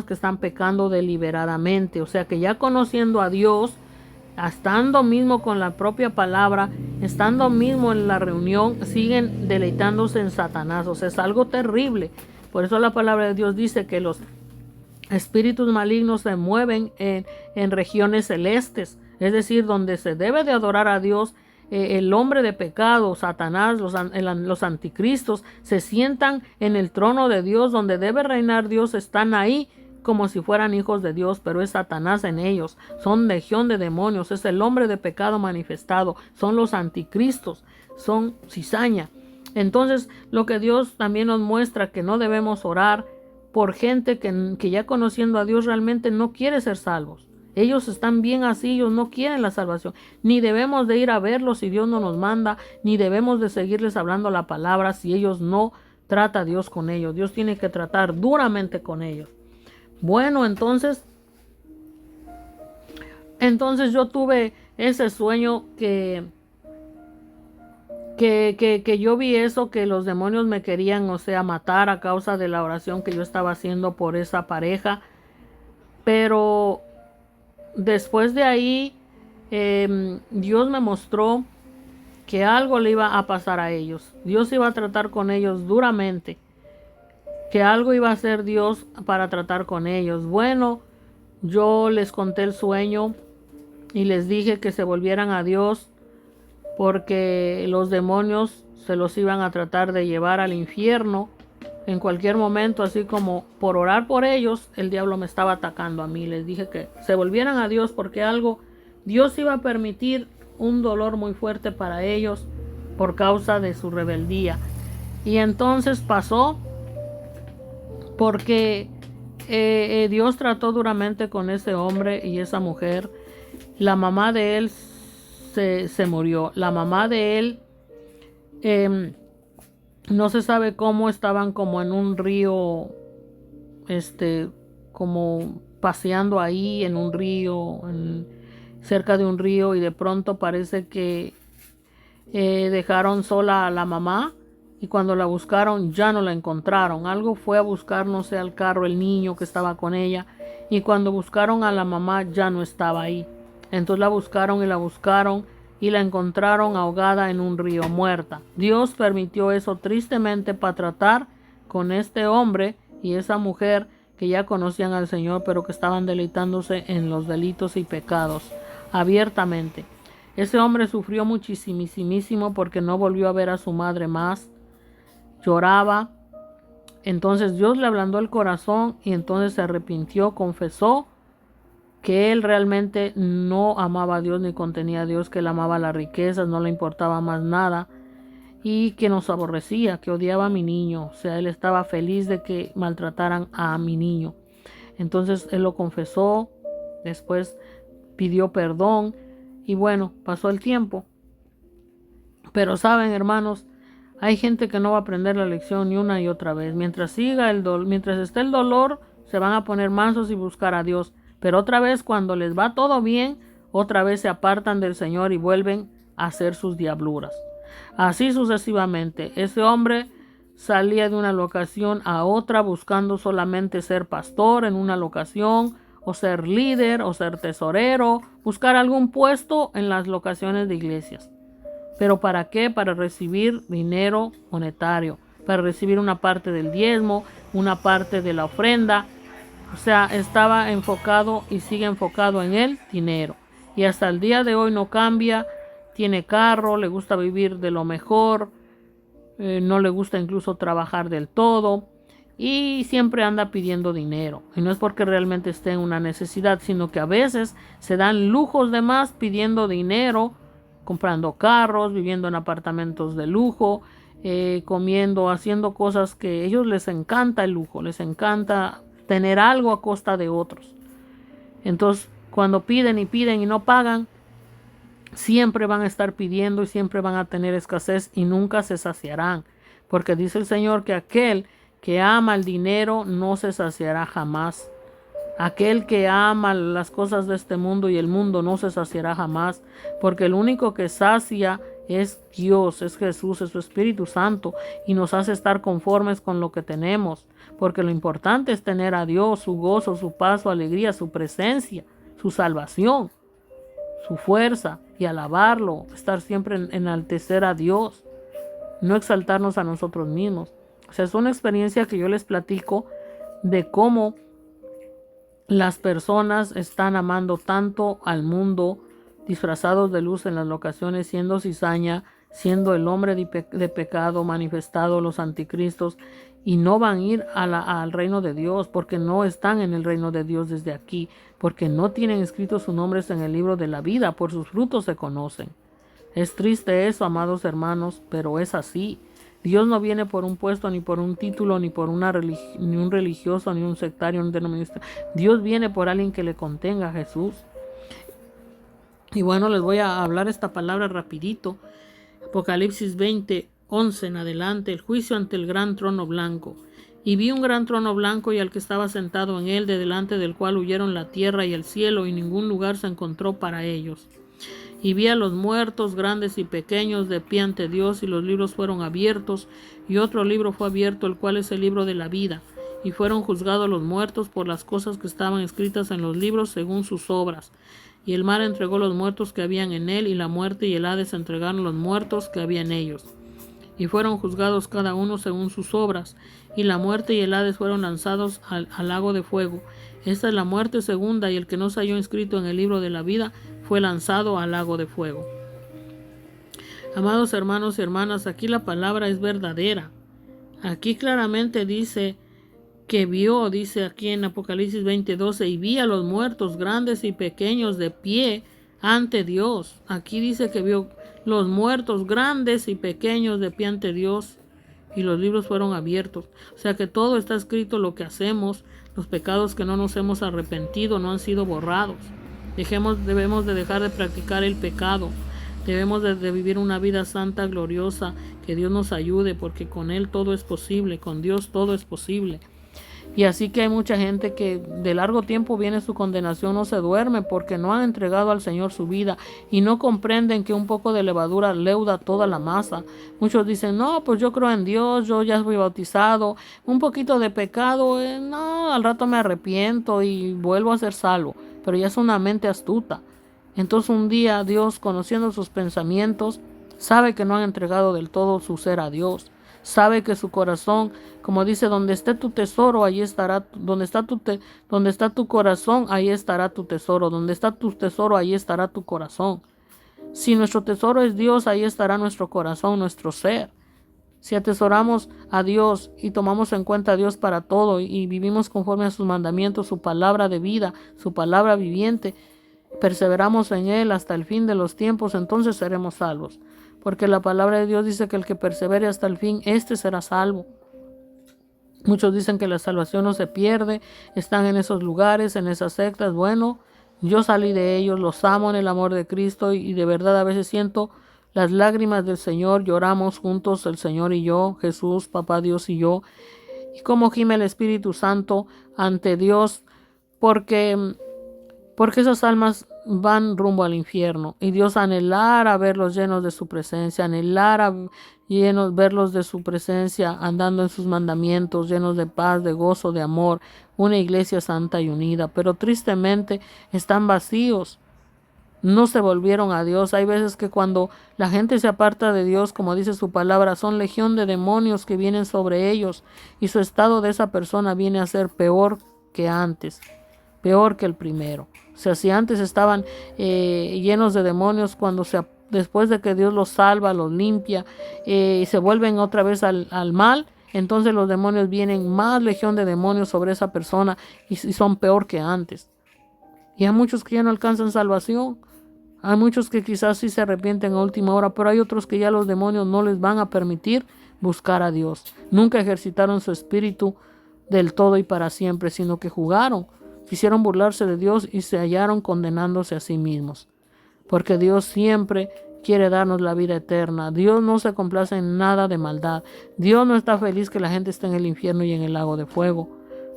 que están pecando deliberadamente. O sea que ya conociendo a Dios, estando mismo con la propia palabra, estando mismo en la reunión, siguen deleitándose en Satanás. O sea, es algo terrible. Por eso la palabra de Dios dice que los espíritus malignos se mueven en regiones celestes, es decir, donde se debe de adorar a Dios. El hombre de pecado, Satanás, los anticristos, se sientan en el trono de Dios, donde debe reinar Dios, están ahí como si fueran hijos de Dios, pero es Satanás en ellos. Son legión de demonios, es el hombre de pecado manifestado, son los anticristos, son cizaña. Entonces, lo que Dios también nos muestra, que no debemos orar por gente que ya conociendo a Dios realmente no quiere ser salvos. Ellos están bien así, ellos no quieren la salvación. Ni debemos de ir a verlos si Dios no nos manda, ni debemos de seguirles hablando la palabra si ellos no trata Dios con ellos. Dios tiene que tratar duramente con ellos. Bueno, entonces yo tuve ese sueño que yo vi eso, que los demonios me querían, o sea, matar a causa de la oración que yo estaba haciendo por esa pareja. Pero después de ahí, Dios me mostró que algo le iba a pasar a ellos. Dios iba a tratar con ellos duramente. Que algo iba a hacer Dios para tratar con ellos. Bueno, yo les conté el sueño y les dije que se volvieran a Dios, porque los demonios se los iban a tratar de llevar al infierno en cualquier momento, así como por orar por ellos, el diablo me estaba atacando a mí. Les dije que se volvieran a Dios, porque Dios iba a permitir un dolor muy fuerte para ellos por causa de su rebeldía. Y entonces pasó, porque Dios trató duramente con ese hombre y esa mujer. La mamá de él se murió. La mamá de él, no se sabe cómo, estaban como en un río, como paseando ahí en un río, cerca de un río, y de pronto parece que dejaron sola a la mamá, y cuando la buscaron ya no la encontraron. Algo fue a buscar, no sé, al carro, el niño que estaba con ella, y cuando buscaron a la mamá ya no estaba ahí. Entonces la buscaron y la encontraron ahogada en un río, muerta. Dios permitió eso tristemente para tratar con este hombre y esa mujer que ya conocían al Señor, pero que estaban deleitándose en los delitos y pecados abiertamente. Ese hombre sufrió muchísimo porque no volvió a ver a su madre más. Lloraba. Entonces Dios le ablandó el corazón y entonces se arrepintió, confesó que él realmente no amaba a Dios ni contenía a Dios, que él amaba las riquezas, no le importaba más nada, y que nos aborrecía, que odiaba a mi niño. O sea, él estaba feliz de que maltrataran a mi niño. Entonces él lo confesó, después pidió perdón y bueno, pasó el tiempo. Pero saben, hermanos, hay gente que no va a aprender la lección ni una y otra vez. Mientras esté el dolor, se van a poner mansos y buscar a Dios. Pero otra vez, cuando les va todo bien, otra vez se apartan del Señor y vuelven a hacer sus diabluras. Así sucesivamente. Ese hombre salía de una locación a otra buscando solamente ser pastor en una locación, o ser líder, o ser tesorero, buscar algún puesto en las locaciones de iglesias. ¿Pero para qué? Para recibir dinero monetario, para recibir una parte del diezmo, una parte de la ofrenda. O sea, estaba enfocado y sigue enfocado en el dinero. Y hasta el día de hoy no cambia. Tiene carro, le gusta vivir de lo mejor, no le gusta incluso trabajar del todo. Y siempre anda pidiendo dinero. Y no es porque realmente esté en una necesidad, sino que a veces se dan lujos de más pidiendo dinero, comprando carros, viviendo en apartamentos de lujo, comiendo, haciendo cosas que a ellos les encanta el lujo, les encanta tener algo a costa de otros. Entonces, cuando piden y no pagan, siempre van a estar pidiendo y siempre van a tener escasez y nunca se saciarán. Porque dice el Señor que aquel que ama el dinero no se saciará jamás. Aquel que ama las cosas de este mundo y el mundo no se saciará jamás, porque el único que sacia es Dios, es Jesús, es su Espíritu Santo, y nos hace estar conformes con lo que tenemos, porque lo importante es tener a Dios, su gozo, su paz, su alegría, su presencia, su salvación, su fuerza, y alabarlo, estar siempre en enaltecer a Dios, no exaltarnos a nosotros mismos. O sea, es una experiencia que yo les platico de cómo las personas están amando tanto al mundo, disfrazados de luz en las locaciones, siendo cizaña, siendo el hombre de pecado manifestado, los anticristos, y no van a ir al reino de Dios, porque no están en el reino de Dios desde aquí, porque no tienen escritos sus nombres en el libro de la vida, por sus frutos se conocen. Es triste eso, amados hermanos, pero es así. Dios no viene por un puesto, ni por un título, ni por ni un religioso, ni un sectario, ni un denominista. Dios viene por alguien que le contenga a Jesús. Y bueno, les voy a hablar esta palabra rapidito. Apocalipsis 20:11 en adelante, el juicio ante el gran trono blanco. Y vi un gran trono blanco y al que estaba sentado en él, de delante del cual huyeron la tierra y el cielo, y ningún lugar se encontró para ellos. Y vi a los muertos, grandes y pequeños, de pie ante Dios, y los libros fueron abiertos, y otro libro fue abierto, el cual es el libro de la vida. Y fueron juzgados los muertos por las cosas que estaban escritas en los libros según sus obras. Y el mar entregó los muertos que habían en él, y la muerte y el Hades entregaron los muertos que había en ellos. Y fueron juzgados cada uno según sus obras, y la muerte y el Hades fueron lanzados al lago de fuego. Esta es la muerte segunda, y el que no se halló inscrito en el libro de la vida fue lanzado al lago de fuego. Amados hermanos y hermanas, aquí la palabra es verdadera. Aquí claramente dice que vio, dice aquí en Apocalipsis 20:12, y vi a los muertos grandes y pequeños de pie ante Dios. Aquí dice que vio los muertos grandes y pequeños de pie ante Dios, y los libros fueron abiertos. O sea que todo está escrito, lo que hacemos, los pecados que no nos hemos arrepentido no han sido borrados. Debemos de dejar de practicar el pecado. Debemos de vivir una vida santa, gloriosa, que Dios nos ayude, porque con Él todo es posible, con Dios todo es posible. Y así que hay mucha gente que de largo tiempo viene su condenación, no se duerme porque no han entregado al Señor su vida y no comprenden que un poco de levadura leuda toda la masa. Muchos dicen, no, pues yo creo en Dios, yo ya fui bautizado, un poquito de pecado, no, al rato me arrepiento y vuelvo a ser salvo. Pero ya es una mente astuta. Entonces un día Dios, conociendo sus pensamientos, sabe que no han entregado del todo su ser a Dios. Sabe que su corazón, como dice, donde esté tu tesoro, ahí estará, donde está tu corazón, ahí estará tu tesoro. Donde está tu tesoro, ahí estará tu corazón. Si nuestro tesoro es Dios, ahí estará nuestro corazón, nuestro ser. Si atesoramos a Dios y tomamos en cuenta a Dios para todo y vivimos conforme a sus mandamientos, su palabra de vida, su palabra viviente, perseveramos en Él hasta el fin de los tiempos, entonces seremos salvos. Porque la palabra de Dios dice que el que persevere hasta el fin, éste será salvo. Muchos dicen que la salvación no se pierde, están en esos lugares, en esas sectas. Bueno, yo salí de ellos, los amo en el amor de Cristo y de verdad a veces siento las lágrimas del Señor, lloramos juntos el Señor y yo, Jesús, Papá Dios y yo, y como gime el Espíritu Santo ante Dios, porque esas almas van rumbo al infierno y Dios anhelara verlos llenos de su presencia, anhelara verlos de su presencia, andando en sus mandamientos, llenos de paz, de gozo, de amor, una iglesia santa y unida, pero tristemente están vacíos. No se volvieron a Dios. Hay veces que cuando la gente se aparta de Dios, como dice su palabra, son legión de demonios que vienen sobre ellos y su estado de esa persona viene a ser peor que antes, peor que el primero. O sea, si antes estaban llenos de demonios, después de que Dios los salva, los limpia y se vuelven otra vez al mal, entonces los demonios vienen, más legión de demonios sobre esa persona y son peor que antes. Y hay muchos que ya no alcanzan salvación. Hay muchos que quizás sí se arrepienten a última hora, pero hay otros que ya los demonios no les van a permitir buscar a Dios. Nunca ejercitaron su espíritu del todo y para siempre, sino que jugaron, quisieron burlarse de Dios y se hallaron condenándose a sí mismos. Porque Dios siempre quiere darnos la vida eterna. Dios no se complace en nada de maldad. Dios no está feliz que la gente esté en el infierno y en el lago de fuego.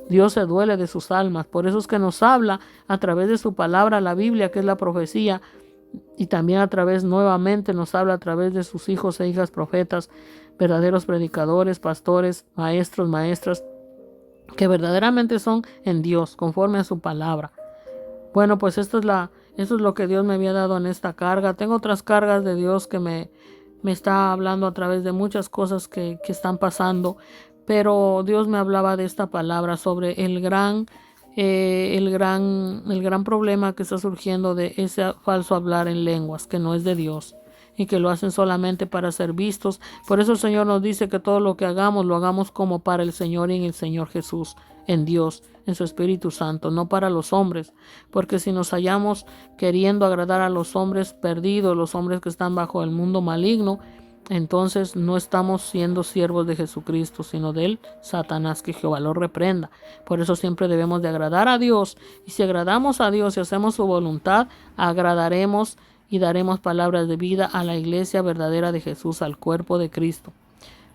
Dios se duele de sus almas. Por eso es que nos habla a través de su palabra, la Biblia, que es la profecía, y también nuevamente nos habla a través de sus hijos e hijas profetas, verdaderos predicadores, pastores, maestros, maestras, que verdaderamente son en Dios, conforme a su palabra. Bueno, pues esto es lo que Dios me había dado en esta carga. Tengo otras cargas de Dios que me está hablando a través de muchas cosas que están pasando, pero Dios me hablaba de esta palabra sobre el gran problema que está surgiendo de ese falso hablar en lenguas, que no es de Dios. y que lo hacen solamente para ser vistos. Por eso el Señor nos dice que todo lo que hagamos, lo hagamos como para el Señor y en el Señor Jesús, en Dios, en su Espíritu Santo, no para los hombres. Porque si nos hallamos queriendo agradar a los hombres perdidos, los hombres que están bajo el mundo maligno, entonces no estamos siendo siervos de Jesucristo, sino del Satanás, que Jehová lo reprenda. Por eso siempre debemos de agradar a Dios, y si agradamos a Dios y hacemos su voluntad, agradaremos y daremos palabras de vida a la iglesia verdadera de Jesús, al cuerpo de Cristo.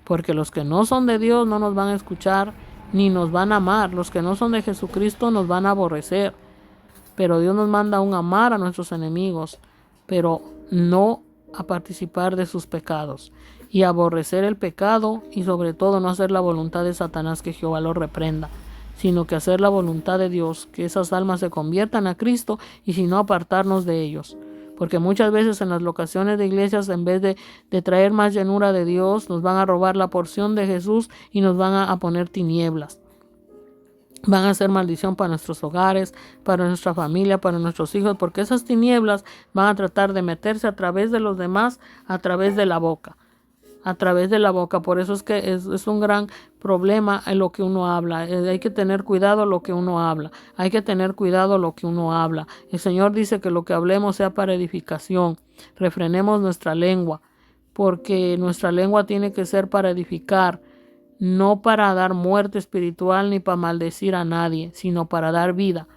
Porque los que no son de Dios no nos van a escuchar ni nos van a amar. Los que no son de Jesucristo nos van a aborrecer. Pero Dios nos manda aún amar a nuestros enemigos, pero no a participar de sus pecados, y aborrecer el pecado, y sobre todo no hacer la voluntad de Satanás, que Jehová lo reprenda, sino que hacer la voluntad de Dios, que esas almas se conviertan a Cristo, y si no, apartarnos de ellos. Porque muchas veces en las locaciones de iglesias, en vez de traer más llenura de Dios, nos van a robar la porción de Jesús y nos van a poner tinieblas. Van a ser maldición para nuestros hogares, para nuestra familia, para nuestros hijos, porque esas tinieblas van a tratar de meterse a través de los demás, a través de la boca. A través de la boca. Por eso es que es un gran problema en lo que uno habla. Hay que tener cuidado lo que uno habla. Hay que tener cuidado lo que uno habla. El Señor dice que lo que hablemos sea para edificación. Refrenemos nuestra lengua, porque nuestra lengua tiene que ser para edificar, no para dar muerte espiritual ni para maldecir a nadie, sino para dar vida.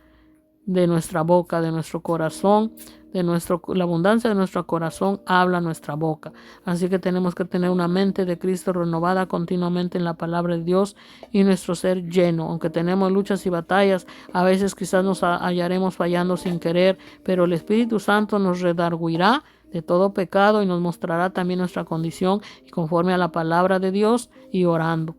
De nuestra boca, de nuestro corazón, la abundancia de nuestro corazón habla nuestra boca. Así que tenemos que tener una mente de Cristo renovada continuamente en la palabra de Dios, y nuestro ser lleno. Aunque tenemos luchas y batallas, a veces quizás nos hallaremos fallando sin querer, pero el Espíritu Santo nos redarguirá de todo pecado y nos mostrará también nuestra condición, y conforme a la palabra de Dios, y orando.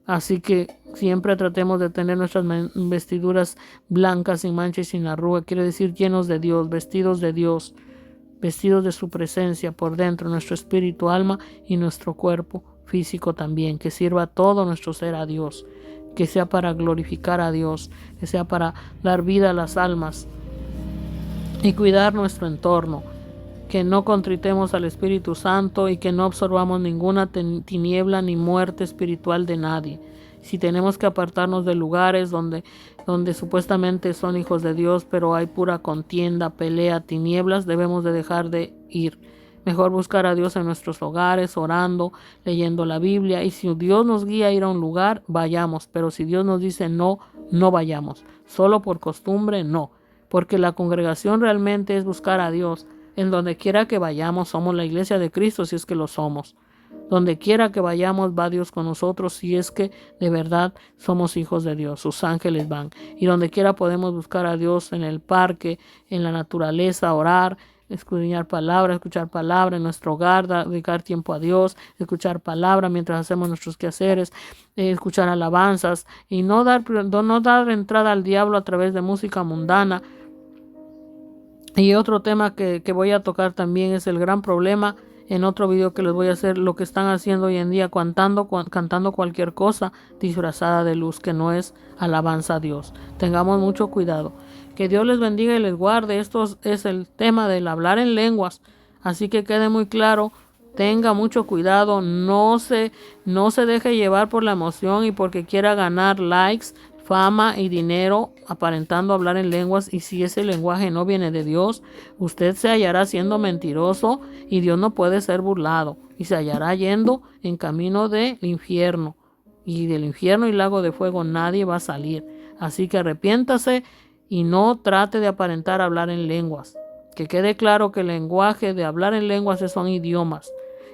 Así que siempre tratemos de tener nuestras vestiduras blancas, sin mancha y sin arruga. Quiere decir llenos de Dios, vestidos de su presencia por dentro, nuestro espíritu, alma y nuestro cuerpo físico también. Que sirva todo nuestro ser a Dios, que sea para glorificar a Dios, que sea para dar vida a las almas y cuidar nuestro entorno. Que no contritemos al Espíritu Santo y que no absorbamos ninguna tiniebla ni muerte espiritual de nadie. Si tenemos que apartarnos de lugares donde supuestamente son hijos de Dios, pero hay pura contienda, pelea, tinieblas, debemos de dejar de ir. Mejor buscar a Dios en nuestros hogares, orando, leyendo la Biblia. Y si Dios nos guía a ir a un lugar, vayamos. Pero si Dios nos dice no, no vayamos. Solo por costumbre, no. Porque la congregación realmente es buscar a Dios. En donde quiera que vayamos, somos la iglesia de Cristo, si es que lo somos. Donde quiera que vayamos, va Dios con nosotros, si es que de verdad somos hijos de Dios. Sus ángeles van. Y donde quiera podemos buscar a Dios, en el parque, en la naturaleza, orar, escudriñar palabra, escuchar palabra en nuestro hogar, dedicar tiempo a Dios, escuchar palabra mientras hacemos nuestros quehaceres, escuchar alabanzas, y no dar entrada al diablo a través de música mundana. Y otro tema que voy a tocar también es el gran problema, en otro video que les voy a hacer, lo que están haciendo hoy en día, cantando cualquier cosa disfrazada de luz, que no es alabanza a Dios. Tengamos mucho cuidado. Que Dios les bendiga y les guarde. Esto es el tema del hablar en lenguas. Así que quede muy claro, tenga mucho cuidado, no se deje llevar por la emoción y porque quiera ganar likes, fama y dinero aparentando hablar en lenguas, y si ese lenguaje no viene de Dios, usted se hallará siendo mentiroso y Dios no puede ser burlado, y se hallará yendo en camino del infierno, y del infierno y lago de fuego nadie va a salir. Así que arrepiéntase y no trate de aparentar hablar en lenguas. Que quede claro que el lenguaje de hablar en lenguas son idiomas.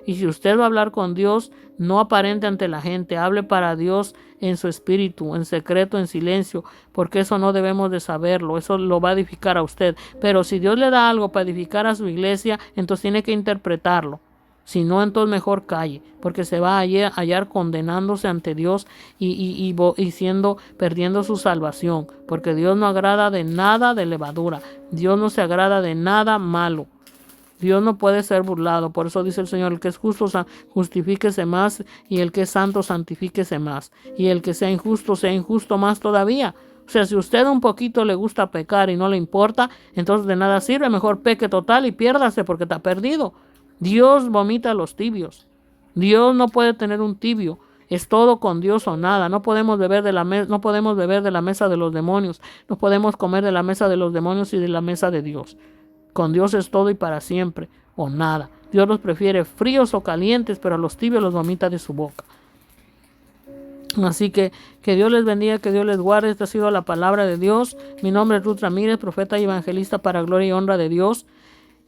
Y si usted va a hablar con Dios, no aparente ante la gente, hable para Dios en su espíritu, en secreto, en silencio, porque eso no debemos de saberlo, eso lo va a edificar a usted. Pero si Dios le da algo para edificar a su iglesia, entonces tiene que interpretarlo. Si no, entonces mejor calle, porque se va a hallar condenándose ante Dios y perdiendo su salvación, porque Dios no agrada de nada de levadura, Dios no se agrada de nada malo. Dios no puede ser burlado. Por eso dice el Señor, el que es justo, justifíquese más, y el que es santo, santifíquese más. Y el que sea injusto más todavía. O sea, si usted un poquito le gusta pecar y no le importa, entonces de nada sirve. Mejor peque total y piérdase, porque está perdido. Dios vomita a los tibios. Dios no puede tener un tibio. Es todo con Dios o nada. No podemos beber de la mesa de los demonios. No podemos comer de la mesa de los demonios y de la mesa de Dios. Con Dios es todo y para siempre o nada. Dios los prefiere fríos o calientes, pero a los tibios los vomita de su boca. Así que Dios les bendiga, que Dios les guarde. Esta ha sido la palabra de Dios. Mi nombre es Ruth Ramírez, profeta y evangelista para gloria y honra de Dios.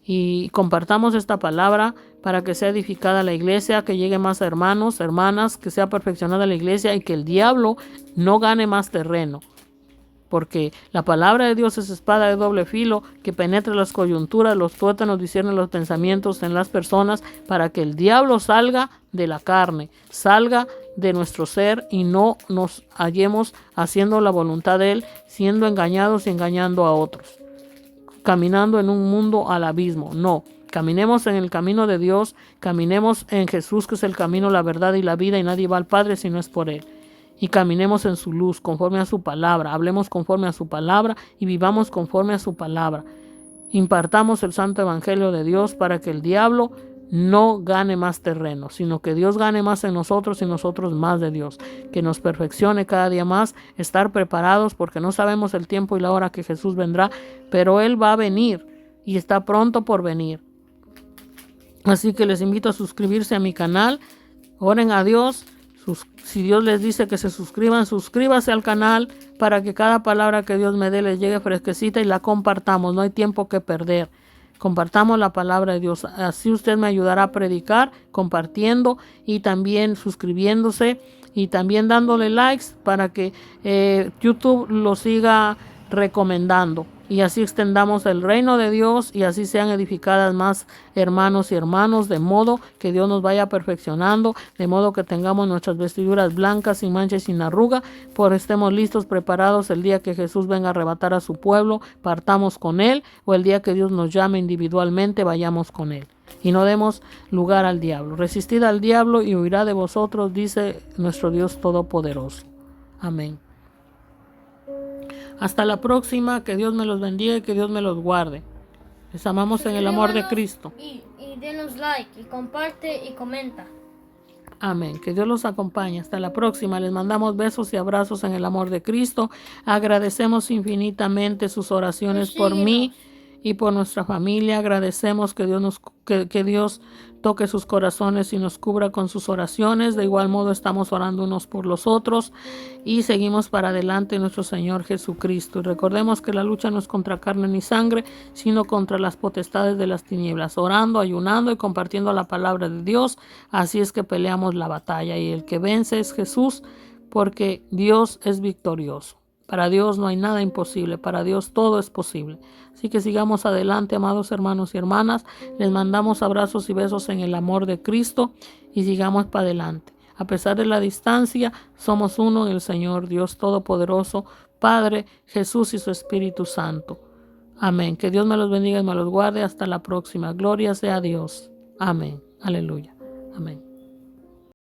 Y compartamos esta palabra para que sea edificada la iglesia, que llegue más hermanos, hermanas, que sea perfeccionada la iglesia y que el diablo no gane más terreno. Porque la palabra de Dios es espada de doble filo que penetra las coyunturas, los tuétanos, discierne los pensamientos en las personas, para que el diablo salga de la carne, salga de nuestro ser y no nos hallemos haciendo la voluntad de Él, siendo engañados y engañando a otros, caminando en un mundo al abismo. No, caminemos en el camino de Dios, caminemos en Jesús, que es el camino, la verdad y la vida, y nadie va al Padre si no es por Él. Y caminemos en su luz, conforme a su palabra, hablemos conforme a su palabra y vivamos conforme a su palabra. Impartamos el santo evangelio de Dios para que el diablo no gane más terreno, sino que Dios gane más en nosotros y nosotros más de Dios. Que nos perfeccione cada día más, estar preparados, porque no sabemos el tiempo y la hora que Jesús vendrá, pero Él va a venir y está pronto por venir. Así que les invito a suscribirse a mi canal, oren a Dios. Si Dios les dice que se suscriban, suscríbase al canal para que cada palabra que Dios me dé les llegue fresquecita y la compartamos. No hay tiempo que perder. Compartamos la palabra de Dios. Así usted me ayudará a predicar, compartiendo y también suscribiéndose y también dándole likes para que YouTube lo siga recomendando. Y así extendamos el reino de Dios y así sean edificadas más hermanos y hermanos, de modo que Dios nos vaya perfeccionando, de modo que tengamos nuestras vestiduras blancas, sin mancha y sin arruga, por estemos listos, preparados el día que Jesús venga a arrebatar a su pueblo, partamos con Él, o el día que Dios nos llame individualmente, vayamos con Él. Y no demos lugar al diablo. Resistid al diablo y huirá de vosotros, dice nuestro Dios Todopoderoso. Amén. Hasta la próxima, que Dios me los bendiga y que Dios me los guarde. Les amamos en el amor de Cristo. Y denos like, y comparte y comenta. Amén. Que Dios los acompañe. Hasta la próxima. Les mandamos besos y abrazos en el amor de Cristo. Agradecemos infinitamente sus oraciones por mí y por nuestra familia. Agradecemos que Dios toque sus corazones y nos cubra con sus oraciones. De igual modo estamos orando unos por los otros y seguimos para adelante en nuestro Señor Jesucristo. Y recordemos que la lucha no es contra carne ni sangre, sino contra las potestades de las tinieblas, orando, ayunando y compartiendo la palabra de Dios. Así es que peleamos la batalla y el que vence es Jesús, porque Dios es victorioso. Para Dios no hay nada imposible, para Dios todo es posible. Así que sigamos adelante, amados hermanos y hermanas. Les mandamos abrazos y besos en el amor de Cristo y sigamos para adelante. A pesar de la distancia, somos uno en el Señor, Dios Todopoderoso, Padre, Jesús y su Espíritu Santo. Amén. Que Dios me los bendiga y me los guarde. Hasta la próxima. Gloria sea a Dios. Amén. Aleluya. Amén.